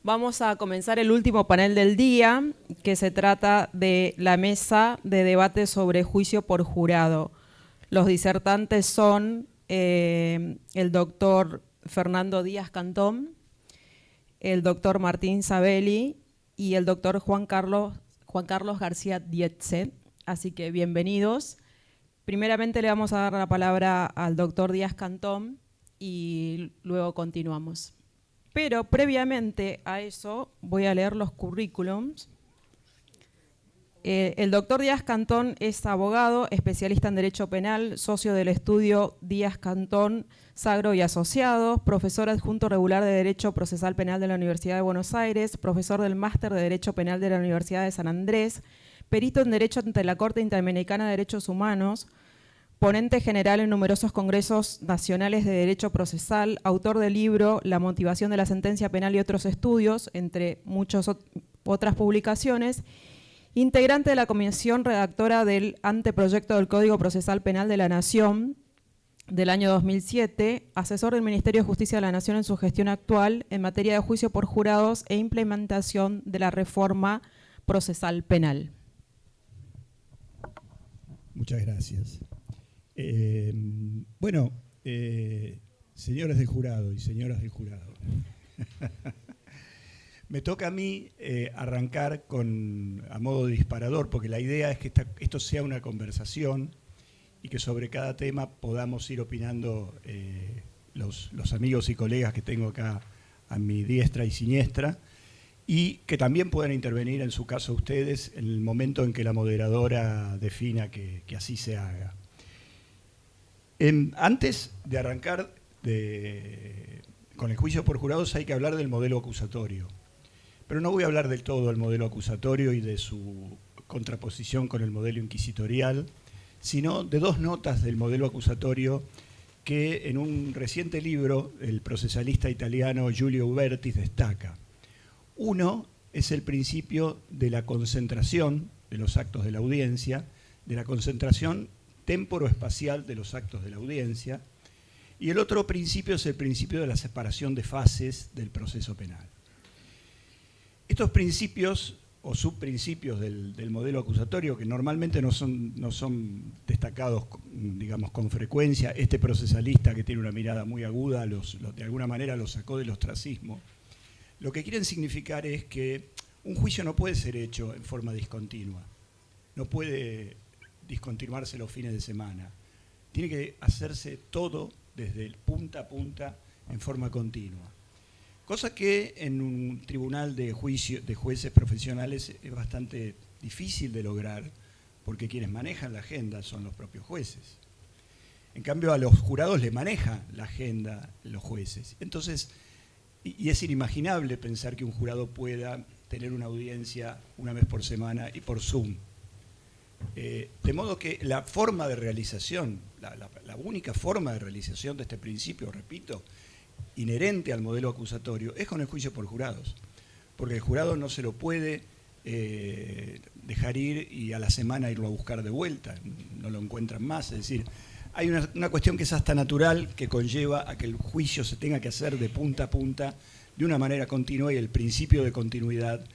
Vamos a comenzar el último panel del día, que se trata de la mesa de debate sobre juicio por jurado. Los disertantes son el doctor Fernando Díaz Cantón, el doctor Martín Sabelli y el doctor Juan Carlos García Dietze. Así que bienvenidos. Primeramente le vamos a dar la palabra al doctor Díaz Cantón y luego continuamos. Pero previamente a eso voy a leer los currículums. El doctor Díaz Cantón es abogado, especialista en Derecho Penal, socio del estudio Díaz Cantón, Sagro y Asociados, profesor adjunto regular de Derecho Procesal Penal de la Universidad de Buenos Aires, profesor del Máster de Derecho Penal de la Universidad de San Andrés, perito en Derecho ante la Corte Interamericana de Derechos Humanos, ponente general en numerosos congresos nacionales de derecho procesal, autor del libro La motivación de la sentencia penal y otros estudios, entre muchas otras publicaciones, integrante de la comisión redactora del anteproyecto del Código Procesal Penal de la Nación del año 2007, asesor del Ministerio de Justicia de la Nación en su gestión actual en materia de juicio por jurados e implementación de la reforma procesal penal. Muchas gracias. Señores del jurado y señoras del jurado, me toca a mí arrancar a modo de disparador, porque la idea es que esto sea una conversación y que sobre cada tema podamos ir opinando los amigos y colegas que tengo acá a mi diestra y siniestra, y que también puedan intervenir, en su caso ustedes, en el momento en que la moderadora defina que así se haga. Antes de arrancar con el juicio por jurados hay que hablar del modelo acusatorio. Pero no voy a hablar del todo del modelo acusatorio y de su contraposición con el modelo inquisitorial, sino de dos notas del modelo acusatorio que en un reciente libro el procesalista italiano Giulio Ubertis destaca. Uno es el principio de la concentración de los actos de la audiencia, de la concentración temporoespacial de los actos de la audiencia, y el otro principio es el principio de la separación de fases del proceso penal. Estos principios o subprincipios del modelo acusatorio, que normalmente no son destacados, digamos, con frecuencia, este procesalista que tiene una mirada muy aguda de alguna manera los sacó del ostracismo, lo que quieren significar es que un juicio no puede ser hecho en forma discontinua, no puede discontinuarse los fines de semana. Tiene que hacerse todo desde el punta a punta en forma continua. Cosa que en un tribunal de jueces profesionales es bastante difícil de lograr, porque quienes manejan la agenda son los propios jueces. En cambio, a los jurados le manejan la agenda los jueces. Entonces, y es inimaginable pensar que un jurado pueda tener una audiencia una vez por semana y por Zoom. De modo que la forma de realización, la única forma de realización de este principio, repito, inherente al modelo acusatorio, es con el juicio por jurados. Porque el jurado no se lo puede dejar ir y a la semana irlo a buscar de vuelta, no lo encuentran más. Es decir, hay una cuestión que es hasta natural, que conlleva a que el juicio se tenga que hacer de punta a punta, de una manera continua, y el principio de continuidad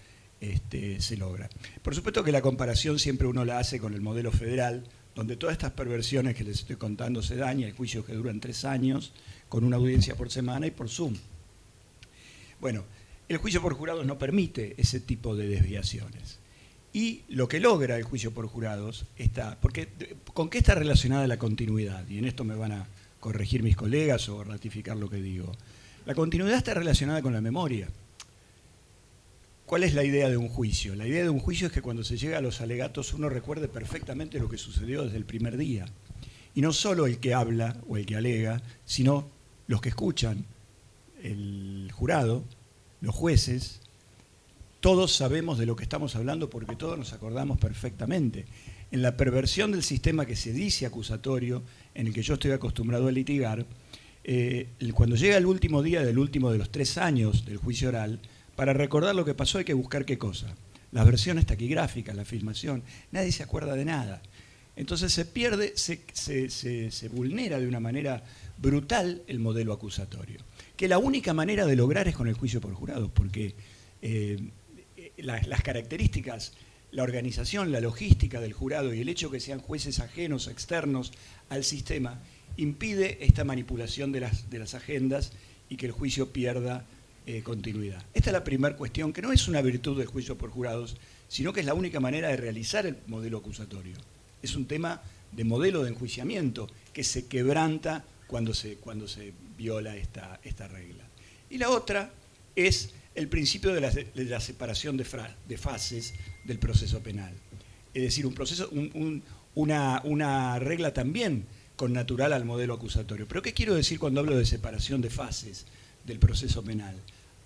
se logra. Por supuesto que la comparación siempre uno la hace con el modelo federal, donde todas estas perversiones que les estoy contando se dan, y hay juicios que duran 3 años, con una audiencia por semana y por Zoom. Bueno, el juicio por jurados no permite ese tipo de desviaciones. Y lo que logra el juicio por jurados ¿con qué está relacionada la continuidad? Y en esto me van a corregir mis colegas o ratificar lo que digo. La continuidad está relacionada con la memoria. ¿Cuál es la idea de un juicio? La idea de un juicio es que cuando se llega a los alegatos uno recuerde perfectamente lo que sucedió desde el primer día. Y no solo el que habla o el que alega, sino los que escuchan, el jurado, los jueces. Todos sabemos de lo que estamos hablando porque todos nos acordamos perfectamente. En la perversión del sistema que se dice acusatorio, en el que yo estoy acostumbrado a litigar, cuando llega el último día del último de los 3 años del juicio oral, para recordar lo que pasó hay que buscar qué cosa. Las versiones taquigráficas, la filmación, nadie se acuerda de nada. Entonces se pierde, se vulnera de una manera brutal el modelo acusatorio. Que la única manera de lograr es con el juicio por jurados, porque las características, la organización, la logística del jurado y el hecho que sean jueces ajenos, externos al sistema, impide esta manipulación de las agendas y que el juicio pierda continuidad. Esta es la primera cuestión, que no es una virtud del juicio por jurados, sino que es la única manera de realizar el modelo acusatorio. Es un tema de modelo de enjuiciamiento que se quebranta cuando se viola esta regla. Y la otra es el principio de la separación de fases del proceso penal. Es decir, una regla también connatural al modelo acusatorio. ¿Pero qué quiero decir cuando hablo de separación de fases del proceso penal?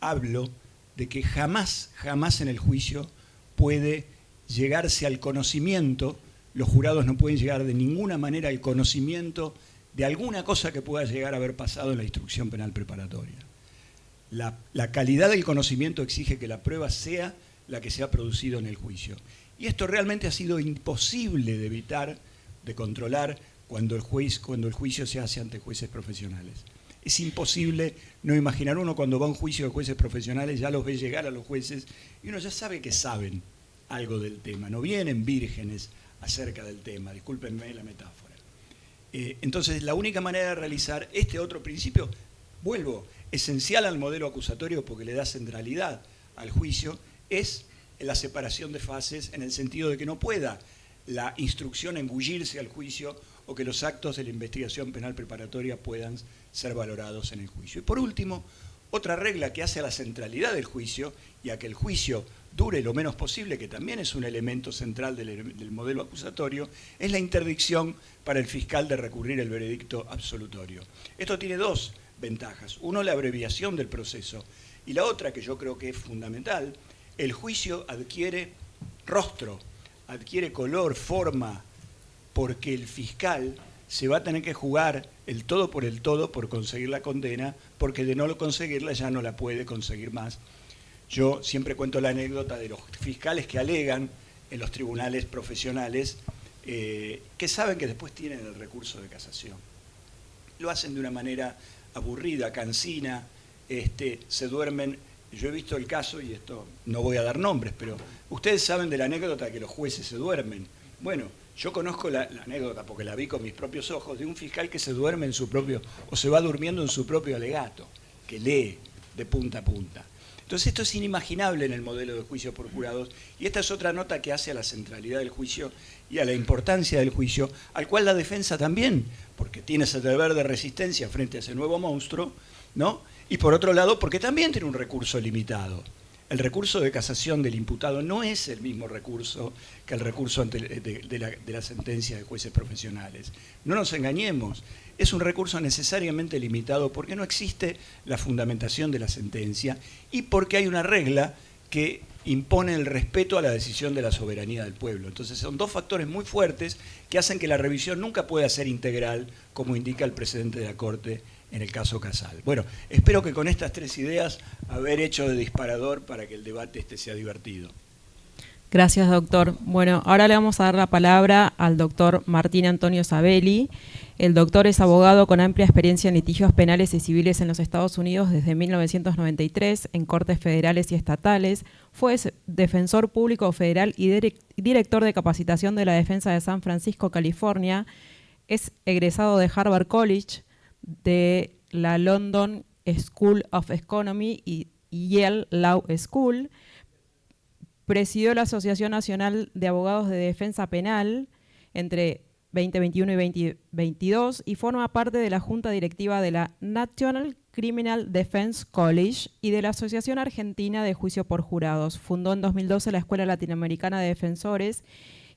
Hablo de que jamás en el juicio puede llegarse al conocimiento, los jurados no pueden llegar de ninguna manera al conocimiento de alguna cosa que pueda llegar a haber pasado en la instrucción penal preparatoria. La calidad del conocimiento exige que la prueba sea la que se ha producido en el juicio. Y esto realmente ha sido imposible de evitar, de controlar, cuando el juicio se hace ante jueces profesionales. Es imposible no imaginar uno cuando va a un juicio de jueces profesionales, ya los ve llegar a los jueces y uno ya sabe que saben algo del tema, no vienen vírgenes acerca del tema, discúlpenme la metáfora. Entonces, la única manera de realizar este otro principio, vuelvo, esencial al modelo acusatorio porque le da centralidad al juicio, es la separación de fases en el sentido de que no pueda la instrucción engullirse al juicio o que los actos de la investigación penal preparatoria puedan ser valorados en el juicio. Y por último, otra regla que hace a la centralidad del juicio y a que el juicio dure lo menos posible, que también es un elemento central del modelo acusatorio, es la interdicción para el fiscal de recurrir el veredicto absolutorio. Esto tiene dos ventajas. Uno, la abreviación del proceso. Y la otra, que yo creo que es fundamental, el juicio adquiere rostro, adquiere color, forma, porque el fiscal se va a tener que jugar el todo por conseguir la condena, porque de no conseguirla ya no la puede conseguir más. Yo siempre cuento la anécdota de los fiscales que alegan en los tribunales profesionales que saben que después tienen el recurso de casación. Lo hacen de una manera aburrida, cansina, se duermen. Yo he visto el caso, y esto no voy a dar nombres, pero ustedes saben de la anécdota de que los jueces se duermen. Bueno, yo conozco la anécdota, porque la vi con mis propios ojos, de un fiscal que se duerme en su propio, o se va durmiendo en su propio alegato, que lee de punta a punta. Entonces esto es inimaginable en el modelo de juicio por jurados, y esta es otra nota que hace a la centralidad del juicio y a la importancia del juicio, al cual la defensa también, porque tiene ese deber de resistencia frente a ese nuevo monstruo, ¿no? Y por otro lado, porque también tiene un recurso limitado. El recurso de casación del imputado no es el mismo recurso que el recurso de la sentencia de jueces profesionales. No nos engañemos, es un recurso necesariamente limitado porque no existe la fundamentación de la sentencia y porque hay una regla que impone el respeto a la decisión de la soberanía del pueblo. Entonces son dos factores muy fuertes que hacen que la revisión nunca pueda ser integral, como indica el precedente de la Corte en el caso Casal. Bueno, espero que con estas tres ideas haber hecho de disparador para que el debate sea divertido. Gracias, doctor. Bueno, ahora le vamos a dar la palabra al doctor Martín Antonio Sabelli. El doctor es abogado con amplia experiencia en litigios penales y civiles en los Estados Unidos desde 1993 en cortes federales y estatales. Fue defensor público federal y director de capacitación de la defensa de San Francisco, California. Es egresado de Harvard College, de la London School of Economy y Yale Law School. Presidió la Asociación Nacional de Abogados de Defensa Penal entre 2021 y 2022 y forma parte de la Junta Directiva de la National Criminal Defense College y de la Asociación Argentina de Juicio por Jurados. Fundó en 2012 la Escuela Latinoamericana de Defensores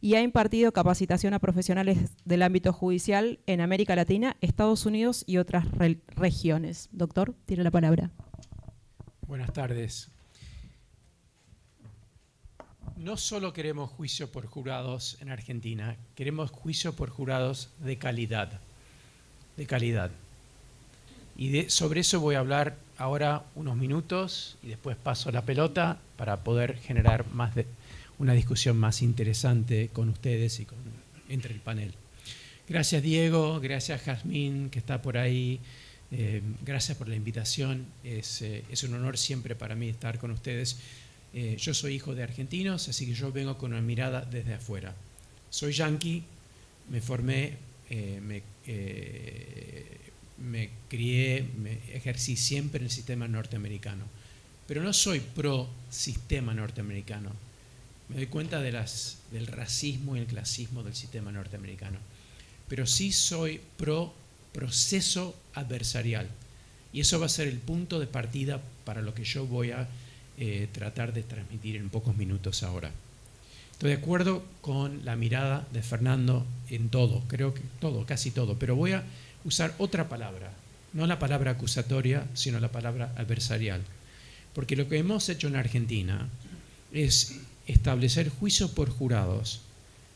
y ha impartido capacitación a profesionales del ámbito judicial en América Latina, Estados Unidos y otras regiones. Doctor, tiene la palabra. Buenas tardes. No solo queremos juicio por jurados en Argentina, queremos juicio por jurados de calidad. De calidad. Y sobre eso voy a hablar ahora unos minutos y después paso la pelota para poder generar una discusión más interesante con ustedes y entre el panel. Gracias, Diego, gracias, Jazmín, que está por ahí. Gracias por la invitación. Es un honor siempre para mí estar con ustedes. Yo soy hijo de argentinos, así que yo vengo con una mirada desde afuera. Soy yanqui, me formé, me crié, me ejercí siempre en el sistema norteamericano. Pero no soy pro sistema norteamericano. Me doy cuenta del racismo y el clasismo del sistema norteamericano. Pero sí soy pro proceso adversarial. Y eso va a ser el punto de partida para lo que yo voy a tratar de transmitir en pocos minutos ahora. Estoy de acuerdo con la mirada de Fernando en todo, creo que todo, casi todo, pero voy a usar otra palabra, no la palabra acusatoria, sino la palabra adversarial. Porque lo que hemos hecho en Argentina es establecer juicios por jurados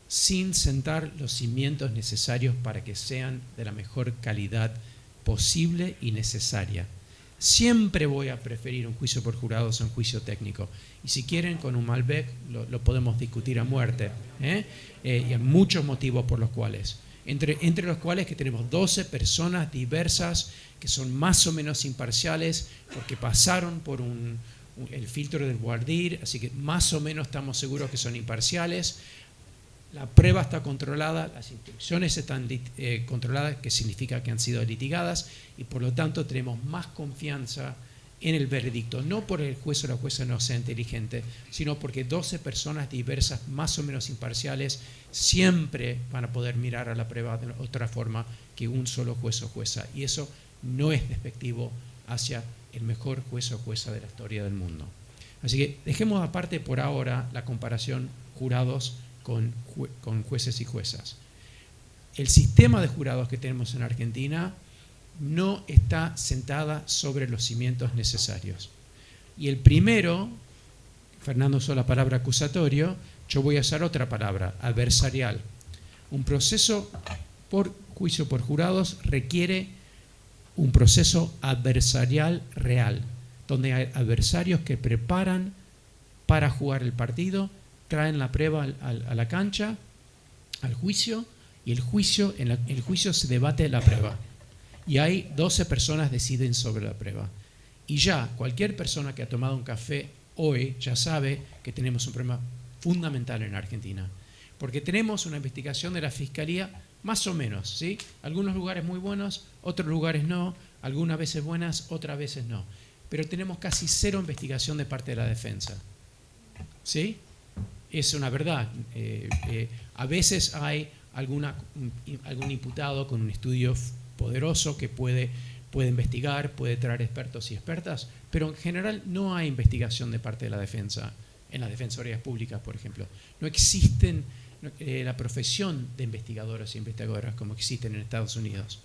sin sentar los cimientos necesarios para que sean de la mejor calidad posible y necesaria. Siempre voy a preferir un juicio por jurados a un juicio técnico. Y si quieren, con un Malbec lo podemos discutir a muerte. Y hay muchos motivos por los cuales. Entre los cuales que tenemos 12 personas diversas que son más o menos imparciales porque pasaron por el filtro del voir dire, así que más o menos estamos seguros que son imparciales. La prueba está controlada, las instrucciones están controladas, que significa que han sido litigadas, y por lo tanto tenemos más confianza en el veredicto, no por el juez o la jueza no sea inteligente, sino porque 12 personas diversas, más o menos imparciales, siempre van a poder mirar a la prueba de otra forma que un solo juez o jueza. Y eso no es despectivo hacia el mejor juez o jueza de la historia del mundo. Así que dejemos aparte por ahora la comparación jurados con jueces y juezas. El sistema de jurados que tenemos en Argentina no está sentada sobre los cimientos necesarios. Y el primero, Fernando usó la palabra acusatorio, yo voy a usar otra palabra, adversarial. Un proceso por juicio por jurados requiere un proceso adversarial real, donde hay adversarios que preparan para jugar el partido, traen la prueba a la cancha, al juicio, y en el juicio se debate la prueba. Y hay 12 personas que deciden sobre la prueba. Y ya cualquier persona que ha tomado un café hoy ya sabe que tenemos un problema fundamental en Argentina. Porque tenemos una investigación de la Fiscalía más o menos, ¿sí? Algunos lugares muy buenos, otros lugares no, algunas veces buenas, otras veces no. Pero tenemos casi cero investigación de parte de la defensa. ¿Sí? Es una verdad. A veces hay algún imputado con un estudio poderoso que puede investigar, puede traer expertos y expertas, pero en general no hay investigación de parte de la defensa, en las defensorías públicas, por ejemplo. No existen la profesión de investigadores e investigadoras como existen en Estados Unidos.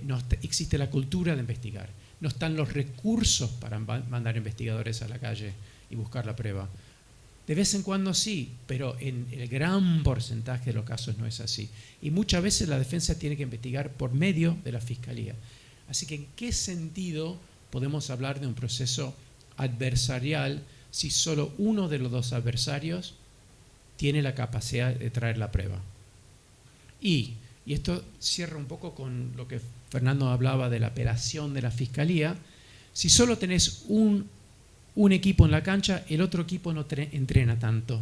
No existe la cultura de investigar. No están los recursos para mandar investigadores a la calle y buscar la prueba. De vez en cuando sí, pero en el gran porcentaje de los casos no es así. Y muchas veces la defensa tiene que investigar por medio de la Fiscalía. Así que, ¿en qué sentido podemos hablar de un proceso adversarial si solo uno de los dos adversarios tiene la capacidad de traer la prueba? Y esto cierra un poco con lo que Fernando hablaba de la apelación de la Fiscalía. Si solo tenés un equipo en la cancha, el otro equipo no entrena tanto.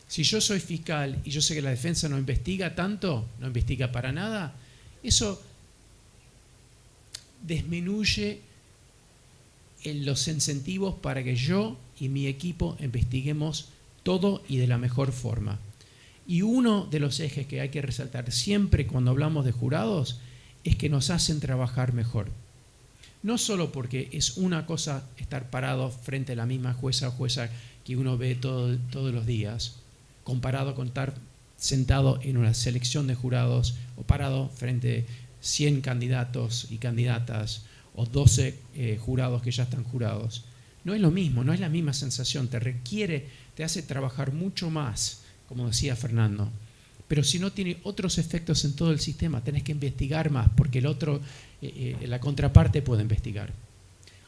Si yo soy fiscal y yo sé que la defensa no investiga tanto, no investiga para nada, eso disminuye los incentivos para que yo y mi equipo investiguemos todo y de la mejor forma. Y uno de los ejes que hay que resaltar siempre cuando hablamos de jurados es que nos hacen trabajar mejor. No solo porque es una cosa estar parado frente a la misma jueza o jueza que uno ve todos los días, comparado con estar sentado en una selección de jurados o parado frente a 100 candidatos y candidatas o 12 jurados que ya están jurados. No es lo mismo, no es la misma sensación, te hace trabajar mucho más, como decía Fernando. Pero si no tiene otros efectos en todo el sistema, tenés que investigar más, porque el otro, la contraparte puede investigar.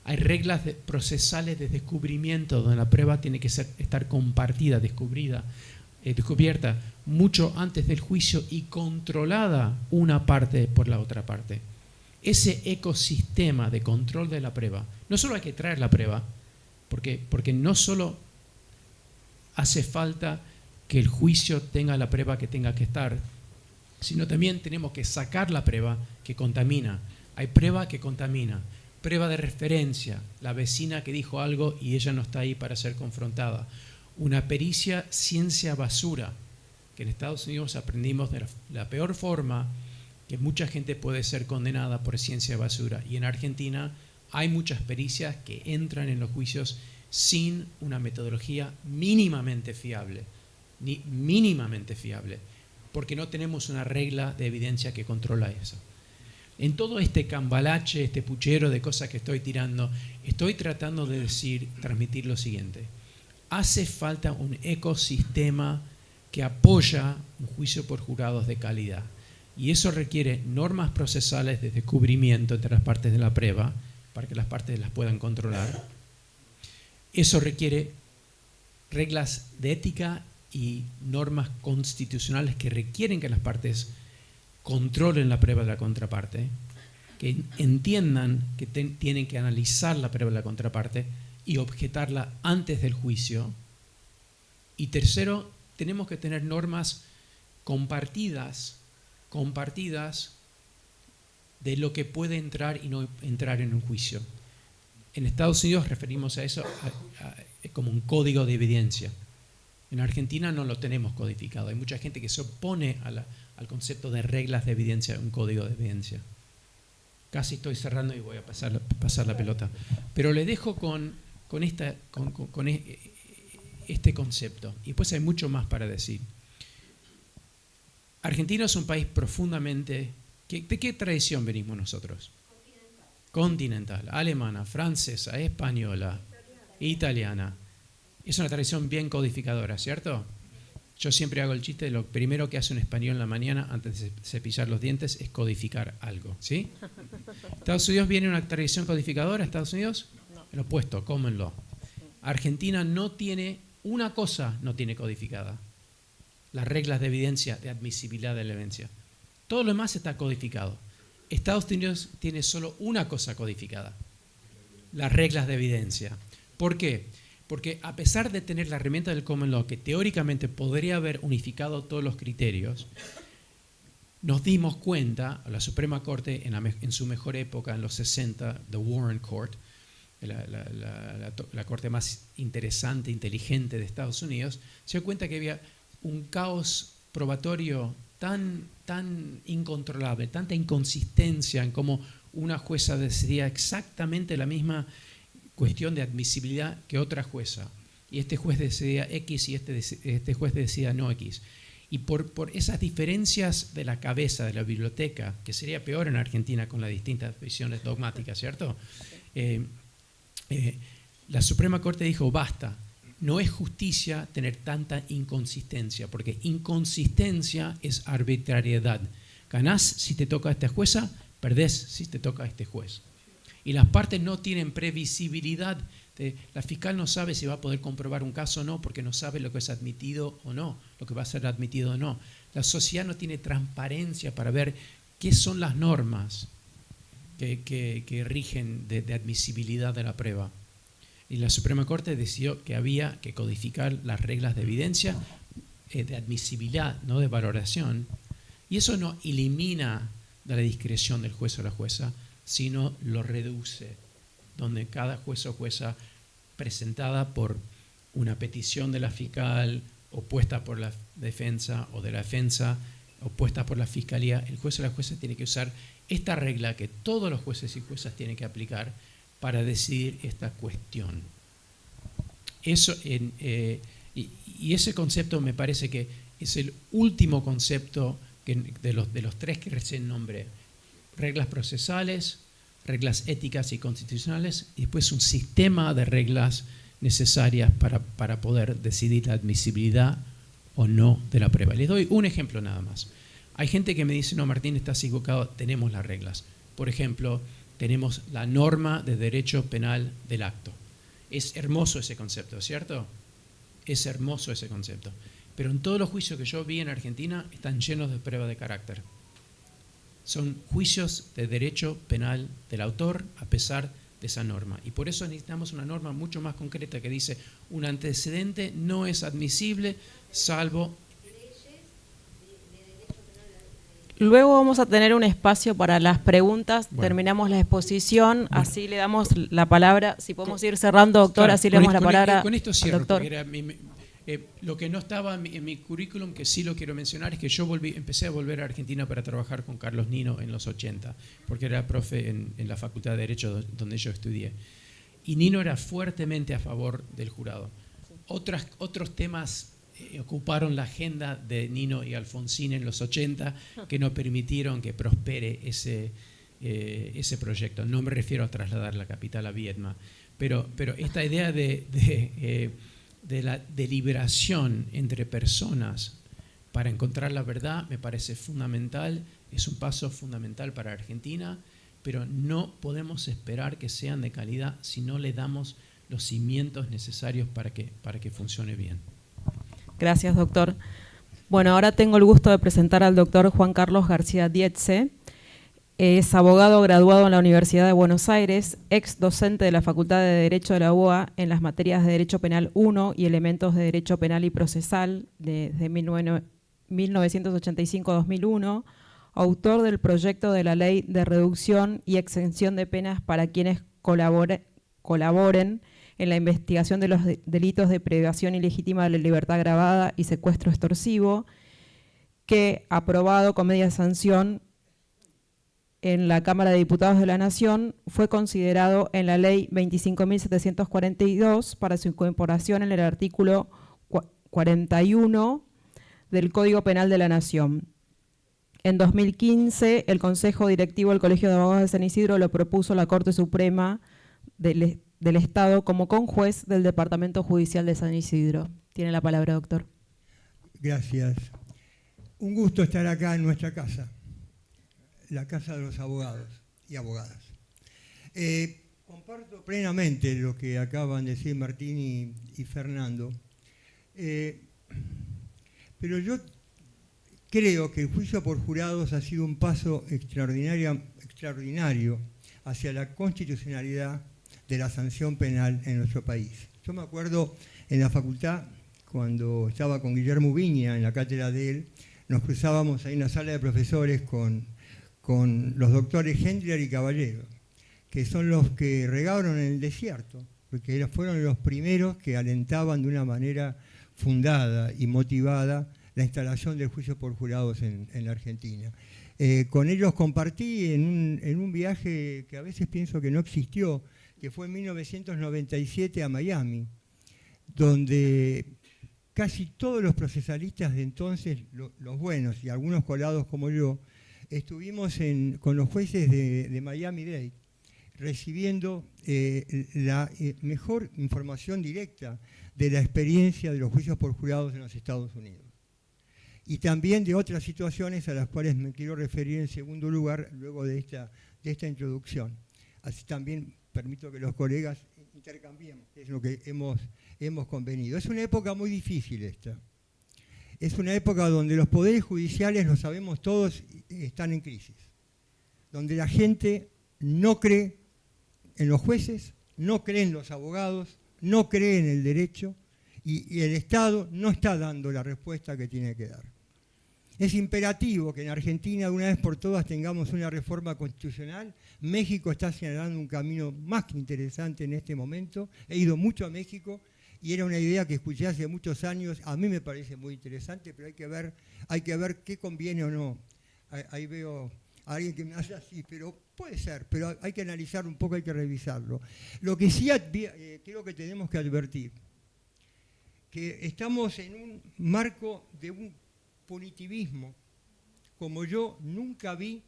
Hay reglas procesales de descubrimiento donde la prueba tiene que estar compartida, descubierta mucho antes del juicio y controlada una parte por la otra parte. Ese ecosistema de control de la prueba, no solo hay que traer la prueba, Porque no solo hace falta que el juicio tenga la prueba que tenga que estar, sino también tenemos que sacar la prueba que contamina. Hay prueba que contamina, prueba de referencia, la vecina que dijo algo y ella no está ahí para ser confrontada. Una pericia ciencia basura, que en Estados Unidos aprendimos de la peor forma que mucha gente puede ser condenada por ciencia basura. Y en Argentina hay muchas pericias que entran en los juicios sin una metodología mínimamente fiable, ni mínimamente fiable, porque no tenemos una regla de evidencia que controla eso. En todo este cambalache, este puchero de cosas que estoy tirando, estoy tratando de transmitir lo siguiente. Hace falta un ecosistema que apoya un juicio por jurados de calidad. Y eso requiere normas procesales de descubrimiento entre las partes de la prueba, para que las partes las puedan controlar. Eso requiere reglas de ética y normas constitucionales que requieren que las partes controlen la prueba de la contraparte, que entiendan que tienen que analizar la prueba de la contraparte y objetarla antes del juicio. Y tercero, tenemos que tener normas compartidas de lo que puede entrar y no entrar en un juicio. En Estados Unidos referimos a eso como un código de evidencia. En Argentina no lo tenemos codificado. Hay mucha gente que se opone al concepto de reglas de evidencia, un código de evidencia. Casi estoy cerrando y voy a pasar la pelota. Pero le dejo con este concepto. Y pues hay mucho más para decir. Argentina es un país profundamente... ¿De qué tradición venimos nosotros? Continental. Alemana, francesa, española, italiana. Es una tradición bien codificadora, ¿cierto? Yo siempre hago el chiste de lo primero que hace un español en la mañana antes de cepillar los dientes es codificar algo, ¿sí? ¿Estados Unidos viene una tradición codificadora? ¿Estados Unidos? No. El opuesto, common law. Argentina no tiene, una cosa no tiene codificada. Las reglas de evidencia, de admisibilidad de la evidencia. Todo lo demás está codificado. Estados Unidos tiene solo una cosa codificada. Las reglas de evidencia. ¿Por qué? Porque a pesar de tener la herramienta del common law, que teóricamente podría haber unificado todos los criterios, nos dimos cuenta, la Suprema Corte en su mejor época, en los 60, the Warren Court, la corte más interesante, inteligente de Estados Unidos, se dio cuenta que había un caos probatorio tan incontrolable, tanta inconsistencia en cómo una jueza decidía exactamente la misma cuestión de admisibilidad que otra jueza. Y este juez decidía X y este juez decidía no X. Y por esas diferencias de la cabeza, de la biblioteca, que sería peor en Argentina con las distintas visiones dogmáticas, ¿cierto? La Suprema Corte dijo, basta, no es justicia tener tanta inconsistencia, porque inconsistencia es arbitrariedad. Ganás si te toca a esta jueza, perdés si te toca a este juez. Y las partes no tienen previsibilidad. La fiscal no sabe si va a poder comprobar un caso o no, porque no sabe lo que es admitido o no, lo que va a ser admitido o no. La sociedad no tiene transparencia para ver qué son las normas que rigen de admisibilidad de la prueba. Y la Suprema Corte decidió que había que codificar las reglas de evidencia, de admisibilidad, no de valoración. Y eso no elimina de la discreción del juez o la jueza, sino lo reduce, donde cada juez o jueza presentada por una petición de la fiscal, opuesta por la defensa, o de la defensa, opuesta por la fiscalía, el juez o la jueza tiene que usar esta regla que todos los jueces y juezas tienen que aplicar para decidir esta cuestión. Eso y ese concepto me parece que es el último concepto de los tres que recién nombré. Reglas procesales, reglas éticas y constitucionales, y después un sistema de reglas necesarias para poder decidir la admisibilidad o no de la prueba. Les doy un ejemplo nada más. Hay gente que me dice, no, Martín, estás equivocado, tenemos las reglas. Por ejemplo, tenemos la norma de derecho penal del acto. Es hermoso ese concepto, ¿cierto? Es hermoso ese concepto. Pero en todos los juicios que yo vi en Argentina están llenos de prueba de carácter. Son juicios de derecho penal del autor, a pesar esa norma. Y por eso necesitamos una norma mucho más concreta que dice un antecedente no es admisible salvo... Luego vamos a tener un espacio para las preguntas, Bueno. Terminamos la exposición, Bueno. así le damos la palabra, si podemos ir cerrando, doctor, Claro, así le damos la palabra con esto al cierro, doctor. porque era lo que no estaba en mi currículum, que sí lo quiero mencionar, es que yo empecé a volver a Argentina para trabajar con Carlos Nino en los 80, porque era profe en la Facultad de Derecho donde yo estudié. Y Nino era fuertemente a favor del jurado. Otros temas ocuparon la agenda de Nino y Alfonsín en los 80 que no permitieron que prospere ese proyecto. No me refiero a trasladar la capital a Viedma, pero esta idea de la deliberación entre personas para encontrar la verdad me parece fundamental, es un paso fundamental para Argentina, pero no podemos esperar que sean de calidad si no le damos los cimientos necesarios para que funcione bien. Gracias, doctor. Bueno, ahora tengo el gusto de presentar al doctor Juan Carlos García Dietze. Es abogado graduado en la Universidad de Buenos Aires, ex docente de la Facultad de Derecho de la UBA en las materias de Derecho Penal 1 y Elementos de Derecho Penal y Procesal desde 1985-2001, autor del proyecto de la Ley de Reducción y Exención de Penas para quienes colaboren en la investigación de los delitos de privación ilegítima de la libertad agravada y secuestro extorsivo, que, aprobado con media sanción en la Cámara de Diputados de la Nación, fue considerado en la Ley 25.742 para su incorporación en el artículo 41 del Código Penal de la Nación. En 2015, el Consejo Directivo del Colegio de Abogados de San Isidro lo propuso a la Corte Suprema del Estado como conjuez del Departamento Judicial de San Isidro. Tiene la palabra, doctor. Gracias. Un gusto estar acá en nuestra casa, la Casa de los Abogados y Abogadas. Comparto plenamente lo que acaban de decir Martín y Fernando, pero yo creo que el juicio por jurados ha sido un paso extraordinario hacia la constitucionalidad de la sanción penal en nuestro país. Yo me acuerdo en la facultad, cuando estaba con Guillermo Viña en la cátedra de él, nos cruzábamos ahí en la sala de profesores con los doctores Hendler y Caballero, que son los que regaron en el desierto, porque fueron los primeros que alentaban de una manera fundada y motivada la instalación del juicio por jurados en la Argentina. Con ellos compartí en un viaje que a veces pienso que no existió, que fue en 1997 a Miami, donde casi todos los procesalistas de entonces, los buenos y algunos colados como yo, estuvimos con los jueces de Miami-Dade, recibiendo la mejor información directa de la experiencia de los juicios por jurados en los Estados Unidos. Y también de otras situaciones a las cuales me quiero referir en segundo lugar, luego de esta introducción. Así también permito que los colegas intercambiemos, que es lo que hemos convenido. Es una época muy difícil esta. Es una época donde los poderes judiciales, lo sabemos todos, están en crisis. Donde la gente no cree en los jueces, no cree en los abogados, no cree en el derecho y el Estado no está dando la respuesta que tiene que dar. Es imperativo que en Argentina, de una vez por todas, tengamos una reforma constitucional. México está señalando un camino más que interesante en este momento. He ido mucho a México y era una idea que escuché hace muchos años. A mí me parece muy interesante, pero hay que ver qué conviene o no. Ahí veo a alguien que me hace así, pero puede ser, pero hay que analizar un poco, hay que revisarlo. Lo que sí creo que tenemos que advertir, que estamos en un marco de un punitivismo como yo nunca vi,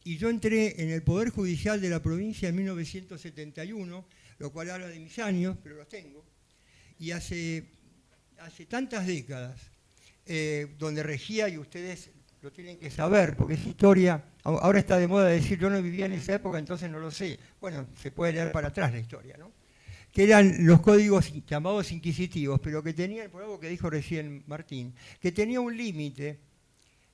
y yo entré en el Poder Judicial de la provincia en 1971, lo cual habla de mis años, pero los tengo, y hace tantas décadas, donde regía, y ustedes lo tienen que saber, porque es historia, ahora está de moda decir yo no vivía en esa época, entonces no lo sé. Bueno, se puede leer para atrás la historia, ¿no? Que eran los códigos llamados inquisitivos, pero que tenían, por algo que dijo recién Martín, que tenía un límite,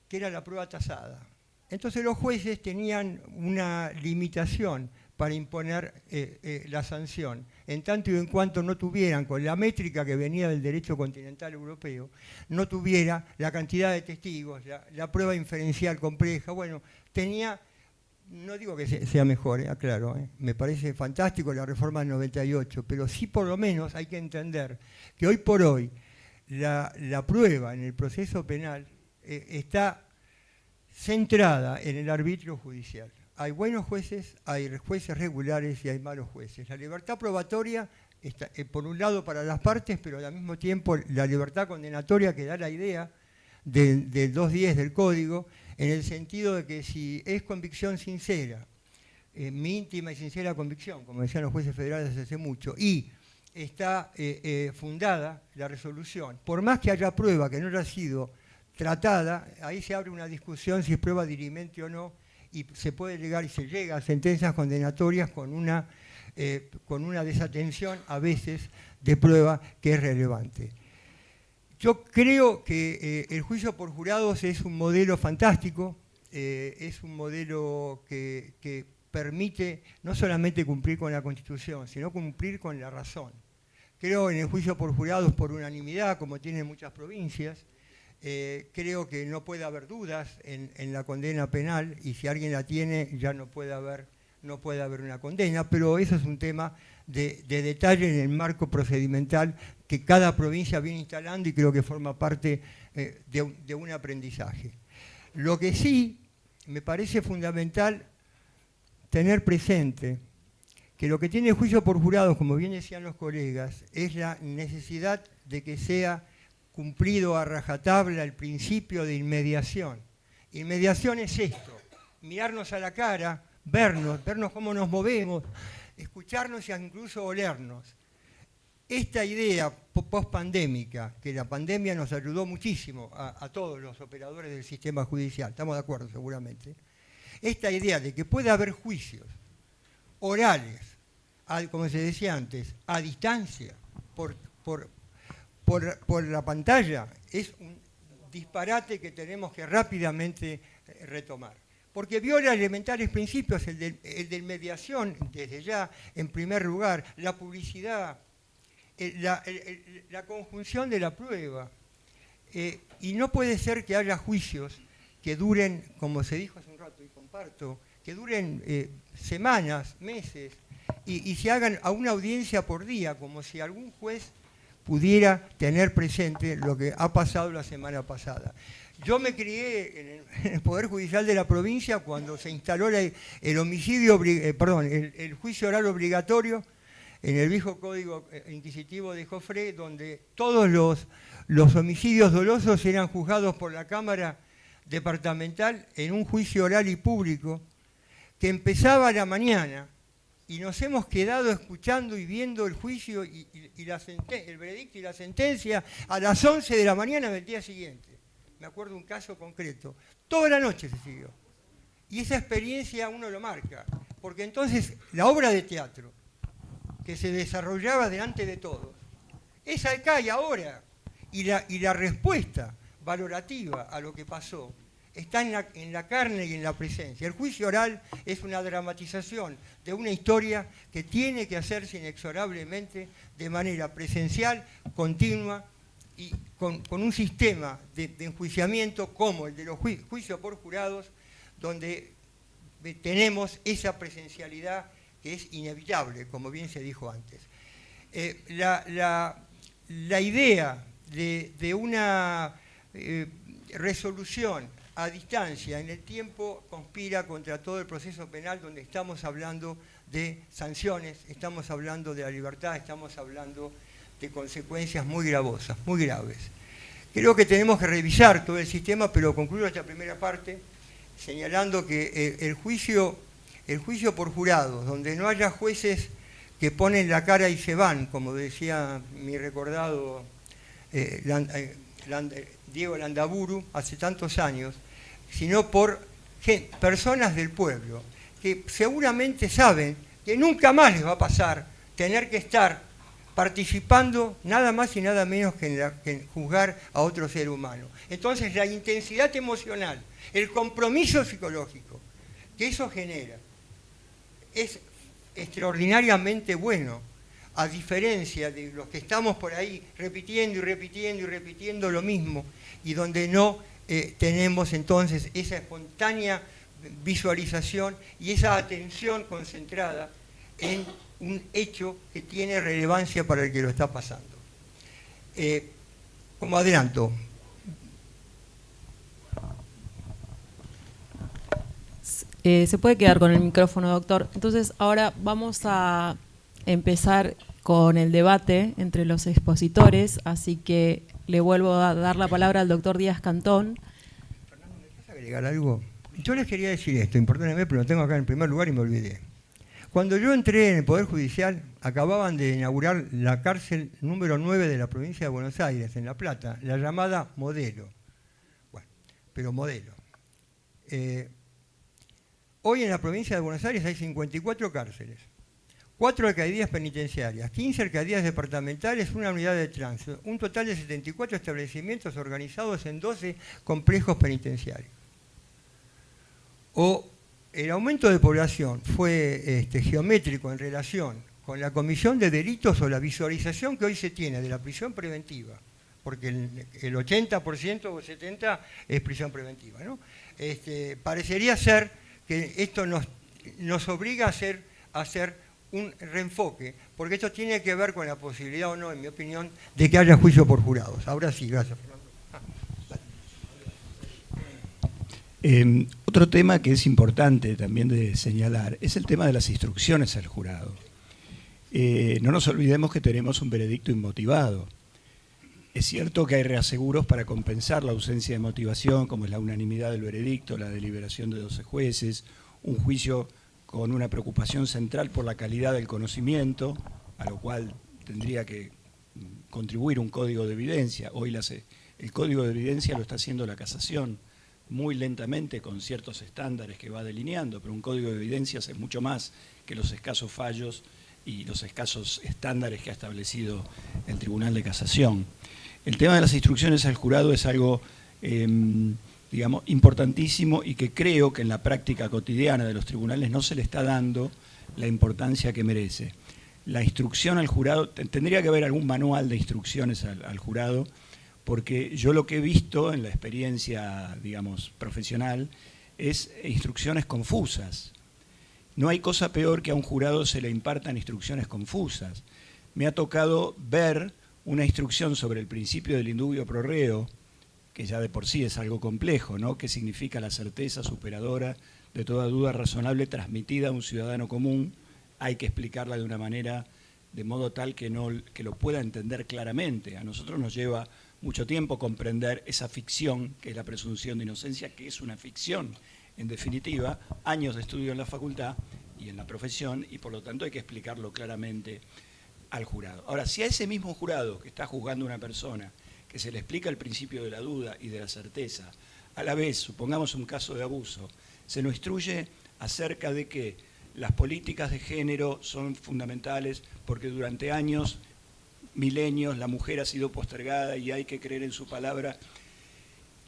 que era la prueba tasada. Entonces los jueces tenían una limitación para imponer la sanción, en tanto y en cuanto no tuvieran, con la métrica que venía del derecho continental europeo, no tuviera la cantidad de testigos, la prueba inferencial compleja. Bueno, tenía, no digo que sea mejor, aclaro, me parece fantástico la reforma del 98, pero sí por lo menos hay que entender que hoy por hoy la prueba en el proceso penal está centrada en el arbitrio judicial. Hay buenos jueces, hay jueces regulares y hay malos jueces. La libertad probatoria está, por un lado, para las partes, pero al mismo tiempo la libertad condenatoria que da la idea del 210 del Código, en el sentido de que si es convicción sincera, mi íntima y sincera convicción, como decían los jueces federales hace mucho, y está fundada la resolución, por más que haya prueba que no haya sido tratada, ahí se abre una discusión si es prueba dirimente o no, y se puede llegar y se llega a sentencias condenatorias con una desatención a veces de prueba que es relevante. Yo creo que el juicio por jurados es un modelo fantástico, es un modelo que permite no solamente cumplir con la Constitución, sino cumplir con la razón. Creo en el juicio por jurados por unanimidad, como tienen muchas provincias. Creo que no puede haber dudas en la condena penal, y si alguien la tiene ya no puede haber una condena, pero eso es un tema de detalle en el marco procedimental que cada provincia viene instalando y creo que forma parte de un aprendizaje. Lo que sí me parece fundamental tener presente que lo que tiene el juicio por jurados, como bien decían los colegas, es la necesidad de que sea cumplido a rajatabla el principio de inmediación. Inmediación es esto: mirarnos a la cara, vernos cómo nos movemos, escucharnos e incluso olernos. Esta idea post-pandémica, que la pandemia nos ayudó muchísimo a todos los operadores del sistema judicial, estamos de acuerdo seguramente, esta idea de que puede haber juicios orales, como se decía antes, a distancia, por la pantalla, es un disparate que tenemos que rápidamente retomar. Porque viola elementales principios, el de mediación, desde ya, en primer lugar, la publicidad, la conjunción de la prueba. Y no puede ser que haya juicios que duren, como se dijo hace un rato y comparto, que duren semanas, meses, y se hagan a una audiencia por día, como si algún juez pudiera tener presente lo que ha pasado la semana pasada. Yo me crié en el Poder Judicial de la provincia cuando se instaló el juicio oral obligatorio en el viejo Código Inquisitivo de Joffre, donde todos los homicidios dolosos eran juzgados por la Cámara Departamental en un juicio oral y público que empezaba a la mañana, y nos hemos quedado escuchando y viendo el juicio y el veredicto y la sentencia a las 11 de la mañana del día siguiente. Me acuerdo un caso concreto. Toda la noche se siguió. Y esa experiencia uno lo marca, porque entonces la obra de teatro que se desarrollaba delante de todos, esa acá y ahora, y la respuesta valorativa a lo que pasó, está en la carne y en la presencia. El juicio oral es una dramatización de una historia que tiene que hacerse inexorablemente de manera presencial, continua, y con un sistema de enjuiciamiento como el de los juicios por jurados, donde tenemos esa presencialidad que es inevitable, como bien se dijo antes. La idea de una resolución a distancia en el tiempo conspira contra todo el proceso penal, donde estamos hablando de sanciones, estamos hablando de la libertad, estamos hablando de consecuencias muy gravosas, muy graves. Creo que tenemos que revisar todo el sistema, pero concluyo esta primera parte señalando que el juicio por jurados, donde no haya jueces que ponen la cara y se van, como decía mi recordado Diego Landaburu hace tantos años, sino por personas del pueblo, que seguramente saben que nunca más les va a pasar tener que estar participando nada más y nada menos que en juzgar a otro ser humano. Entonces la intensidad emocional, el compromiso psicológico que eso genera es extraordinariamente bueno, a diferencia de los que estamos por ahí repitiendo y repitiendo y repitiendo lo mismo, y donde no tenemos entonces esa espontánea visualización y esa atención concentrada en un hecho que tiene relevancia para el que lo está pasando. Como adelanto, se puede quedar con el micrófono, doctor. Entonces, ahora vamos a empezar con el debate entre los expositores, así que le vuelvo a dar la palabra al doctor Díaz Cantón. Fernando, ¿me quieres agregar algo? Yo les quería decir esto, importante, pero lo tengo acá en primer lugar y me olvidé. Cuando yo entré en el Poder Judicial, acababan de inaugurar la cárcel número 9 de la provincia de Buenos Aires, en La Plata, la llamada Modelo. Bueno, pero Modelo. Hoy en la provincia de Buenos Aires hay 54 cárceles, 4 alcaldías penitenciarias, 15 alcaldías departamentales, una unidad de tránsito, un total de 74 establecimientos organizados en 12 complejos penitenciarios. O el aumento de población fue geométrico en relación con la comisión de delitos o la visualización que hoy se tiene de la prisión preventiva, porque el 80% o 70% es prisión preventiva, ¿no? Parecería ser que esto nos obliga a hacer un reenfoque, porque esto tiene que ver con la posibilidad o no, en mi opinión, de que haya juicio por jurados. Ahora sí, gracias, Fernando. Otro tema que es importante también de señalar es el tema de las instrucciones al jurado. No nos olvidemos que tenemos un veredicto inmotivado. Es cierto que hay reaseguros para compensar la ausencia de motivación, como es la unanimidad del veredicto, la deliberación de 12 jueces, un juicio con una preocupación central por la calidad del conocimiento, a lo cual tendría que contribuir un código de evidencia. Hoy el código de evidencia lo está haciendo la casación, muy lentamente con ciertos estándares que va delineando, pero un código de evidencias es mucho más que los escasos fallos y los escasos estándares que ha establecido el Tribunal de Casación. El tema de las instrucciones al jurado es algo, digamos, importantísimo y que creo que en la práctica cotidiana de los tribunales no se le está dando la importancia que merece. La instrucción al jurado, tendría que haber algún manual de instrucciones al jurado, porque yo lo que he visto en la experiencia, digamos, profesional, es instrucciones confusas. No hay cosa peor que a un jurado se le impartan instrucciones confusas. Me ha tocado ver una instrucción sobre el principio del indubio pro reo, que ya de por sí es algo complejo, ¿no? Que significa la certeza superadora de toda duda razonable transmitida a un ciudadano común. Hay que explicarla de una manera, de modo tal que lo pueda entender claramente. A nosotros nos lleva mucho tiempo comprender esa ficción, que es la presunción de inocencia, que es una ficción. En definitiva, años de estudio en la facultad y en la profesión, y por lo tanto hay que explicarlo claramente al jurado. Ahora, si a ese mismo jurado que está juzgando a una persona, que se le explica el principio de la duda y de la certeza, a la vez, supongamos un caso de abuso, se nos instruye acerca de que las políticas de género son fundamentales porque durante años, milenios, la mujer ha sido postergada y hay que creer en su palabra.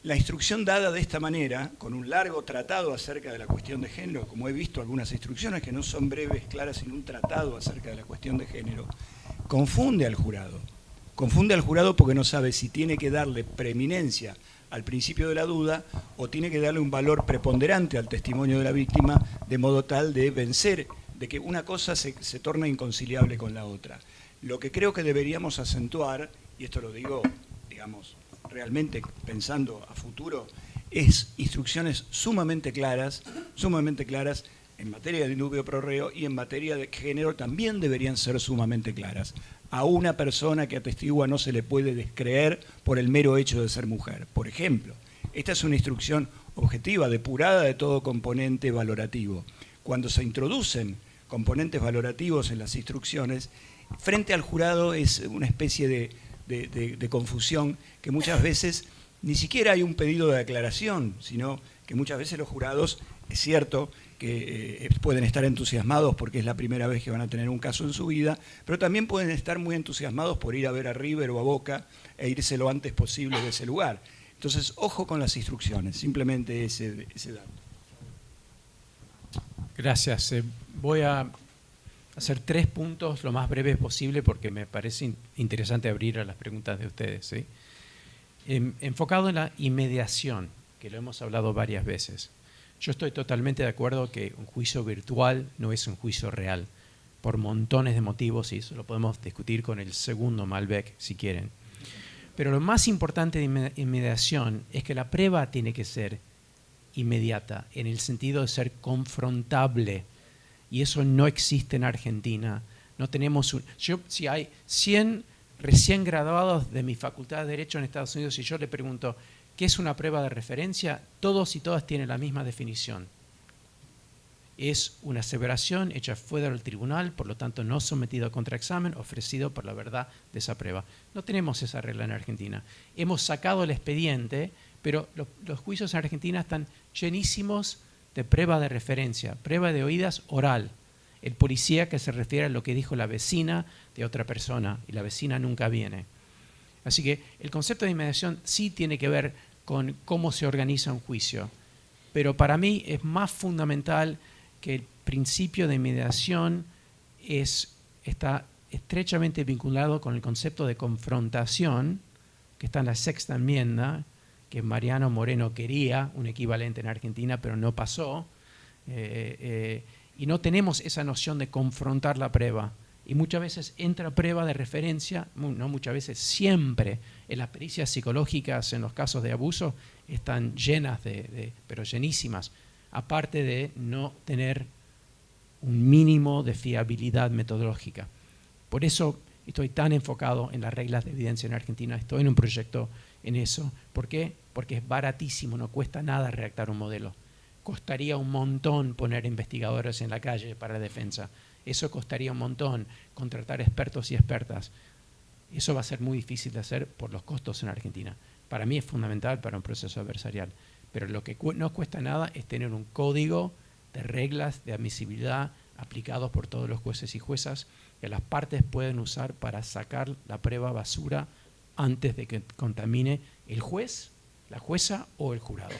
La instrucción dada de esta manera, con un largo tratado acerca de la cuestión de género, como he visto algunas instrucciones que no son breves, claras, sino un tratado acerca de la cuestión de género, confunde al jurado. Confunde al jurado porque no sabe si tiene que darle preeminencia al principio de la duda o tiene que darle un valor preponderante al testimonio de la víctima, de modo tal de vencer, de que una cosa se torna inconciliable con la otra. Lo que creo que deberíamos acentuar, y esto lo digo, digamos, realmente pensando a futuro, es instrucciones sumamente claras en materia de indubio pro reo y en materia de género también deberían ser sumamente claras. A una persona que atestigua no se le puede descreer por el mero hecho de ser mujer. Por ejemplo, esta es una instrucción objetiva, depurada de todo componente valorativo. Cuando se introducen componentes valorativos en las instrucciones, frente al jurado es una especie de confusión que muchas veces ni siquiera hay un pedido de aclaración, sino que muchas veces los jurados, es cierto que pueden estar entusiasmados porque es la primera vez que van a tener un caso en su vida, pero también pueden estar muy entusiasmados por ir a ver a River o a Boca e irse lo antes posible de ese lugar. Entonces, ojo con las instrucciones, simplemente ese dato. Gracias. Voy a hacer 3 puntos lo más breves posible porque me parece interesante abrir a las preguntas de ustedes, ¿sí? Enfocado en la inmediación, que lo hemos hablado varias veces. Yo estoy totalmente de acuerdo que un juicio virtual no es un juicio real, por montones de motivos, y eso lo podemos discutir con el segundo Malbec, si quieren. Pero lo más importante de inmediación es que la prueba tiene que ser inmediata, en el sentido de ser confrontable, y eso no existe en Argentina. No tenemos si hay 100 recién graduados de mi facultad de Derecho en Estados Unidos y yo le pregunto, ¿qué es una prueba de referencia? Todos y todas tienen la misma definición. Es una aseveración hecha fuera del tribunal, por lo tanto no sometido a contraexamen, ofrecido por la verdad de esa prueba. No tenemos esa regla en Argentina. Hemos sacado el expediente, pero los juicios en Argentina están llenísimos de prueba de referencia, prueba de oídas oral. El policía que se refiere a lo que dijo la vecina de otra persona, y la vecina nunca viene. Así que el concepto de inmediación sí tiene que ver con cómo se organiza un juicio, pero para mí es más fundamental que el principio de inmediación está estrechamente vinculado con el concepto de confrontación, que está en la Sexta Enmienda, que Mariano Moreno quería un equivalente en Argentina, pero no pasó, y no tenemos esa noción de confrontar la prueba. Y muchas veces entra prueba de referencia, no muchas veces, siempre en las pericias psicológicas en los casos de abuso están llenas pero llenísimas, aparte de no tener un mínimo de fiabilidad metodológica. Por eso estoy tan enfocado en las reglas de evidencia en Argentina, estoy en un proyecto en eso. ¿Por qué? Porque es baratísimo, no cuesta nada redactar un modelo. Costaría un montón poner investigadores en la calle para la defensa. Eso costaría un montón, contratar expertos y expertas. Eso va a ser muy difícil de hacer por los costos en Argentina. Para mí es fundamental para un proceso adversarial. Pero lo que no cuesta nada es tener un código de reglas de admisibilidad aplicados por todos los jueces y juezas que las partes pueden usar para sacar la prueba basura antes de que contamine el juez, la jueza o el jurado.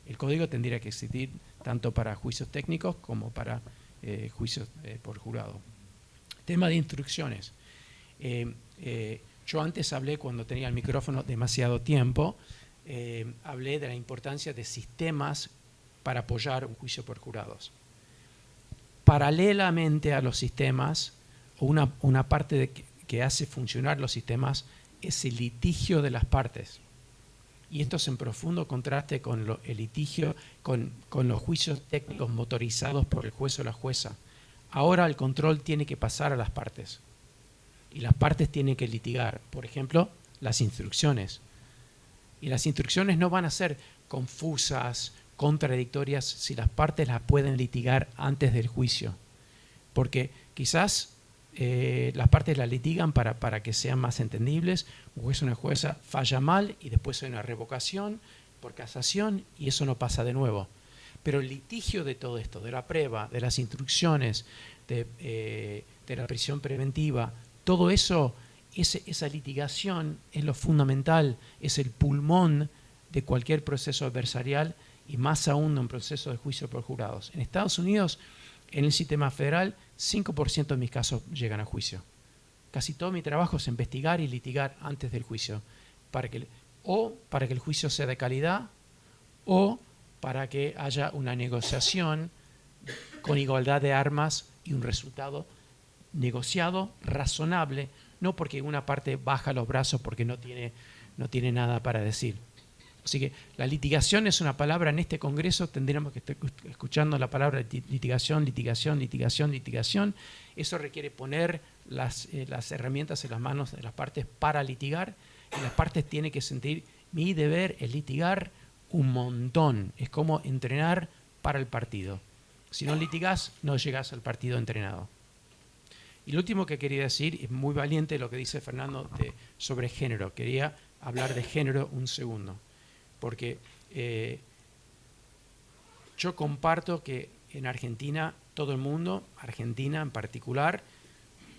El código tendría que existir tanto para juicios técnicos como para juicios por jurado. Tema de instrucciones. Yo antes hablé, cuando tenía el micrófono demasiado tiempo, hablé de la importancia de sistemas para apoyar un juicio por jurados. Paralelamente a los sistemas, una parte que hace funcionar los sistemas es el litigio de las partes. Y esto es en profundo contraste con el litigio, con los juicios técnicos motorizados por el juez o la jueza. Ahora el control tiene que pasar a las partes. Y las partes tienen que litigar. Por ejemplo, las instrucciones. Y las instrucciones no van a ser confusas, contradictorias, si las partes las pueden litigar antes del juicio. Porque quizás las partes las litigan para que sean más entendibles. Un juez o una jueza falla mal y después hay una revocación por casación y eso no pasa de nuevo. Pero el litigio de todo esto, de la prueba, de las instrucciones, de la prisión preventiva, todo eso, esa litigación es lo fundamental, es el pulmón de cualquier proceso adversarial y más aún de un proceso de juicio por jurados. En Estados Unidos, en el sistema federal, 5% de mis casos llegan a juicio. Casi todo mi trabajo es investigar y litigar antes del juicio, para que el juicio sea de calidad o para que haya una negociación con igualdad de armas y un resultado negociado, razonable, no porque una parte baja los brazos porque no tiene nada para decir. Así que la litigación es una palabra en este Congreso, tendríamos que estar escuchando la palabra litigación, litigación, litigación, litigación. Eso requiere poner las herramientas en las manos de las partes para litigar, y las partes tienen que sentir, mi deber es litigar un montón, es como entrenar para el partido. Si no litigás, no llegás al partido entrenado. Y lo último que quería decir, es muy valiente lo que dice Fernando sobre género, quería hablar de género un segundo. Porque yo comparto que en Argentina, todo el mundo, Argentina en particular,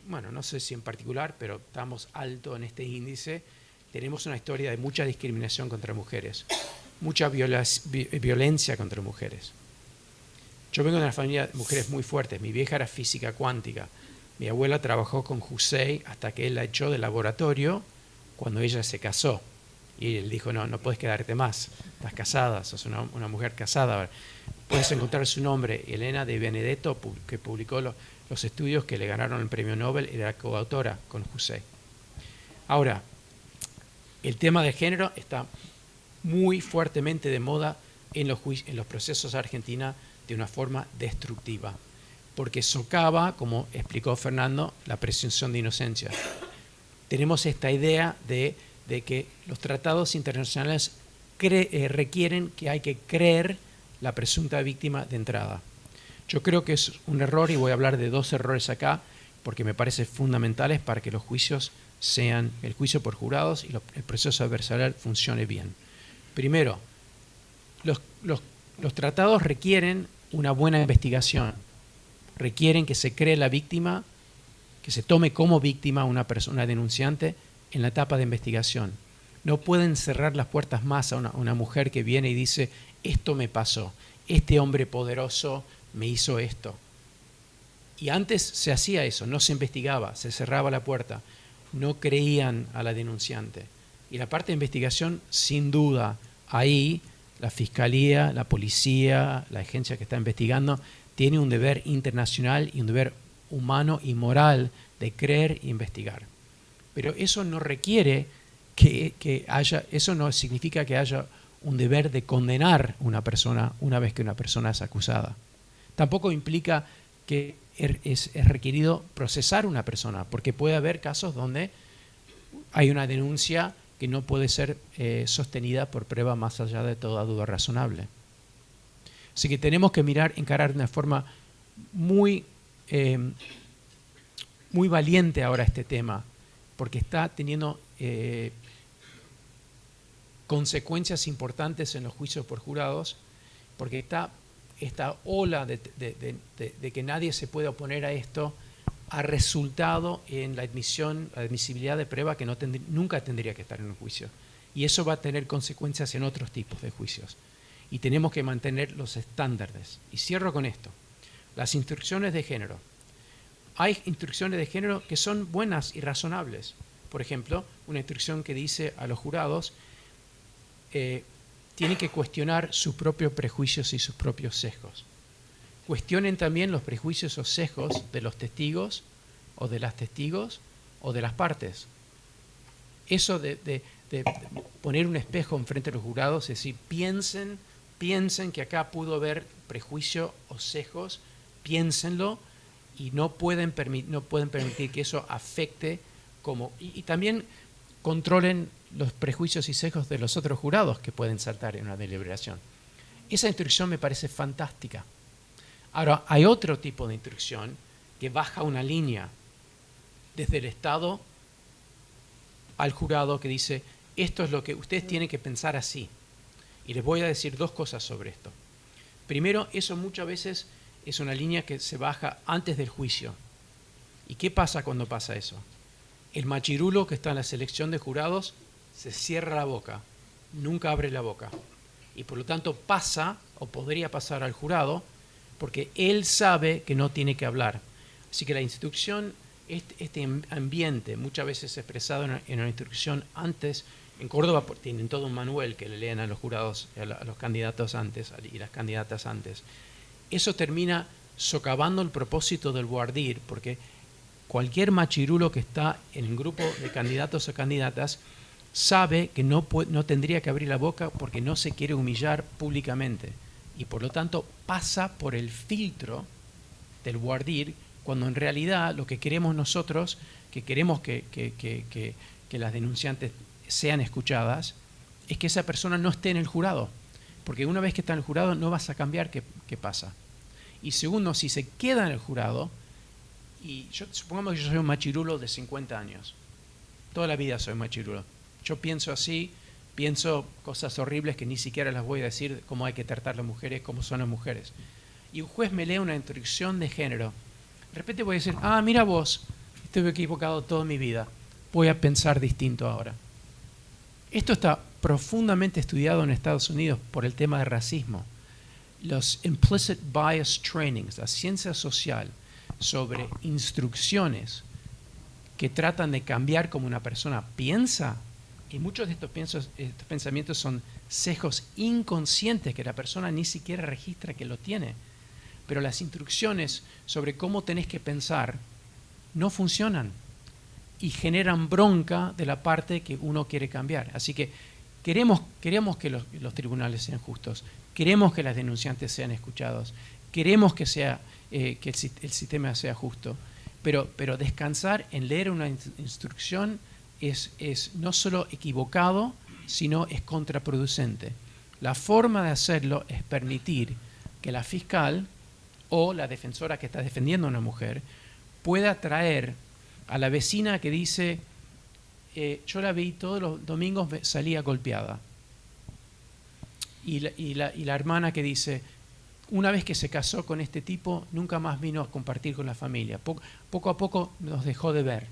bueno, no sé si en particular, pero estamos alto en este índice, tenemos una historia de mucha discriminación contra mujeres, mucha violencia contra mujeres. Yo vengo de una familia de mujeres muy fuertes. Mi vieja era física cuántica. Mi abuela trabajó con Hussein hasta que él la echó del laboratorio cuando ella se casó. Y él dijo, no puedes quedarte más. Estás casada, sos una mujer casada ahora. Puedes encontrar su nombre, Elena de Benedetto, que publicó los estudios que le ganaron el premio Nobel, era coautora con Hussein. Ahora, el tema de género está muy fuertemente de moda en los procesos de Argentina de una forma destructiva, porque socava, como explicó Fernando, la presunción de inocencia. Tenemos esta idea de que los tratados internacionales requieren que hay que creer la presunta víctima de entrada. Yo creo que es un error, y voy a hablar de 2 errores acá, porque me parecen fundamentales para que los juicios sean, el juicio por jurados y el proceso adversarial funcione bien. Primero, los tratados requieren una buena investigación, requieren que se cree la víctima, que se tome como víctima una persona denunciante en la etapa de investigación. No pueden cerrar las puertas más a una mujer que viene y dice, esto me pasó, este hombre poderoso me hizo esto. Y antes se hacía eso, no se investigaba, se cerraba la puerta, no creían a la denunciante. Y la parte de investigación, sin duda, ahí la fiscalía, la policía, la agencia que está investigando, tiene un deber internacional y un deber humano y moral de creer e investigar. Pero eso no requiere que haya, eso no significa que haya un deber de condenar a una persona una vez que una persona es acusada. Tampoco implica que es requerido procesar a una persona, porque puede haber casos donde hay una denuncia que no puede ser sostenida por prueba más allá de toda duda razonable. Así que tenemos que encarar de una forma muy valiente ahora este tema, porque está teniendo consecuencias importantes en los juicios por jurados, porque está esta ola de que nadie se puede oponer a esto ha resultado en la admisibilidad de prueba que nunca tendría que estar en un juicio. Y eso va a tener consecuencias en otros tipos de juicios. Y tenemos que mantener los estándares. Y cierro con esto. Las instrucciones de género. Hay instrucciones de género que son buenas y razonables. Por ejemplo, una instrucción que dice a los jurados tienen que cuestionar sus propios prejuicios y sus propios sesgos. Cuestionen también los prejuicios o sesgos de los testigos o de las testigos o de las partes. Eso de poner un espejo enfrente de los jurados, es decir, piensen que acá pudo haber prejuicio o sesgos, piénsenlo y no pueden permitir que eso afecte y también controlen los prejuicios y sesgos de los otros jurados que pueden saltar en una deliberación. Esa instrucción me parece fantástica. Ahora, hay otro tipo de instrucción que baja una línea desde el Estado al jurado que dice, esto es lo que ustedes tienen que pensar así. Y les voy a decir 2 cosas sobre esto. Primero, eso muchas veces es una línea que se baja antes del juicio. ¿Y qué pasa cuando pasa eso? El machirulo que está en la selección de jurados se cierra la boca, nunca abre la boca. Y por lo tanto pasa, o podría pasar al jurado, porque él sabe que no tiene que hablar. Así que la instrucción, este ambiente, muchas veces expresado en una instrucción antes, en Córdoba tienen todo un manual que le leen a los jurados, a los candidatos antes y las candidatas antes. Eso termina socavando el propósito del voir dire, porque cualquier machirulo que está en el grupo de candidatos o candidatas sabe que no tendría que abrir la boca porque no se quiere humillar públicamente. Y por lo tanto pasa por el filtro del voir dire, cuando en realidad lo que queremos nosotros, que queremos que las denunciantes sean escuchadas, es que esa persona no esté en el jurado. Porque una vez que está en el jurado no vas a cambiar qué pasa. Y segundo, si se queda en el jurado, y supongamos que yo soy un machirulo de 50 años, toda la vida soy machirulo. Yo pienso así, pienso cosas horribles que ni siquiera las voy a decir, cómo hay que tratar a las mujeres, cómo son las mujeres. Y un juez me lee una instrucción de género. De repente voy a decir, mira vos, estuve equivocado toda mi vida, voy a pensar distinto ahora. Esto está profundamente estudiado en Estados Unidos por el tema de racismo. los implicit bias trainings, la ciencia social sobre instrucciones que tratan de cambiar cómo una persona piensa, y muchos de estos pensamientos son sesgos inconscientes que la persona ni siquiera registra que lo tiene. Pero las instrucciones sobre cómo tenés que pensar no funcionan y generan bronca de la parte que uno quiere cambiar. Así que queremos que los tribunales sean justos, queremos que las denunciantes sean escuchados, queremos que el sistema sea justo, pero descansar en leer una instrucción es no solo equivocado, sino es contraproducente. La forma de hacerlo es permitir que la fiscal o la defensora que está defendiendo a una mujer pueda traer a la vecina que dice, yo la vi todos los domingos, salía golpeada. Y la hermana que dice, una vez que se casó con este tipo, nunca más vino a compartir con la familia. Poco a poco nos dejó de ver.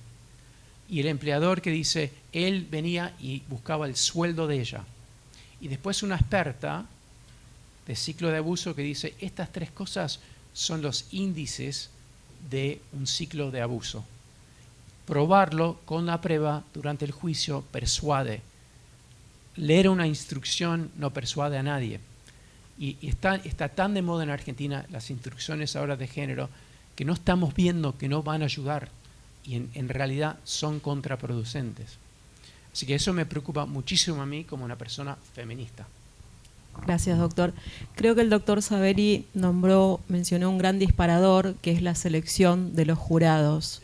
Y el empleador que dice, él venía y buscaba el sueldo de ella. Y después una experta de ciclo de abuso que dice, estas 3 cosas son los índices de un ciclo de abuso. Probarlo con la prueba durante el juicio persuade. Leer una instrucción no persuade a nadie. Y está tan de moda en Argentina las instrucciones ahora de género que no estamos viendo que no van a ayudar y en realidad son contraproducentes. Así que eso me preocupa muchísimo a mí como una persona feminista. Gracias, doctor. Creo que el doctor Saveri mencionó un gran disparador, que es la selección de los jurados.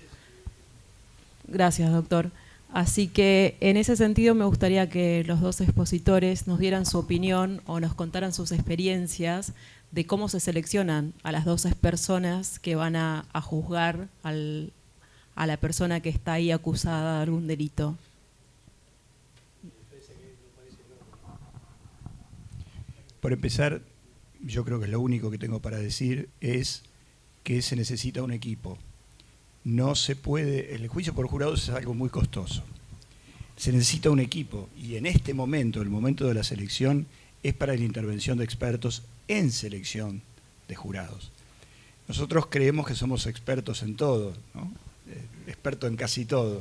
Gracias, doctor. Así que en ese sentido me gustaría que los 2 expositores nos dieran su opinión o nos contaran sus experiencias de cómo se seleccionan a las 12 personas que van a juzgar a la persona que está ahí acusada de algún delito. Por empezar, yo creo que lo único que tengo para decir es que se necesita un equipo. No se puede, el juicio por jurados es algo muy costoso. Se necesita un equipo y en este momento, el momento de la selección, es para la intervención de expertos en selección de jurados. Nosotros creemos que somos expertos en todo, ¿no? Expertos en casi todo.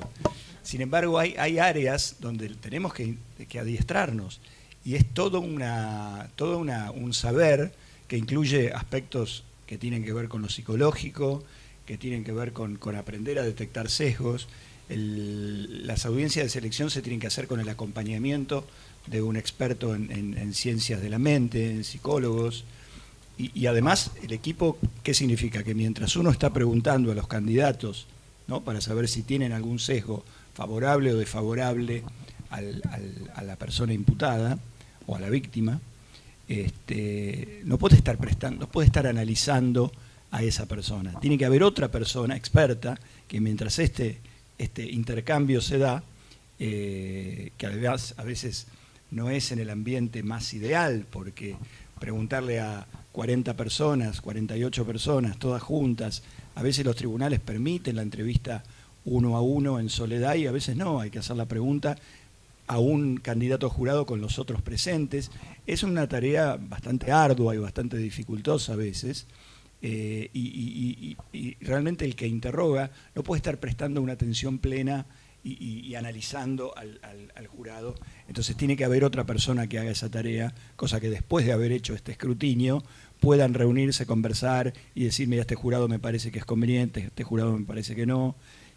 Sin embargo, hay áreas donde tenemos que adiestrarnos y es todo un saber que incluye aspectos que tienen que ver con lo psicológico, que tienen que ver con aprender a detectar sesgos. Las audiencias de selección se tienen que hacer con el acompañamiento de un experto en ciencias de la mente, en psicólogos. Y además, el equipo, ¿qué significa? Que mientras uno está preguntando a los candidatos, ¿no?, para saber si tienen algún sesgo favorable o desfavorable a la persona imputada o a la víctima, no puede estar analizando a esa persona. Tiene que haber otra persona experta que mientras este intercambio se da, que a veces no es en el ambiente más ideal, porque preguntarle a 40 personas, 48 personas, todas juntas, a veces los tribunales permiten la entrevista 1 a 1 en soledad y a veces no, hay que hacer la pregunta a un candidato jurado con los otros presentes. Es una tarea bastante ardua y bastante dificultosa a veces. Y realmente el que interroga no puede estar prestando una atención plena y analizando al jurado. Entonces tiene que haber otra persona que haga esa tarea, cosa que después de haber hecho este escrutinio puedan reunirse, conversar y decir, mira, este jurado me parece que es conveniente, este jurado me parece que no,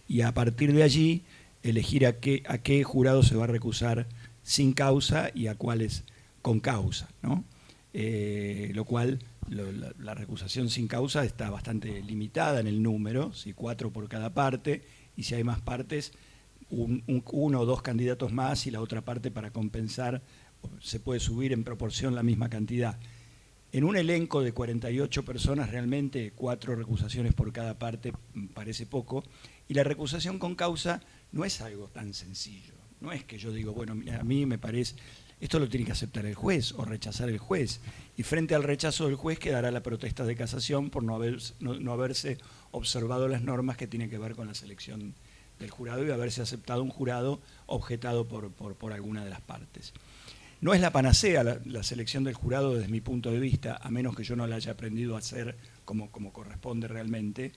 y a partir de allí elegir a qué jurado se va a recusar sin causa y a cuáles con causa, ¿no? Lo cual la recusación sin causa está bastante limitada en el número, ¿sí? 4 por cada parte, y si hay más partes, 1 o 2 candidatos más y la otra parte para compensar se puede subir en proporción la misma cantidad. En un elenco de 48 personas realmente 4 recusaciones por cada parte parece poco, y la recusación con causa no es algo tan sencillo. No es que yo digo, bueno, a mí me parece, esto lo tiene que aceptar el juez o rechazar el juez, y frente al rechazo del juez quedará la protesta de casación por no haberse observado las normas que tienen que ver con la selección del jurado y haberse aceptado un jurado objetado por alguna de las partes. No es la panacea la selección del jurado desde mi punto de vista, a menos que yo no la haya aprendido a hacer como corresponde realmente,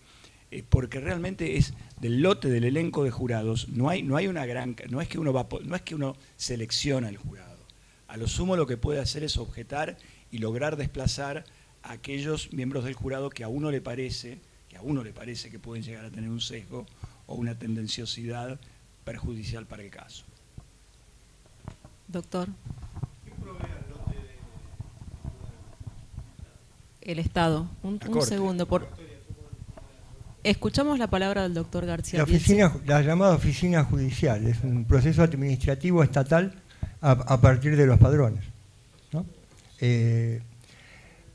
porque realmente es del lote del elenco de jurados, no es que uno selecciona el jurado. A lo sumo lo que puede hacer es objetar y lograr desplazar a aquellos miembros del jurado que a uno le parece que pueden llegar a tener un sesgo o una tendenciosidad perjudicial para el caso. Doctor. El Estado. Un segundo. Escuchamos la palabra del doctor García. La llamada oficina judicial es un proceso administrativo estatal a partir de los padrones, ¿no?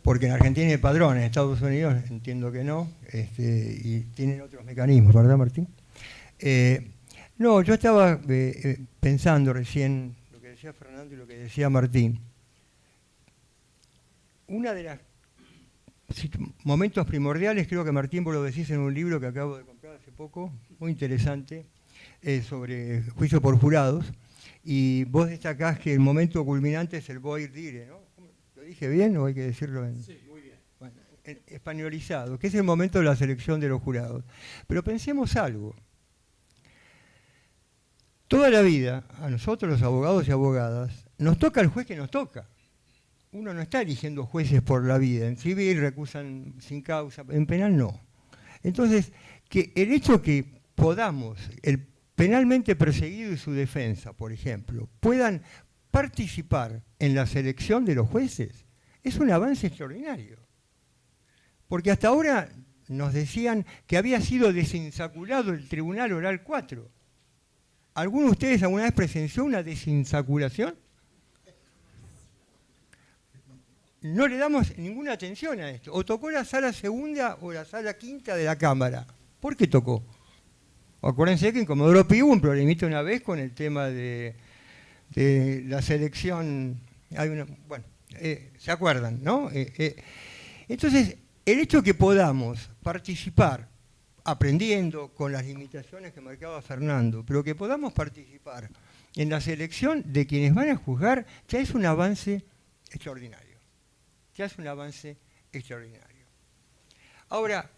Porque en Argentina hay padrones, en Estados Unidos entiendo que no, y tienen otros mecanismos, ¿verdad, Martín? No, yo estaba pensando recién lo que decía Fernando y lo que decía Martín. Una de las momentos primordiales, creo que Martín vos lo decís en un libro que acabo de comprar hace poco, muy interesante, sobre juicio por jurados, y vos destacás que el momento culminante es el voir dire, ¿no? ¿Lo dije bien o hay que decirlo en...? Sí, muy bien. Bueno, en españolizado, que es el momento de la selección de los jurados. Pero pensemos algo. Toda la vida, a nosotros los abogados y abogadas, nos toca el juez que nos toca. Uno no está eligiendo jueces por la vida. En civil recusan sin causa, en penal no. Entonces, que el hecho que podamos, el penalmente perseguido y su defensa, por ejemplo, puedan participar en la selección de los jueces, es un avance extraordinario. Porque hasta ahora nos decían que había sido desinsaculaado el Tribunal Oral 4. ¿Alguno de ustedes alguna vez presenció una desinsaculación? No le damos ninguna atención a esto. O tocó la sala segunda o la sala quinta de la Cámara. ¿Por qué tocó? Acuérdense que en Comodoro Pi hubo un problemita una vez con el tema de la selección. ¿Se acuerdan, no? Entonces, el hecho que podamos participar, aprendiendo con las limitaciones que marcaba Fernando, pero que podamos participar en la selección de quienes van a juzgar, ya es un avance extraordinario. Ya es un avance extraordinario. Ahora,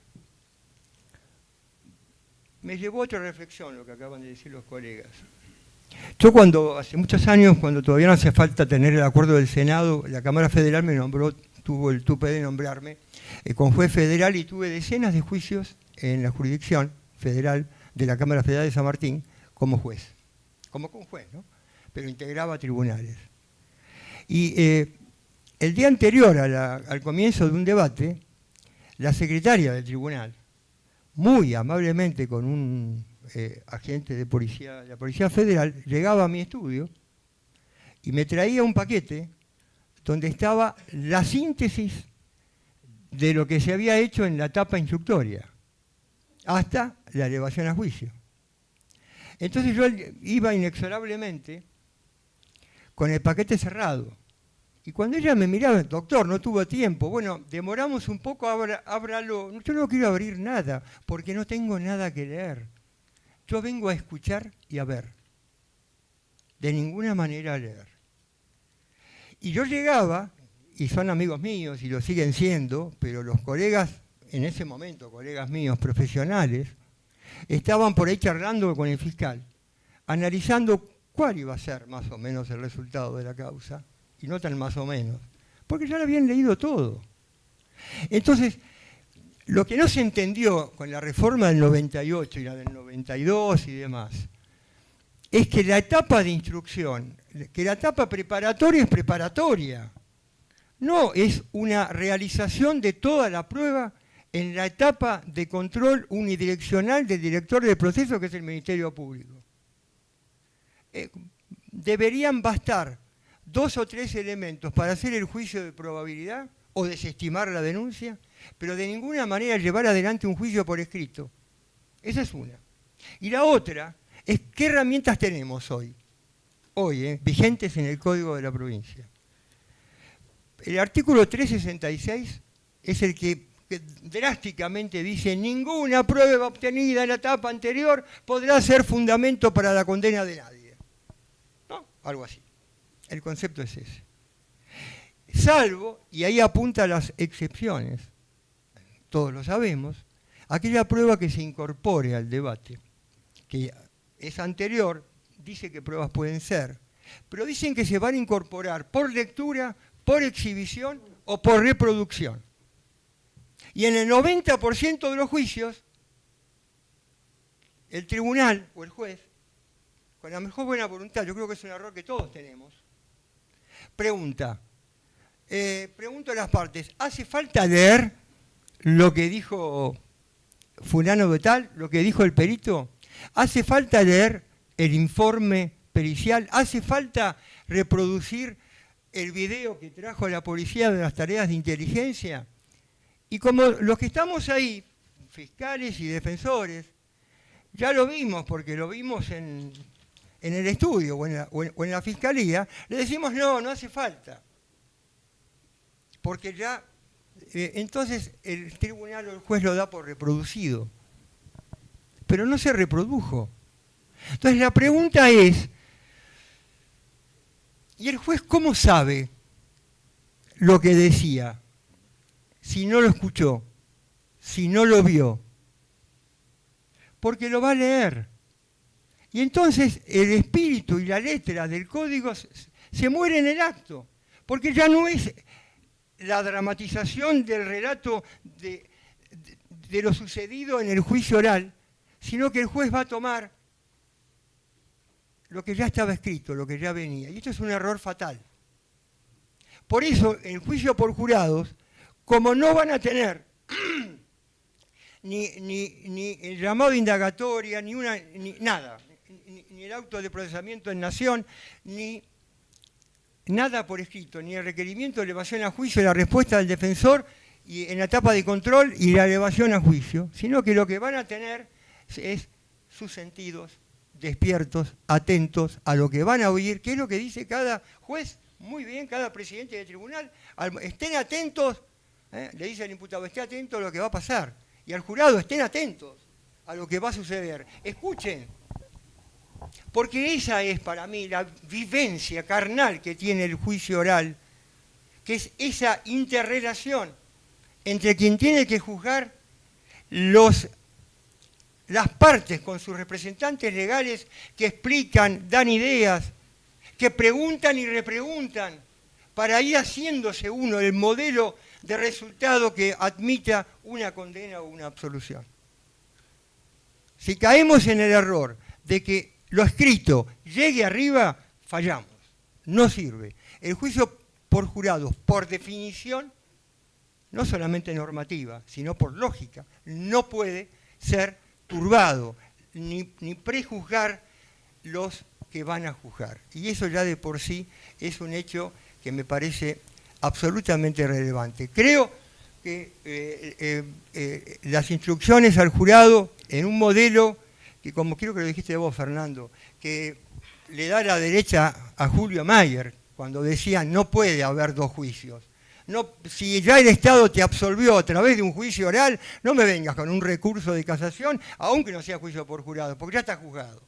me llevó a otra reflexión lo que acaban de decir los colegas. Yo hace muchos años, cuando todavía no hacía falta tener el acuerdo del Senado, la Cámara Federal me nombró, tuvo el tupe de nombrarme con juez federal y tuve decenas de juicios en la jurisdicción federal de la Cámara Federal de San Martín como juez, como conjuez, ¿no? Pero integraba tribunales. Y el día anterior al comienzo de un debate, la secretaria del tribunal, muy amablemente con un agente de policía, la Policía Federal, llegaba a mi estudio y me traía un paquete donde estaba la síntesis de lo que se había hecho en la etapa instructoria, hasta la elevación a juicio. Entonces yo iba inexorablemente con el paquete cerrado. Y cuando ella me miraba, doctor, no tuvo tiempo, bueno, demoramos un poco, ábralo. Yo no quiero abrir nada, porque no tengo nada que leer. Yo vengo a escuchar y a ver. De ninguna manera a leer. Y yo llegaba, y son amigos míos y lo siguen siendo, pero los colegas, en ese momento, colegas míos profesionales, estaban por ahí charlando con el fiscal, analizando cuál iba a ser más o menos el resultado de la causa. Y no tan más o menos, porque ya lo habían leído todo. Entonces, lo que no se entendió con la reforma del 98 y la del 92 y demás, es que la etapa de instrucción, que la etapa preparatoria es preparatoria, no es una realización de toda la prueba en la etapa de control unidireccional del director del proceso, que es el Ministerio Público. Deberían bastar 2 o 3 elementos para hacer el juicio de probabilidad o desestimar la denuncia, pero de ninguna manera llevar adelante un juicio por escrito. Esa es una. Y la otra es qué herramientas tenemos hoy, vigentes en el Código de la Provincia. El artículo 366 es el que drásticamente dice ninguna prueba obtenida en la etapa anterior podrá ser fundamento para la condena de nadie. ¿No? Algo así. El concepto es ese. Salvo, y ahí apunta las excepciones, todos lo sabemos, aquella prueba que se incorpore al debate, que es anterior, dice que pruebas pueden ser, pero dicen que se van a incorporar por lectura, por exhibición o por reproducción. Y en el 90% de los juicios, el tribunal o el juez, con la mejor buena voluntad, yo creo que es un error que todos tenemos, pregunto a las partes, ¿hace falta leer lo que dijo fulano de tal, lo que dijo el perito? ¿Hace falta leer el informe pericial? ¿Hace falta reproducir el video que trajo la policía de las tareas de inteligencia? Y como los que estamos ahí, fiscales y defensores, ya lo vimos, porque lo vimos en el estudio o en la fiscalía, le decimos no hace falta. Porque ya, entonces el tribunal o el juez lo da por reproducido. Pero no se reprodujo. Entonces la pregunta es, ¿y el juez cómo sabe lo que decía? Si no lo escuchó, si no lo vio. Porque lo va a leer. Y entonces el espíritu y la letra del código se muere en el acto. Porque ya no es la dramatización del relato de lo sucedido en el juicio oral, sino que el juez va a tomar lo que ya estaba escrito, lo que ya venía. Y esto es un error fatal. Por eso, en juicio por jurados, como no van a tener ni el llamado de indagatoria, ni nada, ni el auto de procesamiento en nación, ni nada por escrito, ni el requerimiento de elevación a juicio, la respuesta del defensor y en la etapa de control y la elevación a juicio, sino que lo que van a tener es sus sentidos despiertos, atentos a lo que van a oír, que es lo que dice cada juez, muy bien, cada presidente de tribunal, estén atentos, le dice al imputado, esté atento a lo que va a pasar, y al jurado, estén atentos a lo que va a suceder, escuchen, porque esa es para mí la vivencia carnal que tiene el juicio oral, que es esa interrelación entre quien tiene que juzgar las partes con sus representantes legales que explican, dan ideas, que preguntan y repreguntan, para ir haciéndose uno el modelo de resultado que admita una condena o una absolución. Si caemos en el error de que lo escrito llegue arriba, fallamos, no sirve. El juicio por jurados, por definición, no solamente normativa, sino por lógica, no puede ser turbado, ni prejuzgar los que van a juzgar. Y eso ya de por sí es un hecho que me parece absolutamente relevante. Creo que las instrucciones al jurado en un modelo que, como creo que lo dijiste vos, Fernando, que le da la derecha a Julio Mayer cuando decía no puede haber dos juicios. No, si ya el Estado te absolvió a través de un juicio oral, no me vengas con un recurso de casación, aunque no sea juicio por jurado, porque ya está juzgado.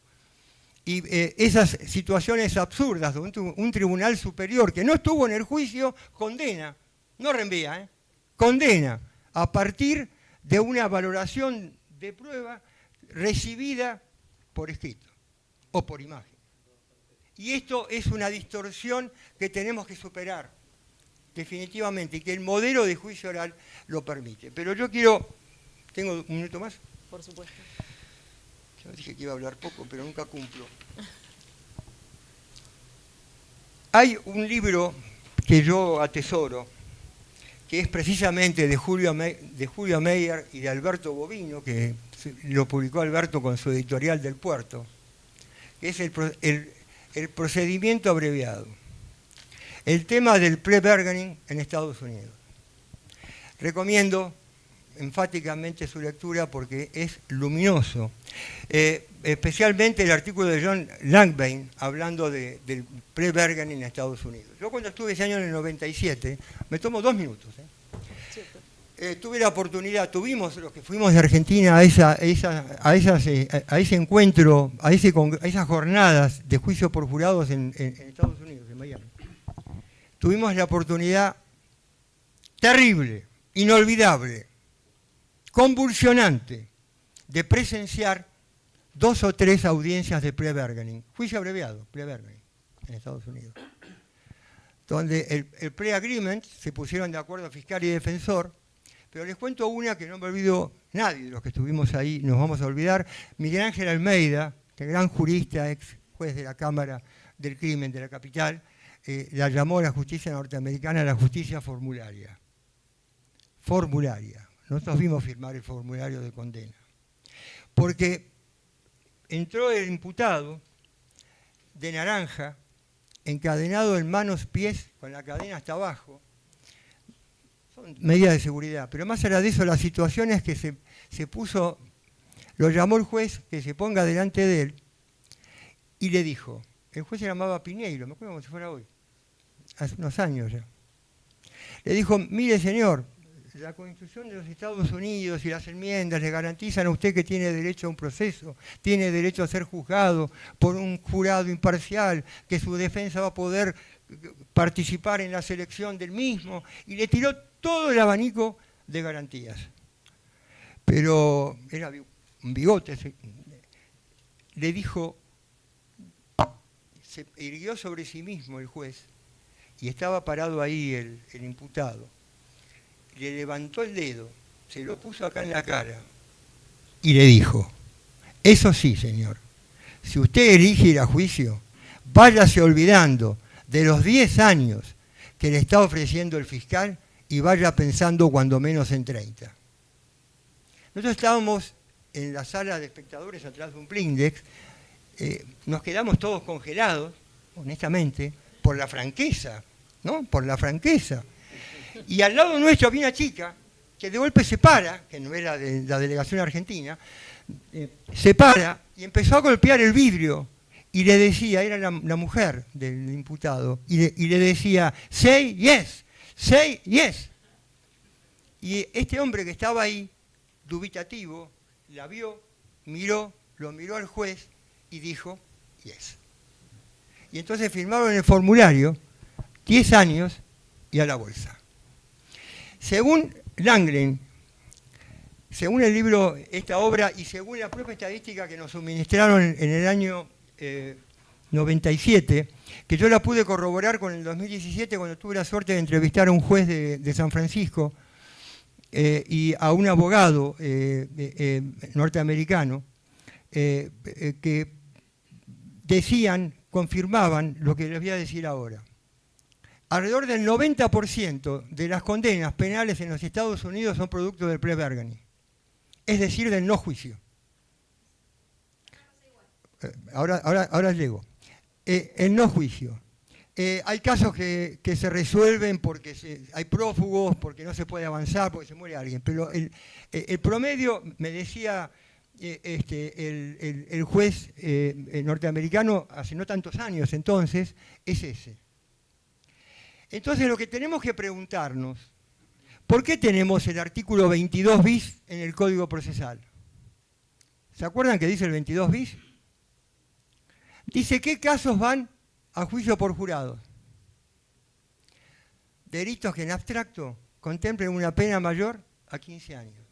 Y esas situaciones absurdas donde un tribunal superior que no estuvo en el juicio condena, no reenvía, condena a partir de una valoración de prueba recibida por escrito o por imagen. Y esto es una distorsión que tenemos que superar definitivamente y que el modelo de juicio oral lo permite. Pero yo quiero... ¿Tengo un minuto más? Por supuesto. Yo dije que iba a hablar poco, pero nunca cumplo. Hay un libro que yo atesoro, que es precisamente de Julio Meyer y de Alberto Bovino, que lo publicó Alberto con su editorial del Puerto, que es el procedimiento abreviado. El tema del plea bargaining en Estados Unidos. Recomiendo enfáticamente su lectura porque es luminoso. Especialmente el artículo de John Langbein hablando del plea bargaining en Estados Unidos. Yo cuando estuve ese año en el 97, me tomo 2 minutos. Tuve la oportunidad, tuvimos los que fuimos de Argentina a ese encuentro, a esas jornadas de juicio por jurados en Estados Unidos, en en Miami, tuvimos la oportunidad terrible, inolvidable, convulsionante, de presenciar 2 o 3 audiencias de pre-bargaining, juicio abreviado, pre-bargaining, en Estados Unidos, donde el pre-agreement se pusieron de acuerdo fiscal y defensor, pero les cuento una que no me olvido nadie de los que estuvimos ahí, nos vamos a olvidar. Miguel Ángel Almeida, el gran jurista, ex juez de la Cámara del Crimen de la capital, la llamó la justicia norteamericana la justicia formularia. Formularia. Nosotros vimos firmar el formulario de condena. Porque entró el imputado de naranja, encadenado en manos, pies, con la cadena hasta abajo. Son medidas de seguridad. Pero más allá de eso, la situación es que se puso, lo llamó el juez que se ponga delante de él y le dijo, el juez se llamaba Piñeiro, me acuerdo como si fuera hoy, hace unos años ya. Le dijo, mire señor, la Constitución de los Estados Unidos y las enmiendas le garantizan a usted que tiene derecho a un proceso, tiene derecho a ser juzgado por un jurado imparcial, que su defensa va a poder participar en la selección del mismo, y le tiró todo el abanico de garantías. Pero era un bigote, le dijo, se irguió sobre sí mismo el juez, y estaba parado ahí el imputado. Le levantó el dedo, se lo puso acá en la cara y le dijo, eso sí, señor, si usted elige ir a juicio, váyase olvidando de los 10 años que le está ofreciendo el fiscal y vaya pensando cuando menos en 30. Nosotros estábamos en la sala de espectadores atrás de un blindex, nos quedamos todos congelados, honestamente, por la franqueza, ¿no? Por la franqueza. Y al lado nuestro había una chica que de golpe se para, que no era de la delegación argentina, se para y empezó a golpear el vidrio y le decía, era la mujer del imputado, y le decía, say yes, say yes. Y este hombre que estaba ahí, dubitativo, la vio, lo miró al juez y dijo, yes. Y entonces firmaron en el formulario 10 años y a la bolsa. Según Langren, según el libro, esta obra, y según la propia estadística que nos suministraron en el año 97, que yo la pude corroborar con el 2017 cuando tuve la suerte de entrevistar a un juez de San Francisco y a un abogado norteamericano, que decían, confirmaban lo que les voy a decir ahora. Alrededor del 90% de las condenas penales en los Estados Unidos son producto del pre-bargaining, es decir, del no juicio. Ahora llego. El no juicio. Hay casos que se resuelven porque hay prófugos, porque no se puede avanzar, porque se muere alguien, pero el promedio, me decía el juez norteamericano hace no tantos años entonces, es ese. Entonces lo que tenemos que preguntarnos, ¿por qué tenemos el artículo 22 bis en el Código Procesal? ¿Se acuerdan que dice el 22 bis? Dice qué casos van a juicio por jurados. Delitos que en abstracto contemplen una pena mayor a 15 años.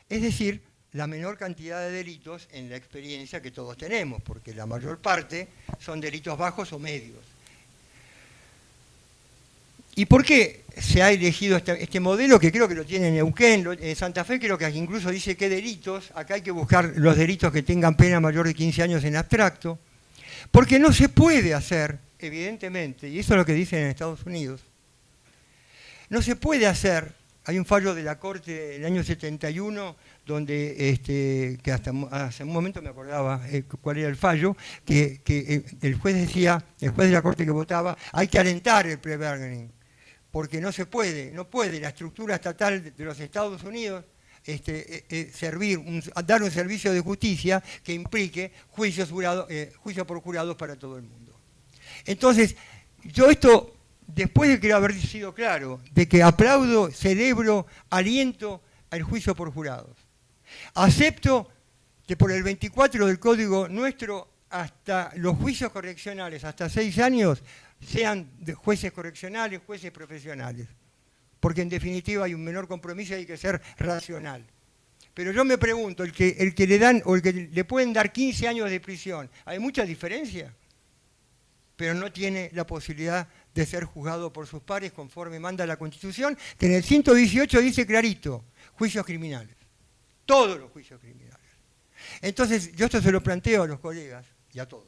Es decir, la menor cantidad de delitos en la experiencia que todos tenemos, porque la mayor parte son delitos bajos o medios. ¿Y por qué se ha elegido este modelo que creo que lo tiene en Neuquén? En Santa Fe creo que incluso dice qué delitos, acá hay que buscar los delitos que tengan pena mayor de 15 años en abstracto, porque no se puede hacer, evidentemente, y eso es lo que dicen en Estados Unidos, no se puede hacer, hay un fallo de la Corte del año 71, donde, que hasta hace un momento me acordaba cuál era el fallo, que el juez decía, el juez de la Corte que votaba, hay que alentar el pre-bargaining, porque no se puede, no puede la estructura estatal de los Estados Unidos dar un servicio de justicia que implique juicio por jurados para todo el mundo. Entonces, yo esto, después de que haber sido claro, de que aplaudo, celebro, aliento al juicio por jurados, acepto que por el 24 del Código nuestro hasta los juicios correccionales, hasta 6 años, sean de jueces correccionales, jueces profesionales. Porque en definitiva hay un menor compromiso y hay que ser racional. Pero yo me pregunto, el que le dan o el que le pueden dar 15 años de prisión, ¿hay mucha diferencia? Pero no tiene la posibilidad de ser juzgado por sus pares conforme manda la Constitución, que en el 118 dice clarito, juicios criminales. Todos los juicios criminales. Entonces, yo esto se lo planteo a los colegas y a todos,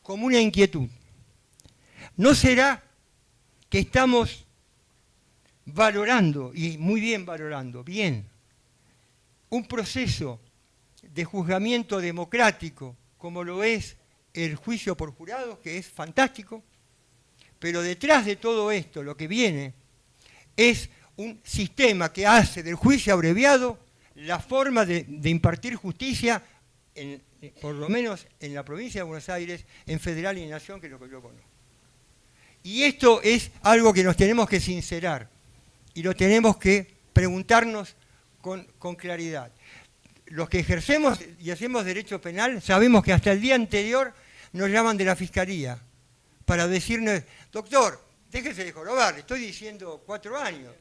como una inquietud. ¿No será que estamos valorando, y muy bien valorando, un proceso de juzgamiento democrático, como lo es el juicio por jurados, que es fantástico, pero detrás de todo esto lo que viene es un sistema que hace del juicio abreviado la forma de impartir justicia, por lo menos en la provincia de Buenos Aires, en Federal y en Nación, que es lo que yo conozco. Y esto es algo que nos tenemos que sincerar y lo tenemos que preguntarnos con claridad. Los que ejercemos y hacemos derecho penal sabemos que hasta el día anterior nos llaman de la Fiscalía para decirnos, doctor, déjese de jorobar, le estoy diciendo 4 años.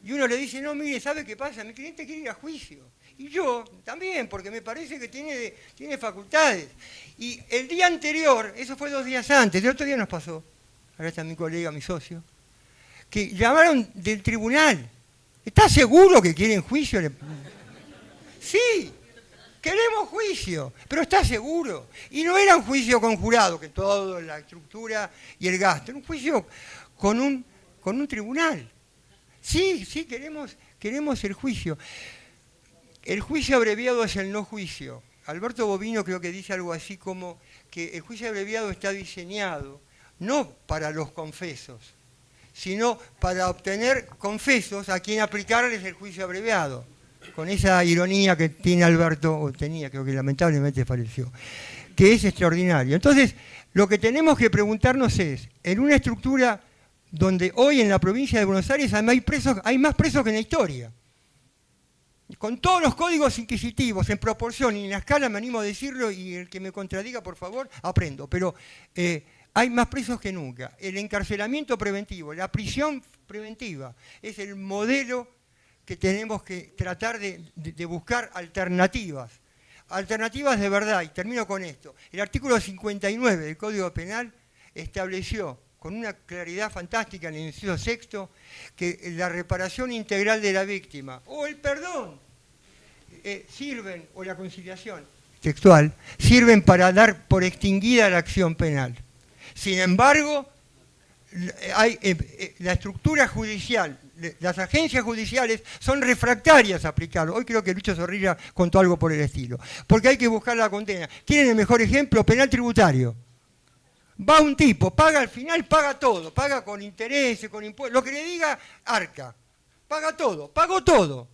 Y uno le dice, no, mire, ¿sabe qué pasa? Mi cliente quiere ir a juicio. Y yo también, porque me parece que tiene facultades. Y el día anterior, eso fue 2 días antes, el otro día nos pasó, ahora está mi colega, mi socio, que llamaron del tribunal. ¿Está seguro que quieren juicio? Sí, queremos juicio, pero ¿está seguro? Y no era un juicio con jurado, que toda la estructura y el gasto, era un juicio con un tribunal. Sí, queremos el juicio. El juicio abreviado es el no juicio. Alberto Bovino creo que dice algo así como que el juicio abreviado está diseñado no para los confesos, sino para obtener confesos a quien aplicarles el juicio abreviado. Con esa ironía que tiene Alberto, o tenía, creo que lamentablemente falleció, que es extraordinario. Entonces, lo que tenemos que preguntarnos es, en una estructura donde hoy en la provincia de Buenos Aires hay más presos que en la historia, con todos los códigos inquisitivos, en proporción y en la escala, me animo a decirlo, y el que me contradiga, por favor, aprendo, pero hay más presos que nunca. El encarcelamiento preventivo, la prisión preventiva, es el modelo que tenemos que tratar de buscar alternativas de verdad, y termino con esto. El artículo 59 del Código Penal estableció con una claridad fantástica en el inciso 6º que la reparación integral de la víctima o el perdón sirven, o la conciliación textual, sirven para dar por extinguida la acción penal. Sin embargo, la estructura judicial, las agencias judiciales son refractarias a aplicarlo. Hoy creo que Lucho Zorrilla contó algo por el estilo. Porque hay que buscar la condena. ¿Quieren el mejor ejemplo? Penal tributario. Va un tipo, paga al final, paga todo. Paga con intereses, con impuestos. Lo que le diga, arca. Paga todo, pagó todo.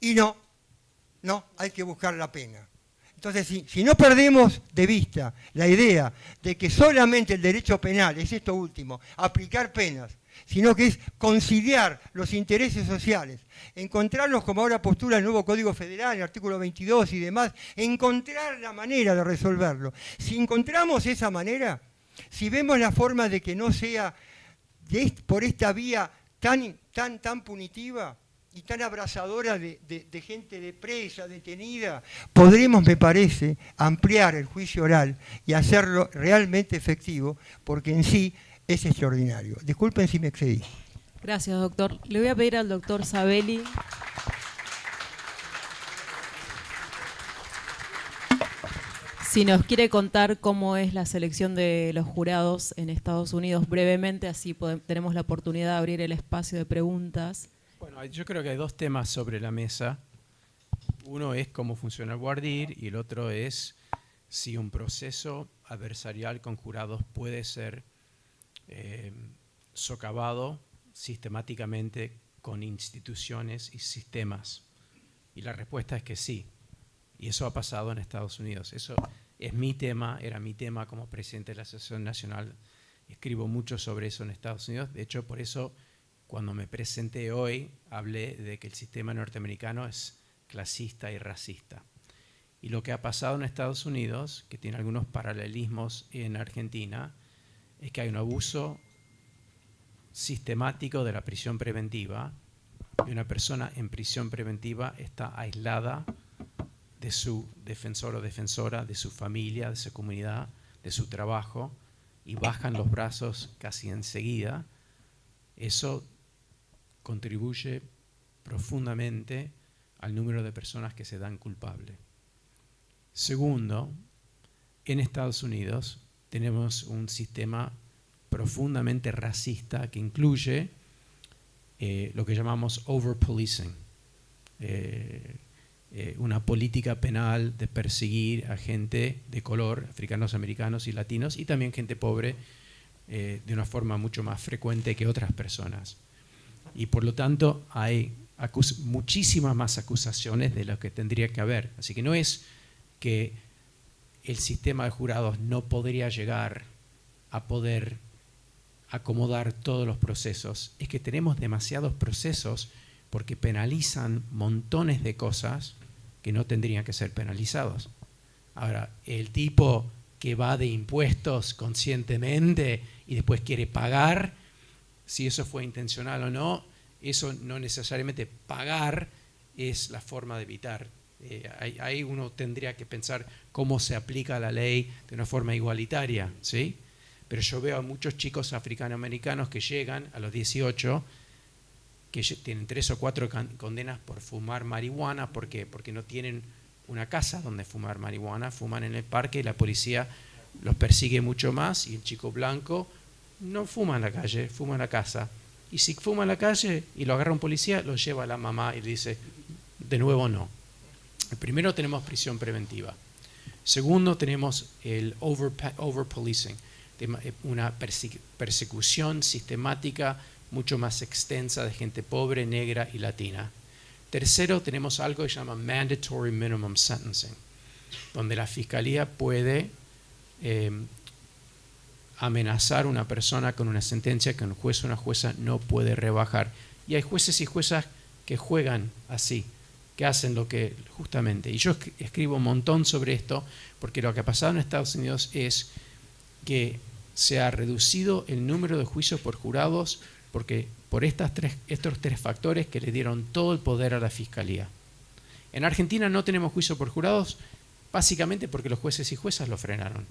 Y no, hay que buscar la pena. Entonces, si no perdemos de vista la idea de que solamente el derecho penal es esto último, aplicar penas, sino que es conciliar los intereses sociales, encontrarlos como ahora postula el nuevo Código Federal, el artículo 22 y demás, encontrar la manera de resolverlo. Si encontramos esa manera, si vemos la forma de que no sea por esta vía tan punitiva y tan abrazadora de gente de presa, detenida, podremos, me parece, ampliar el juicio oral y hacerlo realmente efectivo, porque en sí es extraordinario. Disculpen si me excedí. Gracias, doctor. Le voy a pedir al doctor Sabelli si nos quiere contar cómo es la selección de los jurados en Estados Unidos brevemente, así tenemos la oportunidad de abrir el espacio de preguntas. Bueno, yo creo que hay 2 temas sobre la mesa. Uno es cómo funciona el voir dire y el otro es si un proceso adversarial con jurados puede ser socavado sistemáticamente con instituciones y sistemas. Y la respuesta es que sí. Y eso ha pasado en Estados Unidos. Eso es mi tema, era mi tema como presidente de la Asociación Nacional. Escribo mucho sobre eso en Estados Unidos. De hecho, por eso, cuando me presenté hoy, hablé de que el sistema norteamericano es clasista y racista. Y lo que ha pasado en Estados Unidos, que tiene algunos paralelismos en Argentina, es que hay un abuso sistemático de la prisión preventiva y una persona en prisión preventiva está aislada de su defensor o defensora, de su familia, de su comunidad, de su trabajo, y bajan los brazos casi enseguida. Eso contribuye profundamente al número de personas que se dan culpables. Segundo, en Estados Unidos tenemos un sistema profundamente racista que incluye lo que llamamos overpolicing, una política penal de perseguir a gente de color, africanos, americanos y latinos, y también gente pobre de una forma mucho más frecuente que otras personas. Y por lo tanto hay muchísimas más acusaciones de lo que tendría que haber. Así que no es que el sistema de jurados no podría llegar a poder acomodar todos los procesos, es que tenemos demasiados procesos porque penalizan montones de cosas que no tendrían que ser penalizados. Ahora, el tipo que va de impuestos conscientemente y después quiere pagar, si eso fue intencional o no, eso no necesariamente pagar es la forma de evitar. Ahí uno tendría que pensar cómo se aplica la ley de una forma igualitaria, ¿sí? Pero yo veo a muchos chicos africanoamericanos que llegan a los 18, que tienen 3 o 4 condenas por fumar marihuana. ¿Por qué? Porque no tienen una casa donde fumar marihuana, fuman en el parque y la policía los persigue mucho más, y el chico blanco no fuma en la calle, fuma en la casa. Y si fuma en la calle y lo agarra un policía, lo lleva a la mamá y le dice, de nuevo no. Primero tenemos prisión preventiva. Segundo tenemos el overpolicing, una persecución sistemática mucho más extensa de gente pobre, negra y latina. Tercero, tenemos algo que se llama mandatory minimum sentencing, donde la fiscalía puede amenazar a una persona con una sentencia que un juez o una jueza no puede rebajar. Y hay jueces y juezas que juegan así, que hacen lo que justamente. Y yo escribo un montón sobre esto, porque lo que ha pasado en Estados Unidos es que se ha reducido el número de juicios por jurados por estos tres factores que le dieron todo el poder a la fiscalía. En Argentina no tenemos juicio por jurados, básicamente porque los jueces y juezas lo frenaron.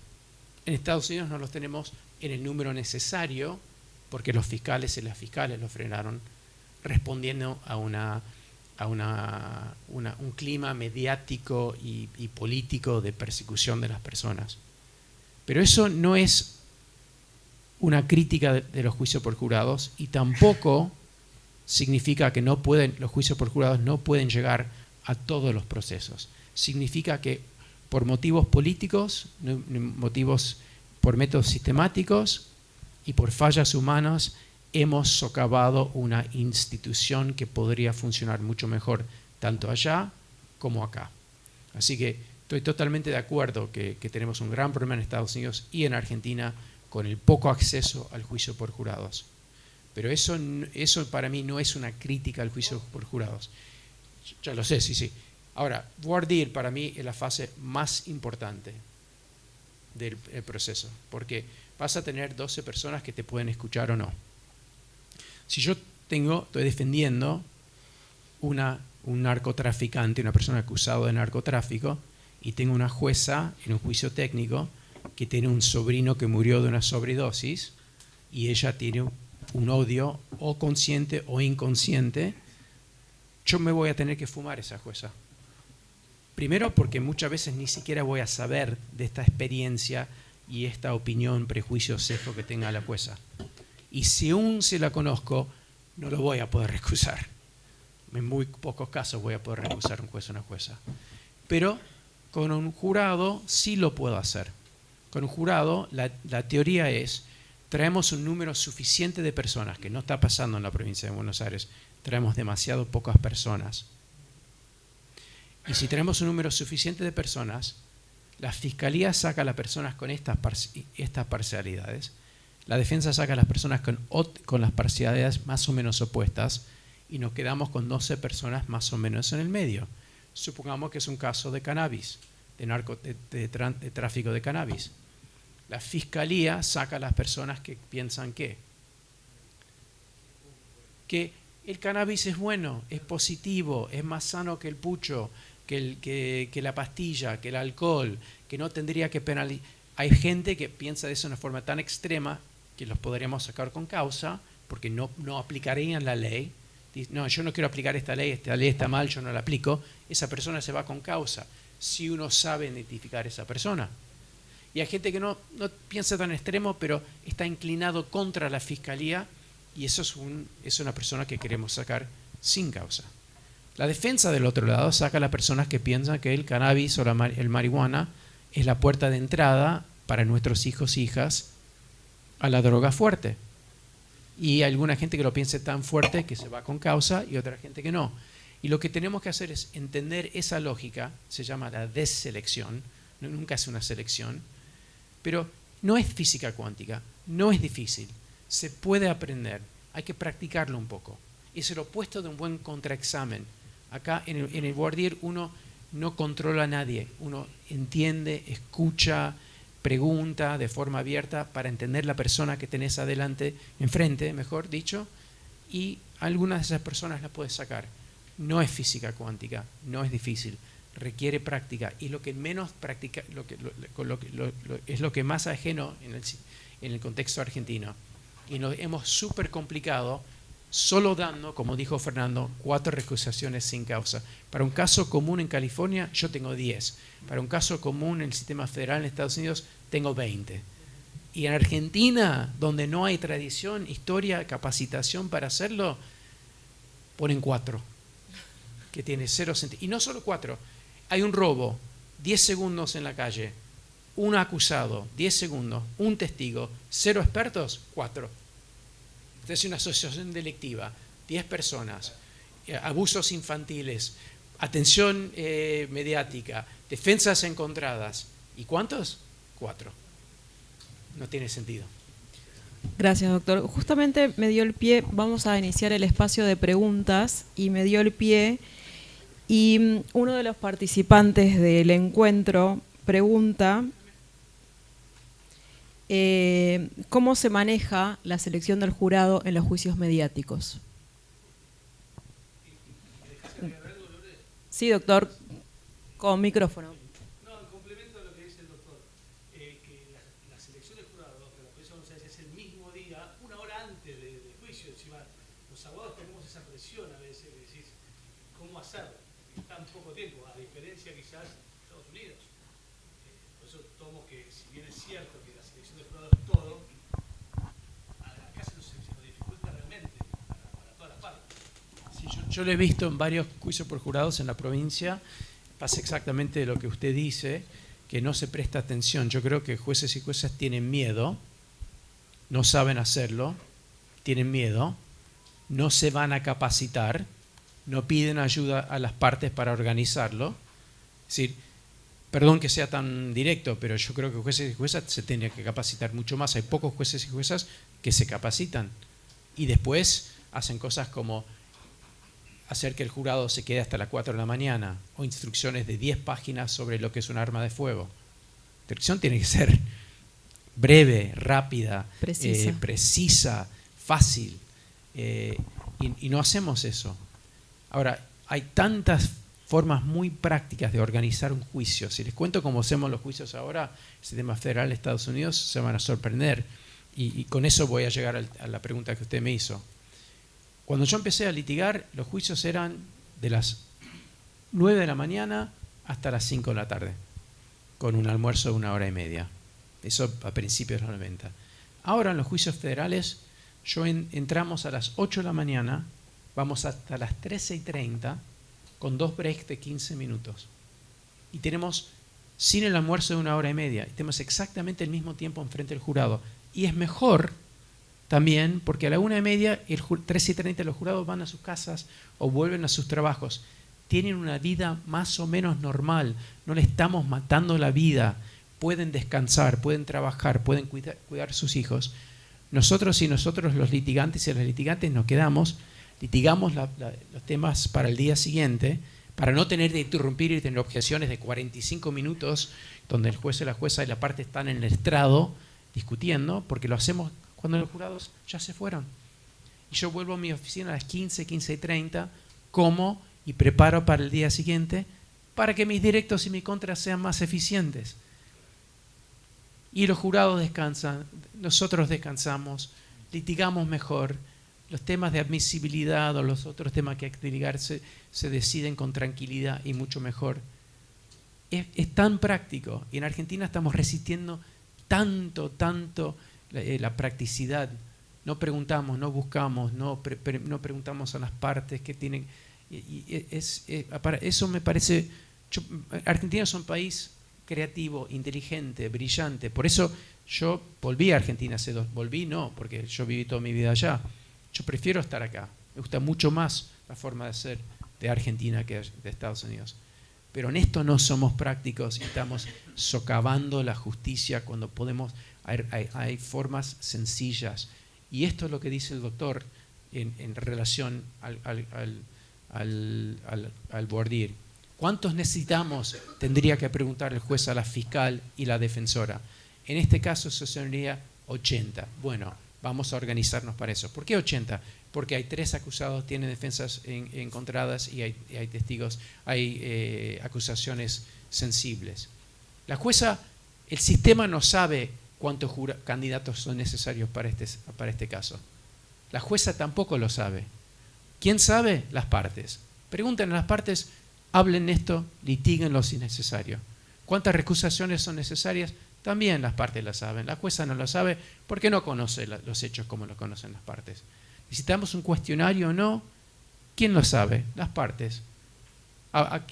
En Estados Unidos no los tenemos en el número necesario, porque los fiscales y las fiscales lo frenaron, respondiendo a un clima mediático y político de persecución de las personas. Pero eso no es una crítica de los juicios por jurados, y tampoco significa que los juicios por jurados no pueden llegar a todos los procesos. Significa que por motivos políticos, por métodos sistemáticos y por fallas humanas, hemos socavado una institución que podría funcionar mucho mejor tanto allá como acá. Así que estoy totalmente de acuerdo que tenemos un gran problema en Estados Unidos y en Argentina con el poco acceso al juicio por jurados. Pero eso para mí no es una crítica al juicio por jurados. Ya lo sé, sí. Ahora, voir dire para mí es la fase más importante del proceso, porque vas a tener 12 personas que te pueden escuchar o no. Si yo estoy defendiendo un narcotraficante, una persona acusada de narcotráfico, y tengo una jueza en un juicio técnico que tiene un sobrino que murió de una sobredosis, y ella tiene un odio o consciente o inconsciente, yo me voy a tener que fumar esa jueza. Primero porque muchas veces ni siquiera voy a saber de esta experiencia y esta opinión, prejuicio, sesgo que tenga la jueza. Y si aún se la conozco, no lo voy a poder recusar. En muy pocos casos voy a poder recusar un juez o una jueza. Pero con un jurado sí lo puedo hacer. Con un jurado, la teoría es, traemos un número suficiente de personas, que no está pasando en la provincia de Buenos Aires, traemos demasiado pocas personas. Y si tenemos un número suficiente de personas, la fiscalía saca a las personas con estas parcialidades, la defensa saca a las personas con las parcialidades más o menos opuestas, y nos quedamos con 12 personas más o menos en el medio. Supongamos que es un caso de cannabis. de tráfico de cannabis. La fiscalía saca a las personas que piensan que el cannabis es bueno, es positivo, es más sano que el pucho, que la pastilla, que el alcohol, que no tendría que penalizar. Hay gente que piensa de eso de una forma tan extrema que los podríamos sacar con causa porque no aplicarían la ley. Dice, no, yo no quiero aplicar esta ley está mal, yo no la aplico. Esa persona se va con causa si uno sabe identificar a esa persona. Y hay gente que no piensa tan extremo, pero está inclinado contra la fiscalía, y eso es una persona que queremos sacar sin causa. La defensa del otro lado saca a las personas que piensan que el cannabis o el marihuana es la puerta de entrada para nuestros hijos e hijas a la droga fuerte. Y hay alguna gente que lo piense tan fuerte que se va con causa y otra gente que no. Y lo que tenemos que hacer es entender esa lógica, se llama la deselección, nunca es una selección, pero no es física cuántica, no es difícil, se puede aprender, hay que practicarlo un poco. Es el opuesto de un buen contraexamen. Acá en el voir dire uno no controla a nadie, uno entiende, escucha, pregunta de forma abierta para entender la persona que tenés adelante, enfrente, mejor dicho, y algunas de esas personas las puedes sacar. No es física cuántica, no es difícil, requiere práctica, y lo que menos práctica es lo que más ajeno en el contexto argentino. Y nos hemos súper complicado solo dando, como dijo Fernando, 4 recusaciones sin causa. Para un caso común en California yo tengo 10, para un caso común en el sistema federal en Estados Unidos tengo 20. Y en Argentina, donde no hay tradición, historia, capacitación para hacerlo, ponen 4, que tiene 0 sentido. Y no solo 4, hay un robo, 10 segundos en la calle, un acusado, 10 segundos, un testigo, 0 expertos, 4. Entonces es una asociación delictiva, 10 personas, abusos infantiles, atención mediática, defensas encontradas. ¿Y cuántos? 4. No tiene sentido. Gracias, doctor. Justamente me dio el pie, vamos a iniciar el espacio de preguntas, y me dio el pie, y uno de los participantes del encuentro pregunta ¿cómo se maneja la selección del jurado en los juicios mediáticos? Sí, doctor, con micrófono. No, en complemento a lo que dice el doctor, que la selección del jurado, que la Policía de Buenos Aires es el mismo día, una hora antes del juicio. Encima, los abogados tenemos esa presión a veces de decir cómo hacerlo en tan poco tiempo, a diferencia quizás de Estados Unidos. Por eso tomo que, si bien es cierto que la selección del jurado es todo, acá se nos dificulta realmente para todas las partes. Sí, yo lo he visto en varios juicios por jurados en la provincia. Pasa exactamente lo que usted dice, que no se presta atención. Yo creo que jueces y juezas tienen miedo, no saben hacerlo, tienen miedo, no se van a capacitar, no piden ayuda a las partes para organizarlo. Es decir, perdón que sea tan directo, pero yo creo que jueces y juezas se tienen que capacitar mucho más. Hay pocos jueces y juezas que se capacitan y después hacen cosas como hacer que el jurado se quede hasta las 4 de la mañana o instrucciones de 10 páginas sobre lo que es un arma de fuego. La instrucción tiene que ser breve, rápida, precisa, fácil, y no hacemos eso. Ahora, hay tantas formas muy prácticas de organizar un juicio. Si les cuento cómo hacemos los juicios ahora, el sistema federal de Estados Unidos, se van a sorprender. Y con eso voy a llegar a la pregunta que usted me hizo. Cuando yo empecé a litigar, los juicios eran de las 9 de la mañana hasta las 5 de la tarde, con un almuerzo de 1 hora y media. Eso a principios de los 90. Ahora en los juicios federales, entramos a las 8 de la mañana, vamos hasta las 13:30, con 2 breaks de 15 minutos. Y tenemos, sin el almuerzo de 1 hora y media, y tenemos exactamente el mismo tiempo enfrente del jurado. Y es mejor también porque a la 1:30, 13:30, los jurados van a sus casas o vuelven a sus trabajos. Tienen una vida más o menos normal, no le estamos matando la vida, pueden descansar, pueden trabajar, pueden cuidar sus hijos. Nosotros los litigantes y las litigantes nos quedamos, litigamos los temas para el día siguiente, para no tener de interrumpir y tener objeciones de 45 minutos, donde el juez y la jueza y la parte están en el estrado discutiendo, porque lo hacemos cuando los jurados ya se fueron. Y yo vuelvo a mi oficina a las 15, 15:30, como y preparo para el día siguiente, para que mis directos y mis contras sean más eficientes. Y los jurados descansan, nosotros descansamos, litigamos mejor, los temas de admisibilidad o los otros temas que hay que litigar se deciden con tranquilidad y mucho mejor. Es tan práctico, y en Argentina estamos resistiendo tanto la practicidad. No preguntamos, no buscamos, no preguntamos a las partes que tienen. Eso me parece. Argentina es un país creativo, inteligente, brillante. Por eso yo volví a Argentina volví no, porque yo viví toda mi vida allá. Yo prefiero estar acá. Me gusta mucho más la forma de ser de Argentina que de Estados Unidos. Pero en esto no somos prácticos y estamos socavando la justicia cuando podemos. Hay formas sencillas. Y esto es lo que dice el doctor en relación al voir dire. ¿Cuántos necesitamos? Tendría que preguntar el juez a la fiscal y la defensora. En este caso eso sería 80. Bueno, vamos a organizarnos para eso. ¿Por qué 80? Porque hay 3 acusados, tienen defensas encontradas y hay testigos, hay acusaciones sensibles. La jueza, el sistema no sabe cuántos candidatos son necesarios para este caso. La jueza tampoco lo sabe. ¿Quién sabe? Las partes. Pregunten a las partes, hablen esto, litíguenlo si es necesario. ¿Cuántas recusaciones son necesarias? También las partes la saben. La jueza no lo sabe porque no conoce los hechos como lo conocen las partes. ¿Necesitamos un cuestionario o no? ¿Quién lo sabe? Las partes.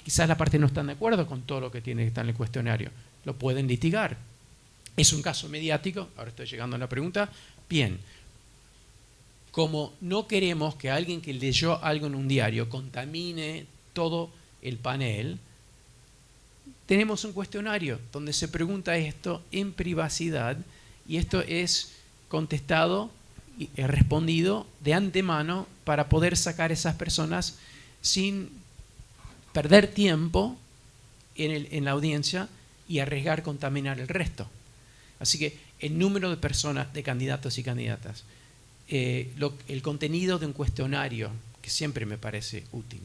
Quizás las partes no están de acuerdo con todo lo que tiene que estar en el cuestionario. Lo pueden litigar. Es un caso mediático. Ahora estoy llegando a la pregunta. Bien. Como no queremos que alguien que leyó algo en un diario contamine todo el panel, tenemos un cuestionario donde se pregunta esto en privacidad y esto es contestado y respondido de antemano para poder sacar a esas personas sin perder tiempo en la audiencia y arriesgar contaminar el resto. Así que el número de personas, de candidatos y candidatas, el contenido de un cuestionario, que siempre me parece útil,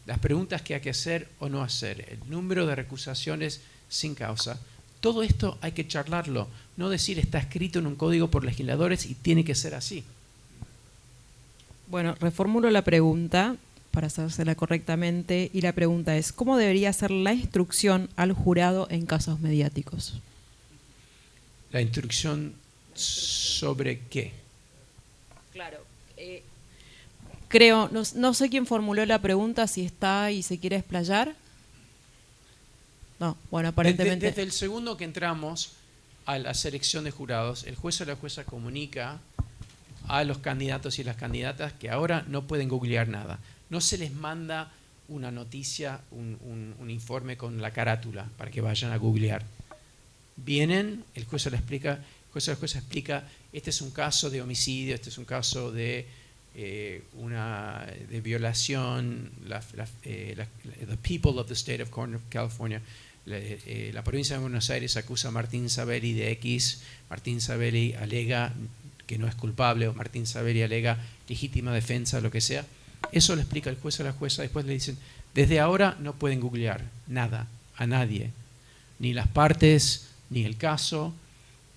las preguntas que hay que hacer o no hacer, el número de recusaciones sin causa, todo esto hay que charlarlo, no decir está escrito en un código por legisladores y tiene que ser así. Bueno, reformulo la pregunta para hacérsela correctamente y la pregunta es, ¿cómo debería ser la instrucción al jurado en casos mediáticos? ¿La instrucción sobre qué? Claro. Creo, no sé quién formuló la pregunta, si está y se quiere explayar. No, bueno, aparentemente. Desde el segundo que entramos a la selección de jurados, el juez o la jueza comunica a los candidatos y las candidatas que ahora no pueden googlear nada. No se les manda una noticia, un informe con la carátula para que vayan a googlear. Vienen, el juez o la jueza explica, este es un caso de homicidio, este es un caso de violación, the people of the state of California, la provincia de Buenos Aires acusa a Martín Sabelli de X, Martín Sabelli alega que no es culpable, o Martín Sabelli alega legítima defensa, lo que sea. Eso lo explica el juez o la jueza, después le dicen, desde ahora no pueden googlear nada, a nadie, ni las partes, ni el caso,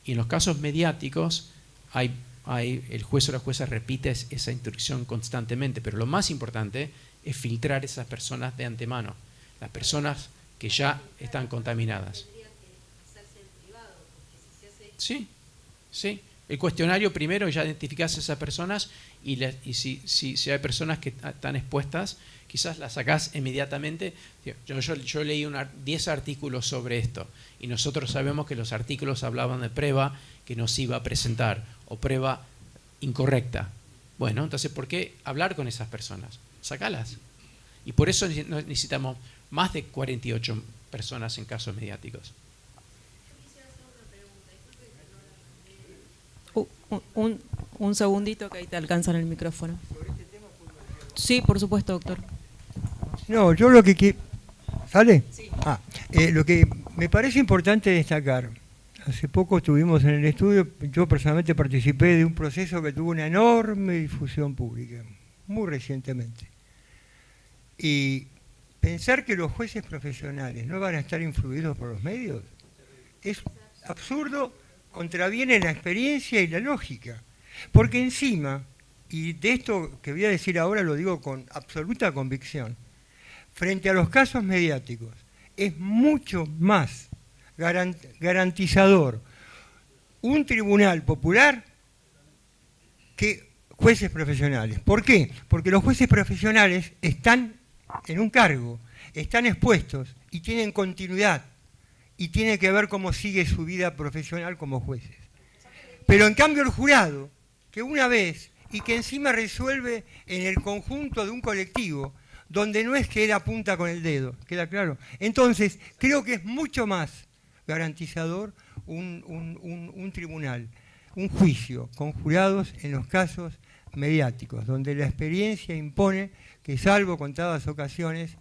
y en los casos mediáticos el juez o la jueza repite esa instrucción constantemente, pero lo más importante es filtrar esas personas de antemano, las personas que ya están contaminadas. Tendría que hacerse en privado, porque si se hace... Sí, sí. El cuestionario primero ya identificás a esas personas y si hay personas que están expuestas, quizás las sacás inmediatamente. Yo leí 10 artículos sobre esto y nosotros sabemos que los artículos hablaban de prueba que nos iba a presentar o prueba incorrecta. Bueno, entonces, ¿por qué hablar con esas personas? Sacalas. Y por eso necesitamos más de 48 personas en casos mediáticos. Un segundito que ahí te alcanzan el micrófono. Sí, por supuesto, doctor. No, yo lo que ¿sale? Sí. Lo que me parece importante destacar, hace poco estuvimos en el estudio, yo personalmente participé de un proceso que tuvo una enorme difusión pública, muy recientemente. Y pensar que los jueces profesionales no van a estar influidos por los medios es absurdo, contraviene la experiencia y la lógica. Porque encima, y de esto que voy a decir ahora lo digo con absoluta convicción, frente a los casos mediáticos, es mucho más garantizador un tribunal popular que jueces profesionales. ¿Por qué? Porque los jueces profesionales están en un cargo, están expuestos y tienen continuidad y tiene que ver cómo sigue su vida profesional como jueces. Pero en cambio el jurado, que una vez y que encima resuelve en el conjunto de un colectivo, donde no es que él apunta con el dedo, ¿queda claro? Entonces, creo que es mucho más garantizador un tribunal, un juicio con jurados en los casos mediáticos, donde la experiencia impone que, salvo contadas ocasiones,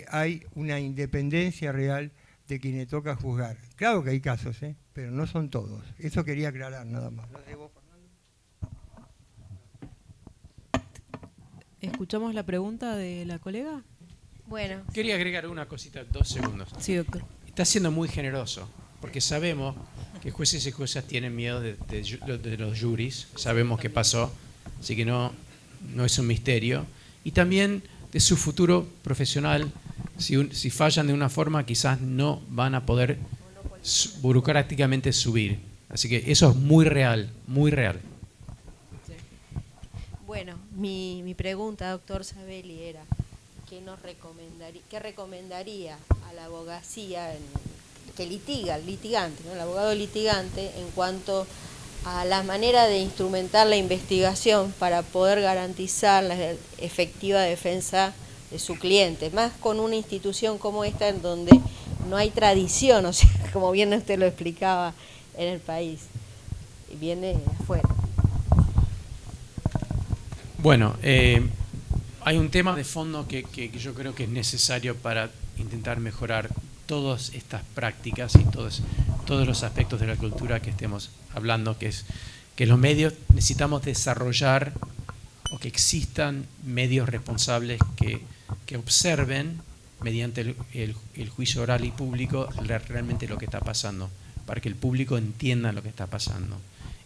hay una independencia real de quien le toca juzgar. Claro que hay casos, pero no son todos. Eso quería aclarar nada más. ¿Escuchamos la pregunta de la colega? Bueno. Quería agregar una cosita, 2 segundos. Sí, doctor. Está siendo muy generoso, porque sabemos que jueces y juezas tienen miedo de los juris, sabemos qué pasó, así que no es un misterio. Y también de su futuro profesional, si fallan de una forma, quizás no van a poder burocráticamente subir. Así que eso es muy real, muy real. Bueno, mi pregunta, doctor Sabelli, era ¿qué recomendaría a la abogacía que litiga, el litigante, ¿no? El abogado litigante, en cuanto a la manera de instrumentar la investigación para poder garantizar la efectiva defensa de su cliente, más con una institución como esta en donde no hay tradición, o sea, como bien usted lo explicaba, en el país, y viene de afuera? Bueno, hay un tema de fondo que yo creo que es necesario para intentar mejorar todas estas prácticas y todos los aspectos de la cultura que estemos hablando, que es que los medios necesitamos desarrollar o que existan medios responsables que observen mediante el juicio oral y público realmente lo que está pasando, para que el público entienda lo que está pasando.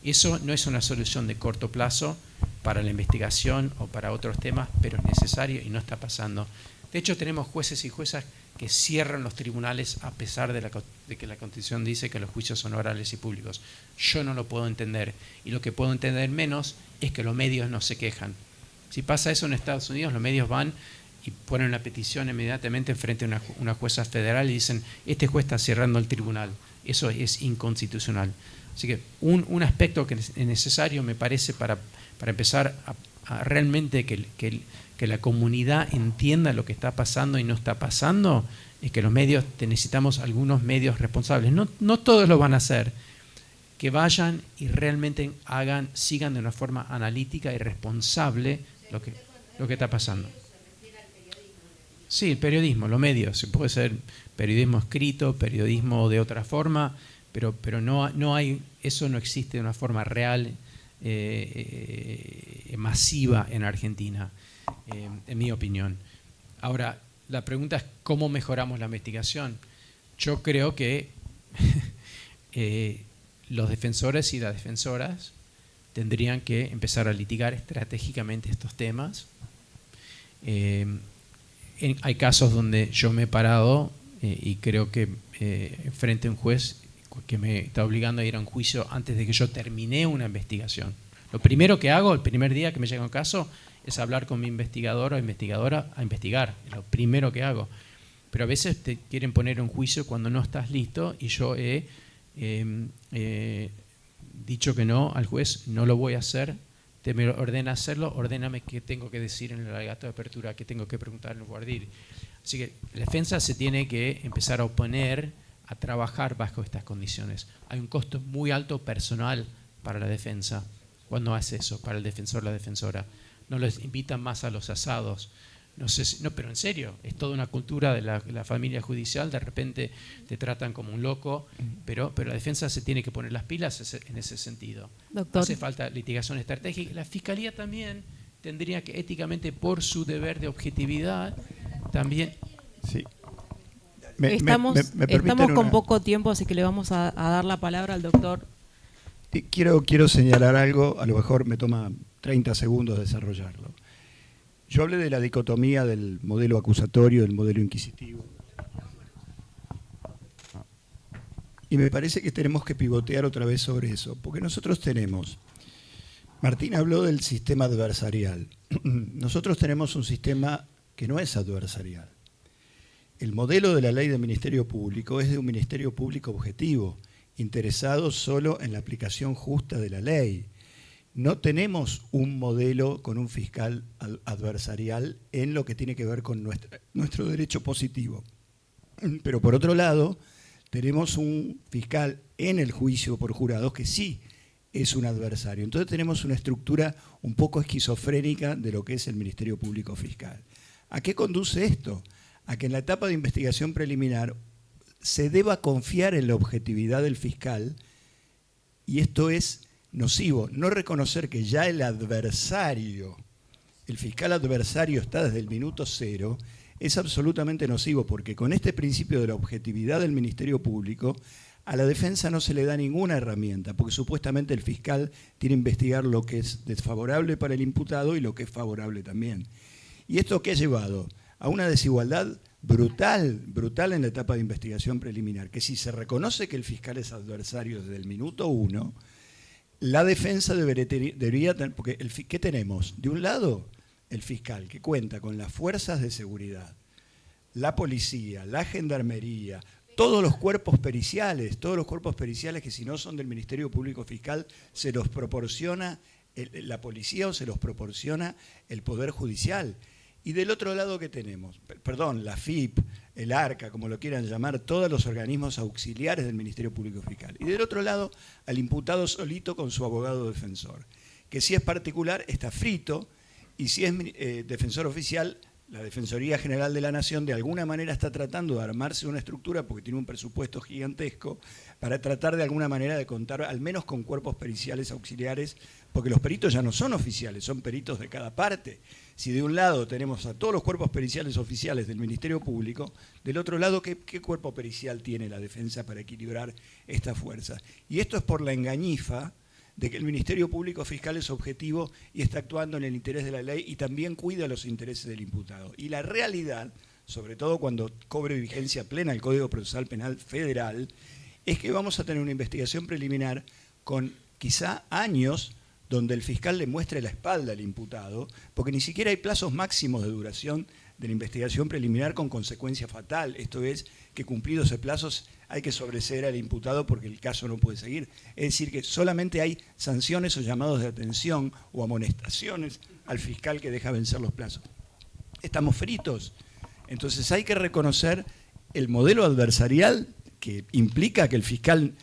Eso no es una solución de corto plazo para la investigación o para otros temas, pero es necesario y no está pasando. De hecho, tenemos jueces y juezas que cierran los tribunales a pesar de que la Constitución dice que los juicios son orales y públicos. Yo no lo puedo entender, y lo que puedo entender menos es que los medios no se quejan. Si pasa eso en Estados Unidos, los medios van y ponen una petición inmediatamente frente a una jueza federal y dicen, este juez está cerrando el tribunal. Eso es inconstitucional. Así que un aspecto que es necesario, me parece, para empezar a realmente que la comunidad entienda lo que está pasando y no está pasando, es que los medios, necesitamos algunos medios responsables. No todos lo van a hacer. Que vayan y realmente sigan de una forma analítica y responsable lo que está pasando. Sí, el periodismo, los medios. Puede ser periodismo escrito, periodismo de otra forma, pero no hay, eso no existe de una forma real, masiva en Argentina, en mi opinión. Ahora, la pregunta es ¿cómo mejoramos la investigación? Yo creo que los defensores y las defensoras tendrían que empezar a litigar estratégicamente estos temas. Hay casos donde yo me he parado y creo que frente a un juez que me está obligando a ir a un juicio antes de que yo terminé una investigación. Lo primero que hago, el primer día que me llega un caso, es hablar con mi investigador o investigadora a investigar. Es lo primero que hago. Pero a veces te quieren poner un juicio cuando no estás listo, y yo he dicho que no al juez, no lo voy a hacer. Te me ordena hacerlo, ordéname qué tengo que decir en el alegato de apertura, qué tengo que preguntar en el guardir. Así que la defensa se tiene que empezar a oponer a trabajar bajo estas condiciones. Hay un costo muy alto personal para la defensa cuando hace eso, para el defensor o la defensora. No les invitan más a los asados, No sé no, pero en serio, es toda una cultura de la familia judicial, de repente te tratan como un loco, pero la defensa se tiene que poner las pilas en ese sentido. Doctor. Hace falta litigación estratégica. La Fiscalía también tendría que, éticamente, por su deber de objetividad, también... Sí. Estamos permiten con poco tiempo, así que le vamos a dar la palabra al doctor. Quiero señalar algo, a lo mejor me toma 30 segundos desarrollarlo. Yo hablé de la dicotomía del modelo acusatorio, del modelo inquisitivo. Y me parece que tenemos que pivotear otra vez sobre eso, porque nosotros tenemos, Martín habló del sistema adversarial. Nosotros tenemos un sistema que no es adversarial. El modelo de la ley del Ministerio Público es de un Ministerio Público objetivo, interesado solo en la aplicación justa de la ley. No tenemos un modelo con un fiscal adversarial en lo que tiene que ver con nuestro derecho positivo. Pero por otro lado, tenemos un fiscal en el juicio por jurados que sí es un adversario. Entonces tenemos una estructura un poco esquizofrénica de lo que es el Ministerio Público Fiscal. ¿A qué conduce esto? A que en la etapa de investigación preliminar se deba confiar en la objetividad del fiscal, y esto es nocivo, no reconocer que ya el adversario, el fiscal adversario está desde el minuto cero, es absolutamente nocivo, porque con este principio de la objetividad del Ministerio Público, a la defensa no se le da ninguna herramienta, porque supuestamente el fiscal tiene que investigar lo que es desfavorable para el imputado y lo que es favorable también. ¿Y esto qué ha llevado? A una desigualdad brutal en la etapa de investigación preliminar, que si se reconoce que el fiscal es adversario desde el minuto uno, la defensa debería tener, porque ¿qué tenemos? De un lado, el fiscal que cuenta con las fuerzas de seguridad, la policía, la gendarmería, todos los cuerpos periciales que si no son del Ministerio Público Fiscal se los proporciona la policía o se los proporciona el Poder Judicial. Y del otro lado, ¿qué tenemos? Perdón, la FIP, el ARCA, como lo quieran llamar, todos los organismos auxiliares del Ministerio Público Fiscal. Y del otro lado, al imputado solito con su abogado defensor, que si es particular está frito, y si es defensor oficial, la Defensoría General de la Nación de alguna manera está tratando de armarse una estructura, porque tiene un presupuesto gigantesco, para tratar de alguna manera de contar al menos con cuerpos periciales auxiliares, porque los peritos ya no son oficiales, son peritos de cada parte. Si de un lado tenemos a todos los cuerpos periciales oficiales del Ministerio Público, del otro lado, ¿qué cuerpo pericial tiene la defensa para equilibrar esta fuerza? Y esto es por la engañifa de que el Ministerio Público Fiscal es objetivo y está actuando en el interés de la ley y también cuida los intereses del imputado. Y la realidad, sobre todo cuando cobre vigencia plena el Código Procesal Penal Federal, es que vamos a tener una investigación preliminar con quizá años donde el fiscal le muestre la espalda al imputado, porque ni siquiera hay plazos máximos de duración de la investigación preliminar con consecuencia fatal. Esto es, que cumplidos esos plazos hay que sobreseer al imputado porque el caso no puede seguir. Es decir, que solamente hay sanciones o llamados de atención o amonestaciones al fiscal que deja vencer los plazos. Estamos fritos. Entonces hay que reconocer el modelo adversarial que implica que el fiscal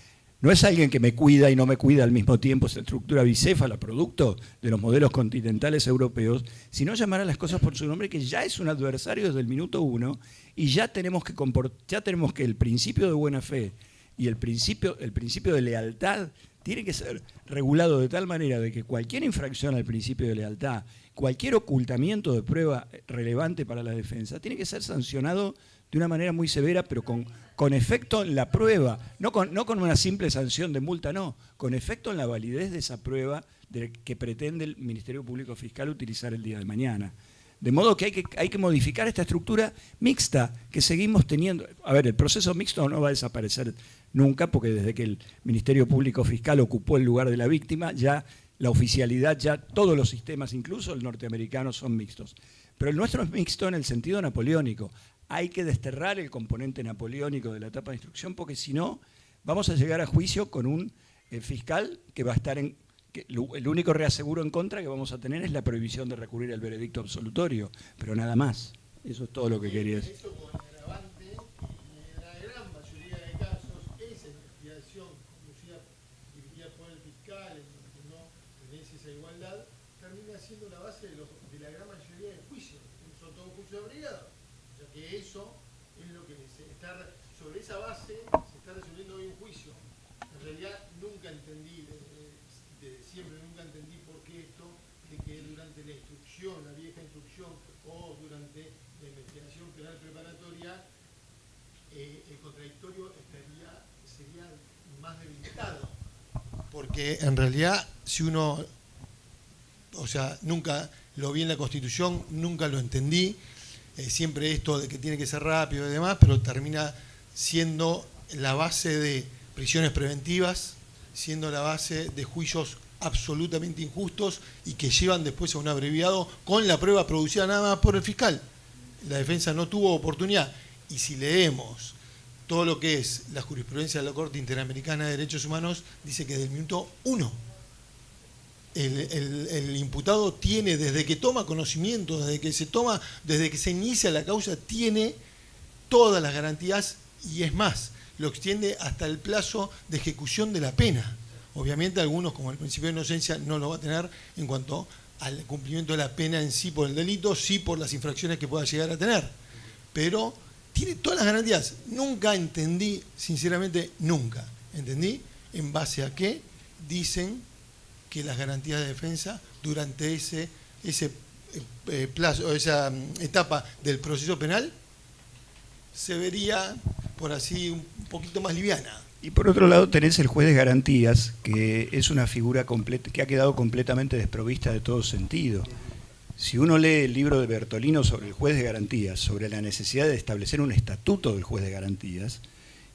no es alguien que me cuida y no me cuida al mismo tiempo, esa estructura bicéfala, producto de los modelos continentales europeos, sino llamar a las cosas por su nombre, que ya es un adversario desde el minuto uno y ya tenemos que el principio de buena fe y el principio de lealtad tiene que ser regulado de tal manera de que cualquier infracción al principio de lealtad, cualquier ocultamiento de prueba relevante para la defensa, tiene que ser sancionado de una manera muy severa, pero con efecto en la prueba, no con una simple sanción de multa, no, con efecto en la validez de esa prueba que pretende el Ministerio Público Fiscal utilizar el día de mañana. De modo que hay que modificar esta estructura mixta que seguimos teniendo. A ver, el proceso mixto no va a desaparecer nunca, porque desde que el Ministerio Público Fiscal ocupó el lugar de la víctima, ya la oficialidad, ya todos los sistemas, incluso el norteamericano, son mixtos. Pero el nuestro es mixto en el sentido napoleónico. Hay que desterrar el componente napoleónico de la etapa de instrucción, porque si no, vamos a llegar a juicio con un fiscal que va a estar el único reaseguro en contra que vamos a tener es la prohibición de recurrir al veredicto absolutorio, pero nada más. Eso es todo lo que quería decir. Eso con agravante, en la gran mayoría de casos, esa investigación conducida, dirigida por el fiscal, en donde no tenés esa igualdad, termina siendo la base de la gran mayoría de juicios. empezó todo un juicio abreviado. O sea que eso es lo que se está, sobre esa base se está resolviendo hoy un juicio. En realidad nunca entendí, desde siempre nunca entendí por qué esto, de que durante la instrucción, la vieja instrucción, o durante la investigación penal preparatoria, el contradictorio sería más debilitado. Porque en realidad, si uno, o sea, nunca lo vi en la Constitución, nunca lo entendí, siempre esto de que tiene que ser rápido y demás, pero termina siendo la base de prisiones preventivas, siendo la base de juicios absolutamente injustos y que llevan después a un abreviado con la prueba producida nada más por el fiscal. La defensa no tuvo oportunidad. Y si leemos todo lo que es la jurisprudencia de la Corte Interamericana de Derechos Humanos, dice que del minuto 1 el imputado tiene, desde que toma conocimiento, desde que se inicia la causa, tiene todas las garantías y es más, lo extiende hasta el plazo de ejecución de la pena. Obviamente algunos, como el principio de inocencia, no lo va a tener en cuanto al cumplimiento de la pena en sí por el delito, sí por las infracciones que pueda llegar a tener. Pero tiene todas las garantías. Nunca entendí, sinceramente, nunca entendí en base a qué dicen que las garantías de defensa durante ese plazo, esa etapa del proceso penal se vería, por así, un poquito más liviana. Y por otro lado tenés el juez de garantías, que es una figura que ha quedado completamente desprovista de todo sentido. Si uno lee el libro de Bertolino sobre el juez de garantías, sobre la necesidad de establecer un estatuto del juez de garantías,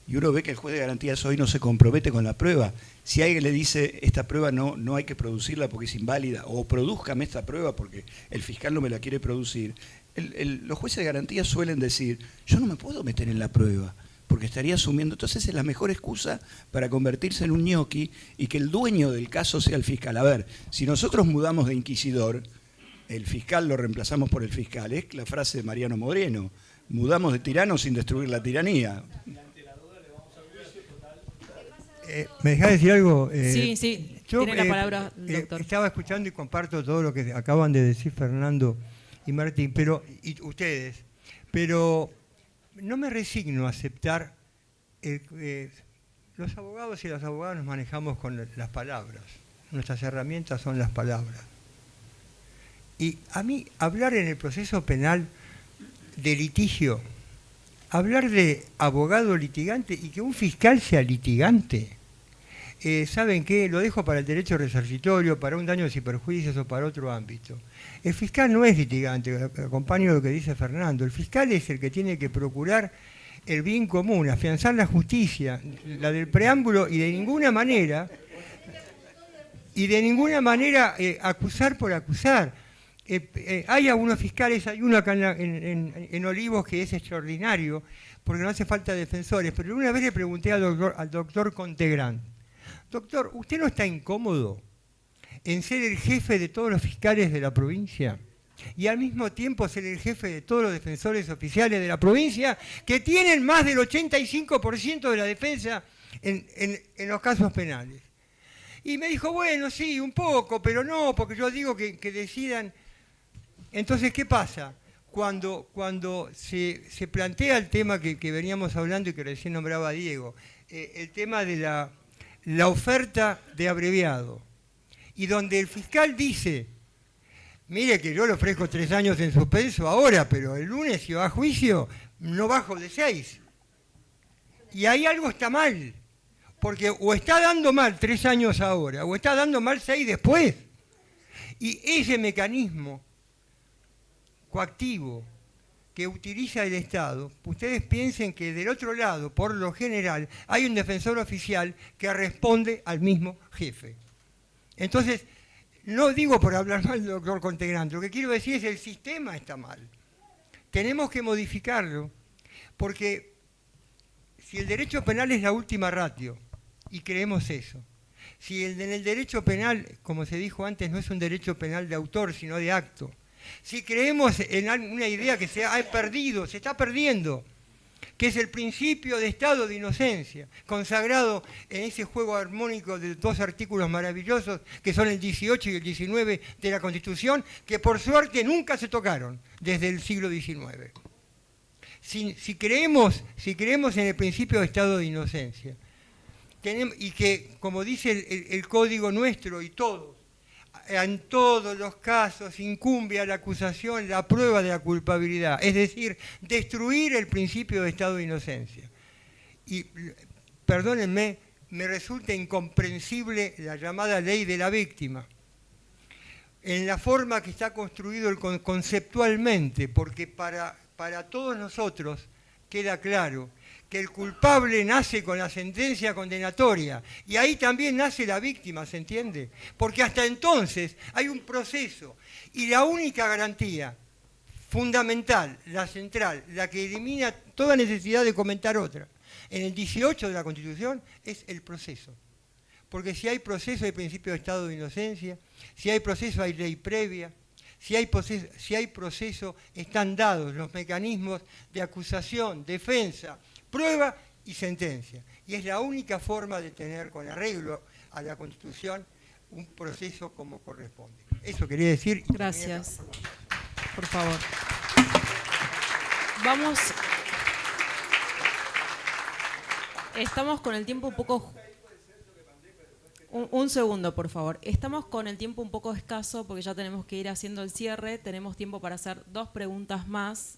y uno ve que el juez de garantías hoy no se compromete con la prueba. Si alguien le dice, esta prueba no hay que producirla porque es inválida, o produzcame esta prueba porque el fiscal no me la quiere producir, los jueces de garantías suelen decir, yo no me puedo meter en la prueba, porque estaría asumiendo. Entonces es la mejor excusa para convertirse en un ñoqui y que el dueño del caso sea el fiscal. A ver, si nosotros mudamos de inquisidor, el fiscal lo reemplazamos por el fiscal. Es la frase de Mariano Moreno, mudamos de tirano sin destruir la tiranía. ¿Me dejás decir algo? Sí, yo, tiene la palabra, doctor. Estaba escuchando y comparto todo lo que acaban de decir Fernando y Martín, y ustedes, pero no me resigno a aceptar, los abogados y las abogadas nos manejamos con las palabras, nuestras herramientas son las palabras. Y a mí hablar en el proceso penal de litigio, hablar de abogado litigante y que un fiscal sea litigante, ¿saben qué? Lo dejo para el derecho resarcitorio, para un daños y perjuicios o para otro ámbito. El fiscal no es litigante, acompaño lo que dice Fernando. El fiscal es el que tiene que procurar el bien común, afianzar la justicia, la del preámbulo, y de ninguna manera acusar por acusar. Hay algunos fiscales, hay uno acá en Olivos que es extraordinario, porque no hace falta defensores, pero una vez le pregunté al doctor Contegrán, doctor, ¿usted no está incómodo en ser el jefe de todos los fiscales de la provincia y al mismo tiempo ser el jefe de todos los defensores oficiales de la provincia que tienen más del 85% de la defensa en los casos penales? Y me dijo, bueno, sí, un poco, pero no, porque yo digo que decidan. Entonces, ¿qué pasa? Cuando se plantea el tema que veníamos hablando y que recién nombraba Diego, el tema de la oferta de abreviado, y donde el fiscal dice, mire que yo le ofrezco 3 años en suspenso ahora, pero el lunes si va a juicio no bajo de 6. Y ahí algo está mal, porque o está dando mal 3 años ahora, o está dando mal 6 después. Y ese mecanismo coactivo que utiliza el Estado, ustedes piensen que del otro lado, por lo general, hay un defensor oficial que responde al mismo jefe. Entonces, no digo por hablar mal del doctor Contegrán, lo que quiero decir es que el sistema está mal. Tenemos que modificarlo, porque si el derecho penal es la última ratio, y creemos eso, si en el derecho penal, como se dijo antes, no es un derecho penal de autor, sino de acto, si creemos en una idea que se ha perdido, se está perdiendo, que es el principio de estado de inocencia, consagrado en ese juego armónico de dos artículos maravillosos, que son el 18 y el 19 de la Constitución, que por suerte nunca se tocaron desde el siglo XIX. Si creemos en el principio de estado de inocencia, y que, como dice el código nuestro y todos, en todos los casos incumbe a la acusación la prueba de la culpabilidad, es decir, destruir el principio de estado de inocencia. Y, perdónenme, me resulta incomprensible la llamada ley de la víctima, en la forma que está construido conceptualmente, porque para todos nosotros queda claro que el culpable nace con la sentencia condenatoria y ahí también nace la víctima, ¿se entiende? Porque hasta entonces hay un proceso y la única garantía fundamental, la central, la que elimina toda necesidad de comentar otra, en el 18 de la Constitución es el proceso. Porque si hay proceso hay principio de estado de inocencia, si hay proceso hay ley previa, si hay proceso están dados los mecanismos de acusación, defensa, prueba y sentencia. Y es la única forma de tener, con arreglo a la Constitución, un proceso como corresponde. Eso quería decir. Gracias. Por favor. Vamos. Estamos con el tiempo un poco... Un segundo, por favor. Estamos con el tiempo un poco escaso porque ya tenemos que ir haciendo el cierre. Tenemos tiempo para hacer 2 preguntas más.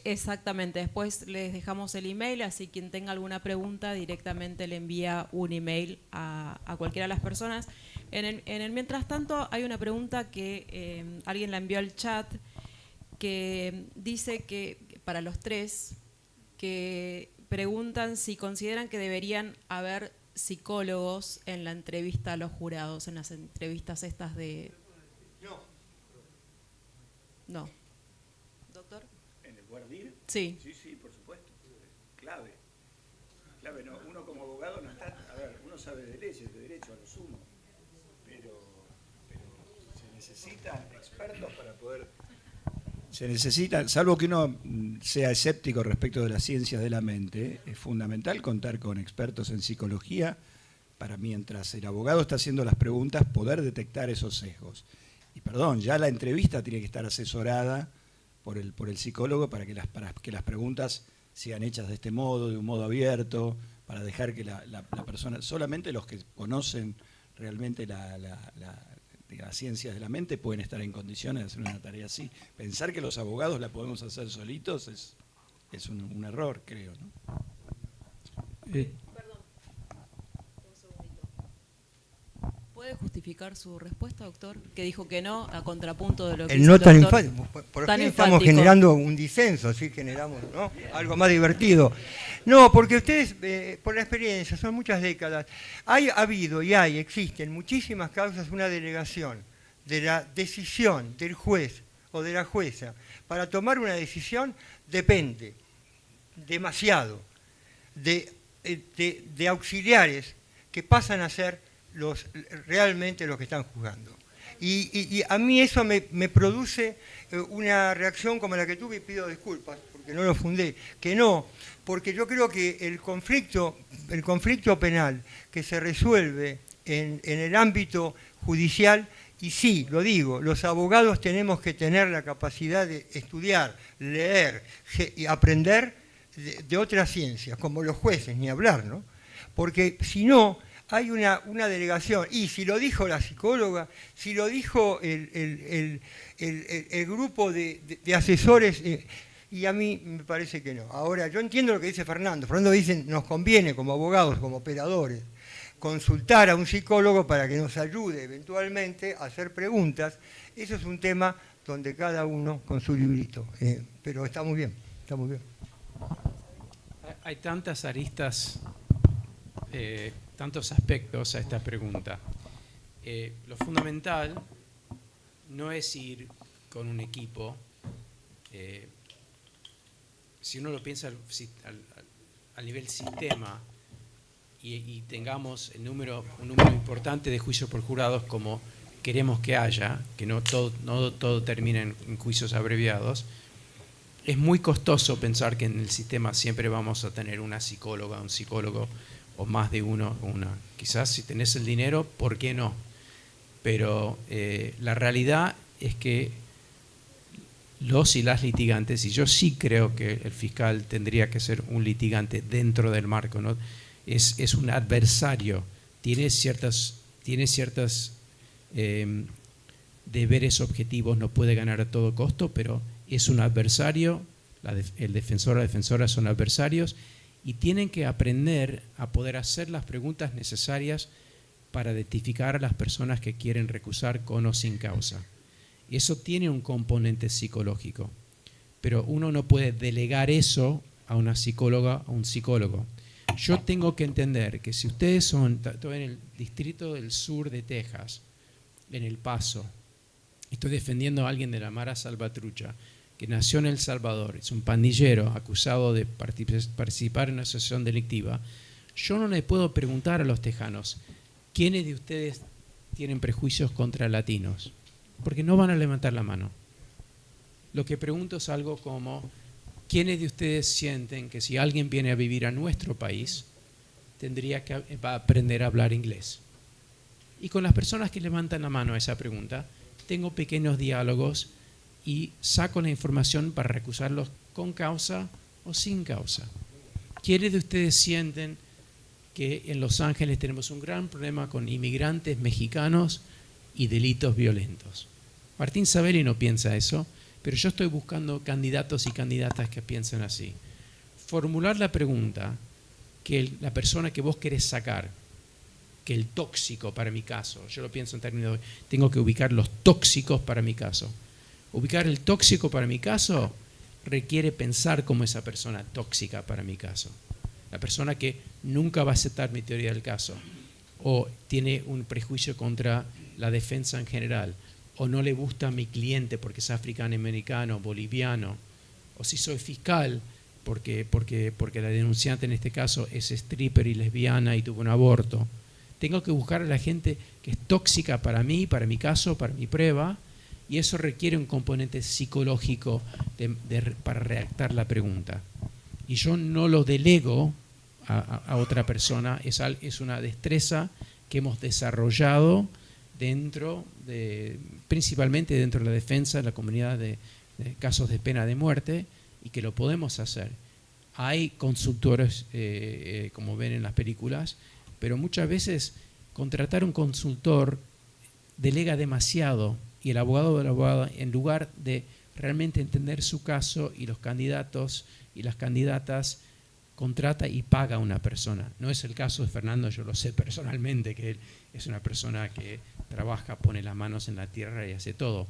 Exactamente, después les dejamos el email, así quien tenga alguna pregunta directamente le envía un email a cualquiera de las personas. En el mientras tanto hay una pregunta que alguien la envió al chat que dice que para los 3 que preguntan si consideran que deberían haber psicólogos en la entrevista a los jurados, en las entrevistas estas de... No. ¿Doctor? ¿En el guardir? Sí. Sí, por supuesto. Clave. No, uno como abogado no está... A ver, uno sabe de leyes, de derecho a lo sumo, pero se necesitan expertos para poder... Se necesita, salvo que uno sea escéptico respecto de las ciencias de la mente, es fundamental contar con expertos en psicología para, mientras el abogado está haciendo las preguntas, poder detectar esos sesgos. Y perdón, ya la entrevista tiene que estar asesorada por el psicólogo para que las preguntas sean hechas de este modo, de un modo abierto, para dejar que la persona, solamente los que conocen realmente las ciencias de la mente pueden estar en condiciones de hacer una tarea así. Pensar que los abogados la podemos hacer solitos es un error, creo, ¿no? Perdón, un segundito. ¿Puede justificar su respuesta, doctor? Que dijo que no, a contrapunto de lo que el dice no el tan doctor. enfático. Por fin estamos enfático. generando un disenso, así generamos, ¿no?, algo más divertido. No, porque ustedes, por la experiencia, son muchas décadas, ha habido y existen muchísimas causas, una delegación de la decisión del juez o de la jueza para tomar una decisión depende demasiado de auxiliares que pasan a ser realmente los que están juzgando. Y a mí eso me produce una reacción como la que tuve y pido disculpas, porque no lo fundé, que no, porque yo creo que el conflicto penal que se resuelve en el ámbito judicial, y sí, lo digo, los abogados tenemos que tener la capacidad de estudiar, leer y aprender de otras ciencias, como los jueces, ni hablar, ¿no? Porque si no, hay una delegación, y si lo dijo la psicóloga, si lo dijo el grupo de asesores, y a mí me parece que no. Ahora, yo entiendo lo que dice Fernando. Fernando dice, nos conviene como abogados, como operadores, consultar a un psicólogo para que nos ayude eventualmente a hacer preguntas. Eso es un tema donde cada uno con su librito. Pero está muy bien, está muy bien. Hay tantas aristas, tantos aspectos a esta pregunta. Lo fundamental no es ir con un equipo. Si uno lo piensa a nivel sistema y tengamos un número importante de juicios por jurados como queremos que haya, que no todo termine en juicios abreviados, es muy costoso pensar que en el sistema siempre vamos a tener una psicóloga, un psicólogo, o más de uno, una. Quizás si tenés el dinero, ¿por qué no? Pero la realidad es que los y las litigantes, y yo sí creo que el fiscal tendría que ser un litigante dentro del marco, ¿no? Es un adversario, tiene ciertas deberes objetivos, no puede ganar a todo costo, pero es un adversario, el defensor o la defensora son adversarios y tienen que aprender a poder hacer las preguntas necesarias para identificar a las personas que quieren recusar con o sin causa. Eso tiene un componente psicológico, pero uno no puede delegar eso a una psicóloga o un psicólogo. Yo tengo que entender que si ustedes estoy en el distrito del sur de Texas, en El Paso, estoy defendiendo a alguien de la Mara Salvatrucha, que nació en El Salvador, es un pandillero acusado de participar en una asociación delictiva, yo no le puedo preguntar a los tejanos, ¿quiénes de ustedes tienen prejuicios contra latinos? Porque no van a levantar la mano. Lo que pregunto es algo como, ¿quiénes de ustedes sienten que si alguien viene a vivir a nuestro país, tendría que aprender a hablar inglés? Y con las personas que levantan la mano a esa pregunta, tengo pequeños diálogos y saco la información para recusarlos con causa o sin causa. ¿Quiénes de ustedes sienten que en Los Ángeles tenemos un gran problema con inmigrantes mexicanos y delitos violentos? Martín Sabelli no piensa eso, pero yo estoy buscando candidatos y candidatas que piensen así. Formular la pregunta que la persona que vos querés sacar, que el tóxico para mi caso, yo lo pienso en términos de, tengo que ubicar los tóxicos para mi caso. Ubicar el tóxico para mi caso requiere pensar como esa persona tóxica para mi caso. La persona que nunca va a aceptar mi teoría del caso, o tiene un prejuicio contra la defensa en general, o no le gusta a mi cliente porque es africano-americano, boliviano, o si soy fiscal porque la denunciante en este caso es stripper y lesbiana y tuvo un aborto. Tengo que buscar a la gente que es tóxica para mí, para mi caso, para mi prueba, y eso requiere un componente psicológico para redactar la pregunta. Y yo no lo delego a otra persona, es una destreza que hemos desarrollado principalmente dentro de la defensa de la comunidad de casos de pena de muerte, y que lo podemos hacer. Hay consultores, como ven en las películas, pero muchas veces contratar un consultor delega demasiado y el abogado o la abogada, en lugar de realmente entender su caso y los candidatos y las candidatas, contrata y paga a una persona. No es el caso de Fernando, yo lo sé personalmente, que él es una persona que trabaja, pone las manos en la tierra y hace todo.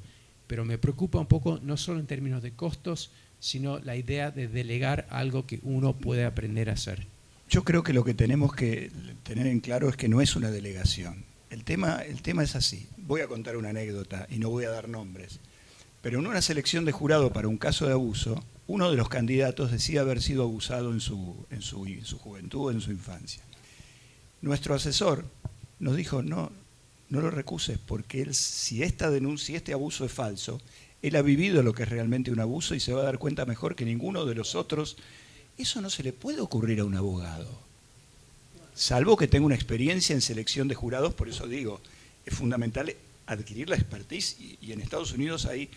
Pero me preocupa un poco, no solo en términos de costos, sino la idea de delegar algo que uno puede aprender a hacer. Yo creo que lo que tenemos que tener en claro es que no es una delegación. El tema es así. Voy a contar una anécdota y no voy a dar nombres. Pero en una selección de jurado para un caso de abuso, uno de los candidatos decía haber sido abusado en su juventud o en su infancia. Nuestro asesor nos dijo, no lo recuses, porque él, si este abuso es falso, él ha vivido lo que es realmente un abuso y se va a dar cuenta mejor que ninguno de los otros. Eso no se le puede ocurrir a un abogado, salvo que tenga una experiencia en selección de jurados. Por eso digo, es fundamental adquirir la expertise, y en Estados Unidos hay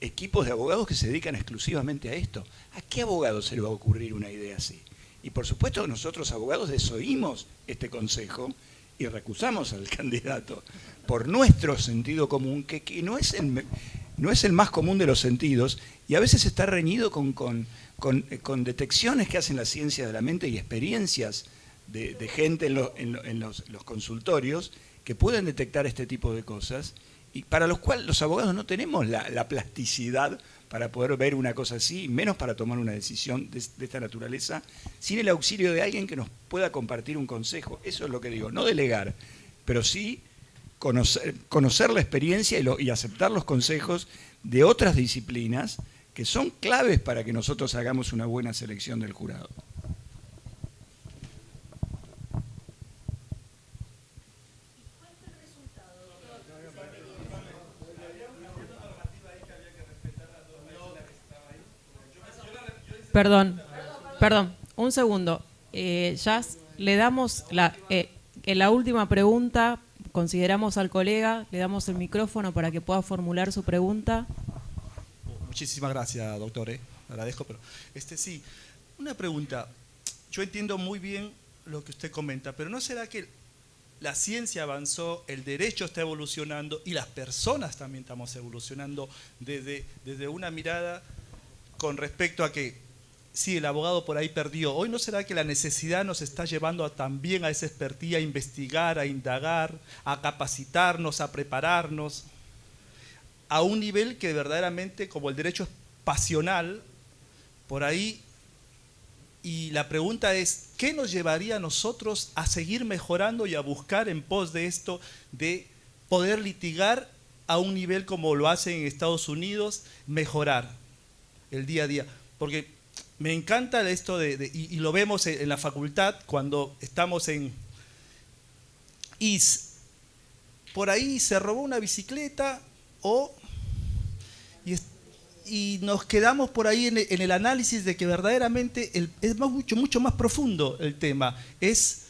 equipos de abogados que se dedican exclusivamente a esto. ¿A qué abogado se le va a ocurrir una idea así? Y por supuesto nosotros abogados desoímos este consejo y recusamos al candidato por nuestro sentido común, que no es el más común de los sentidos, y a veces está reñido con detecciones que hacen la ciencia de la mente y experiencias de gente en los consultorios que pueden detectar este tipo de cosas, y para los cuales los abogados no tenemos la plasticidad para poder ver una cosa así, menos para tomar una decisión de esta naturaleza, sin el auxilio de alguien que nos pueda compartir un consejo. Eso es lo que digo, no delegar, pero sí conocer la experiencia y aceptar los consejos de otras disciplinas que son claves para que nosotros hagamos una buena selección del jurado. Yo Perdón, un segundo. Jazz, le damos en la última pregunta, consideramos al colega, le damos el micrófono para que pueda formular su pregunta. Muchísimas gracias, doctor. Agradezco, pero sí, una pregunta. Yo entiendo muy bien lo que usted comenta, pero ¿no será que la ciencia avanzó, el derecho está evolucionando y las personas también estamos evolucionando desde una mirada con respecto a que sí, el abogado por ahí perdió? ¿Hoy no será que la necesidad nos está llevando también a esa expertise, a investigar, a indagar, a capacitarnos, a prepararnos a un nivel que verdaderamente, como el derecho es pasional, por ahí? Y la pregunta es, ¿qué nos llevaría a nosotros a seguir mejorando y a buscar en pos de esto, de poder litigar a un nivel como lo hacen en Estados Unidos, mejorar el día a día? Porque me encanta esto y lo vemos en la facultad cuando estamos y por ahí se robó una bicicleta y nos quedamos por ahí en el análisis de que verdaderamente es mucho más profundo el tema. Es,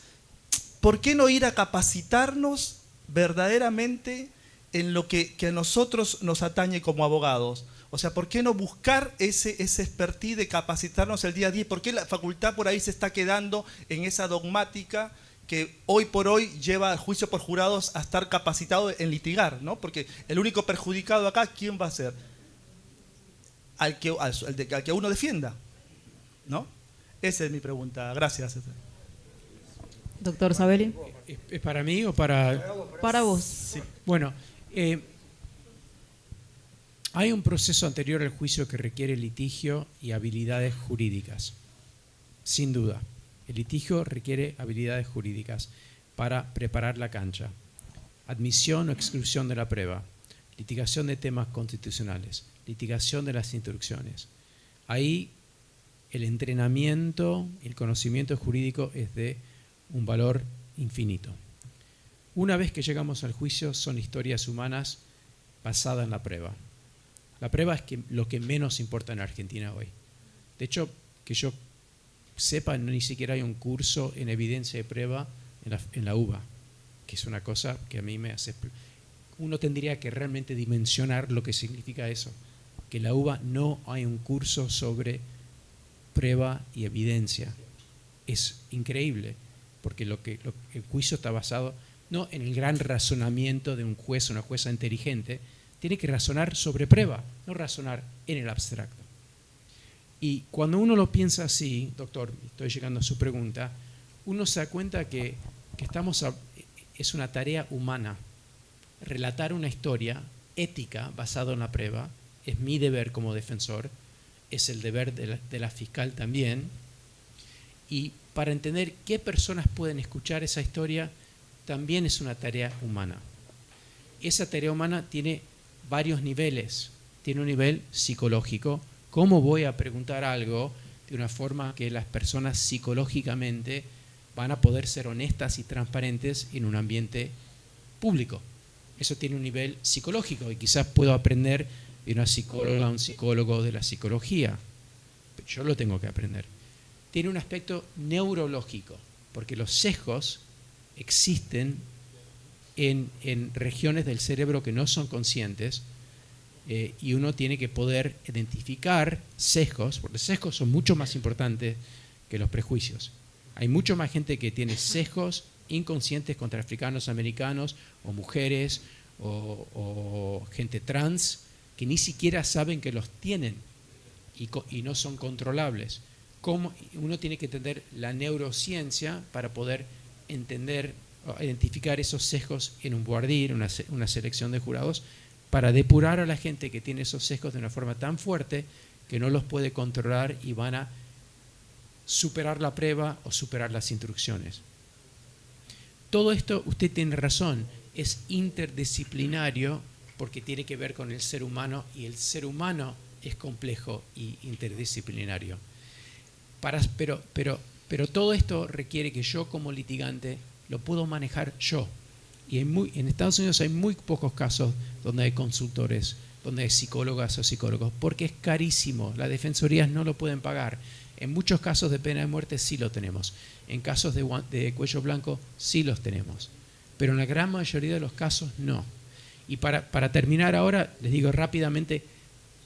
¿por qué no ir a capacitarnos verdaderamente en lo que a nosotros nos atañe como abogados? O sea, ¿por qué no buscar ese expertise de capacitarnos el día a día? ¿Por qué la facultad por ahí se está quedando en esa dogmática que hoy por hoy lleva al juicio por jurados a estar capacitado en litigar, ¿no? Porque el único perjudicado acá, ¿quién va a ser? Al que uno defienda, ¿no? Esa es mi pregunta. Gracias. Doctor Sabelli. ¿Es para mí o para...? Para vos. Sí. Bueno, hay un proceso anterior al juicio que requiere litigio y habilidades jurídicas, sin duda. El litigio requiere habilidades jurídicas para preparar la cancha. Admisión o exclusión de la prueba, litigación de temas constitucionales, litigación de las instrucciones. Ahí el entrenamiento, el conocimiento jurídico es de un valor infinito. Una vez que llegamos al juicio son historias humanas basadas en la prueba. La prueba es lo que menos importa en Argentina hoy. De hecho, que yo sepa, ni siquiera hay un curso en evidencia de prueba en la UBA, que es una cosa que a mí me hace... Uno tendría que realmente dimensionar lo que significa eso, que en la UBA no hay un curso sobre prueba y evidencia. Es increíble, porque el juicio está basado no en el gran razonamiento de un juez o una jueza inteligente, tiene que razonar sobre prueba, no razonar en el abstracto. Y cuando uno lo piensa así, doctor, estoy llegando a su pregunta, uno se da cuenta que es una tarea humana. Relatar una historia ética basada en la prueba es mi deber como defensor, es el deber de la fiscal también. Y para entender qué personas pueden escuchar esa historia, también es una tarea humana. Esa tarea humana tiene varios niveles. Tiene un nivel psicológico. ¿Cómo voy a preguntar algo de una forma que las personas psicológicamente van a poder ser honestas y transparentes en un ambiente público? Eso tiene un nivel psicológico y quizás puedo aprender de una psicóloga, un psicólogo de la psicología. Pero yo lo tengo que aprender. Tiene un aspecto neurológico, porque los sesgos existen en regiones del cerebro que no son conscientes y uno tiene que poder identificar sesgos, porque sesgos son mucho más importantes que los prejuicios. Hay mucho más gente que tiene sesgos inconscientes contra africanos, americanos, o mujeres, o gente trans, que ni siquiera saben que los tienen y no son controlables. Uno tiene que entender la neurociencia para poder entender, identificar esos sesgos en un voir dire, una selección de jurados, para depurar a la gente que tiene esos sesgos de una forma tan fuerte que no los puede controlar y van a superar la prueba o superar las instrucciones. Todo esto, usted tiene razón, es interdisciplinario porque tiene que ver con el ser humano y el ser humano es complejo y interdisciplinario. Pero todo esto requiere que yo como litigante lo puedo manejar yo. Y en Estados Unidos hay muy pocos casos donde hay consultores, donde hay psicólogas o psicólogos, porque es carísimo, las defensorías no lo pueden pagar. En muchos casos de pena de muerte sí lo tenemos, en casos de cuello blanco sí los tenemos, pero en la gran mayoría de los casos no. Y para terminar ahora, les digo rápidamente,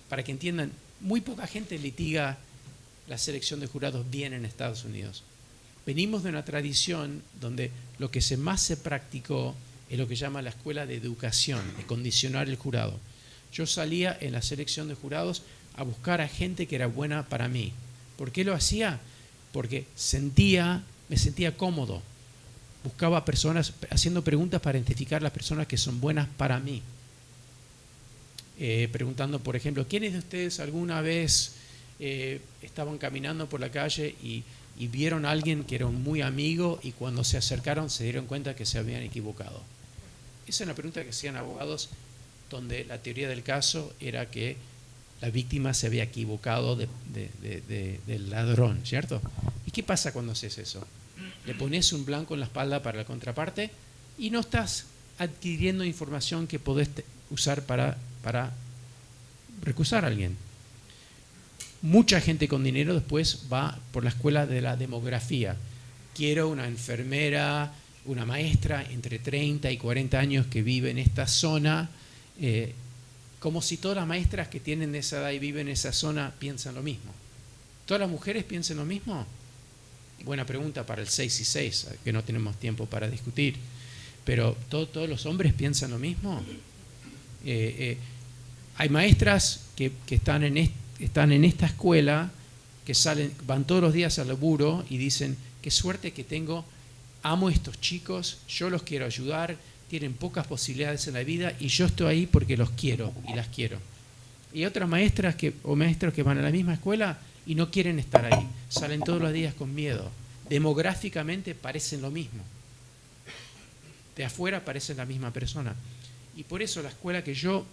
para que entiendan, muy poca gente litiga la selección de jurados bien en Estados Unidos. Venimos de una tradición donde lo que más se practicó es lo que llama la escuela de educación, de condicionar el jurado. Yo salía en la selección de jurados a buscar a gente que era buena para mí. ¿Por qué lo hacía? Porque me sentía cómodo. Buscaba personas, haciendo preguntas para identificar las personas que son buenas para mí. Preguntando, por ejemplo, ¿quiénes de ustedes alguna vez estaban caminando por la calle y vieron a alguien que era un muy amigo y cuando se acercaron se dieron cuenta que se habían equivocado? Esa es una pregunta que hacían abogados donde la teoría del caso era que la víctima se había equivocado del ladrón, ¿cierto? ¿Y qué pasa cuando haces eso? Le pones un blanco en la espalda para la contraparte y no estás adquiriendo información que podés usar para recusar a alguien. Mucha gente con dinero después va por la escuela de la demografía. Quiero una enfermera, una maestra entre 30 y 40 años que vive en esta zona, como si todas las maestras que tienen esa edad y viven en esa zona piensan lo mismo. ¿Todas las mujeres piensan lo mismo? Buena pregunta para el 6 y 6, que no tenemos tiempo para discutir. Pero ¿todos los hombres piensan lo mismo? Hay maestras que están en esta escuela, que van todos los días al laburo y dicen, qué suerte que tengo, amo a estos chicos, yo los quiero ayudar, tienen pocas posibilidades en la vida y yo estoy ahí porque los quiero y las quiero. Y otras maestras o maestros que van a la misma escuela y no quieren estar ahí, salen todos los días con miedo. Demográficamente parecen lo mismo. De afuera parecen la misma persona. Y por eso la escuela que yo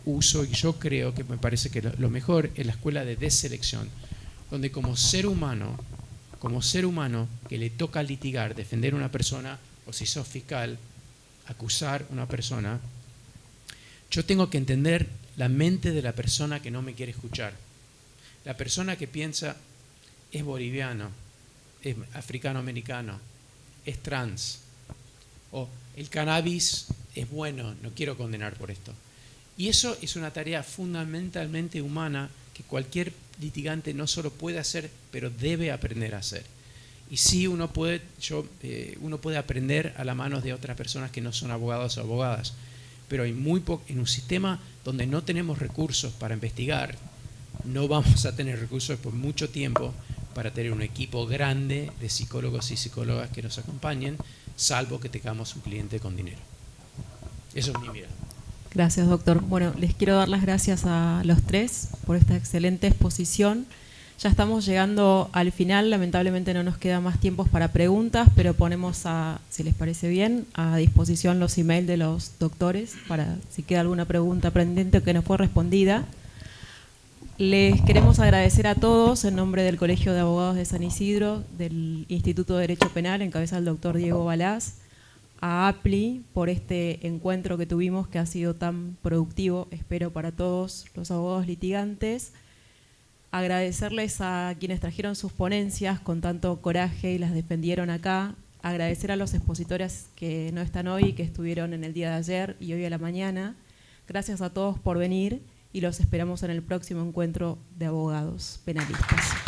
uso y yo creo que me parece que lo mejor es la escuela de deselección, donde como ser humano que le toca litigar, defender a una persona, o si sos fiscal, acusar a una persona, yo tengo que entender la mente de la persona que no me quiere escuchar. La persona que piensa es boliviano, es africano-americano, es trans, o el cannabis es bueno, no quiero condenar por esto. Y eso es una tarea fundamentalmente humana que cualquier litigante no solo puede hacer, pero debe aprender a hacer. Y sí, uno puede aprender a la mano de otras personas que no son abogados o abogadas, pero hay en un sistema donde no tenemos recursos para investigar, no vamos a tener recursos por mucho tiempo para tener un equipo grande de psicólogos y psicólogas que nos acompañen, salvo que tengamos un cliente con dinero. Eso es mi mirada. Gracias, doctor. Bueno, les quiero dar las gracias a los tres por esta excelente exposición. Ya estamos llegando al final, lamentablemente no nos queda más tiempo para preguntas, pero ponemos, si les parece bien, a disposición los emails de los doctores para si queda alguna pregunta pendiente que no fue respondida. Les queremos agradecer a todos en nombre del Colegio de Abogados de San Isidro, del Instituto de Derecho Penal, en cabeza del doctor Diego Balaz, a APLI por este encuentro que tuvimos que ha sido tan productivo, espero, para todos los abogados litigantes. Agradecerles a quienes trajeron sus ponencias con tanto coraje y las defendieron acá. Agradecer a los expositores que no están hoy, que estuvieron en el día de ayer y hoy a la mañana. Gracias a todos por venir y los esperamos en el próximo encuentro de abogados penalistas.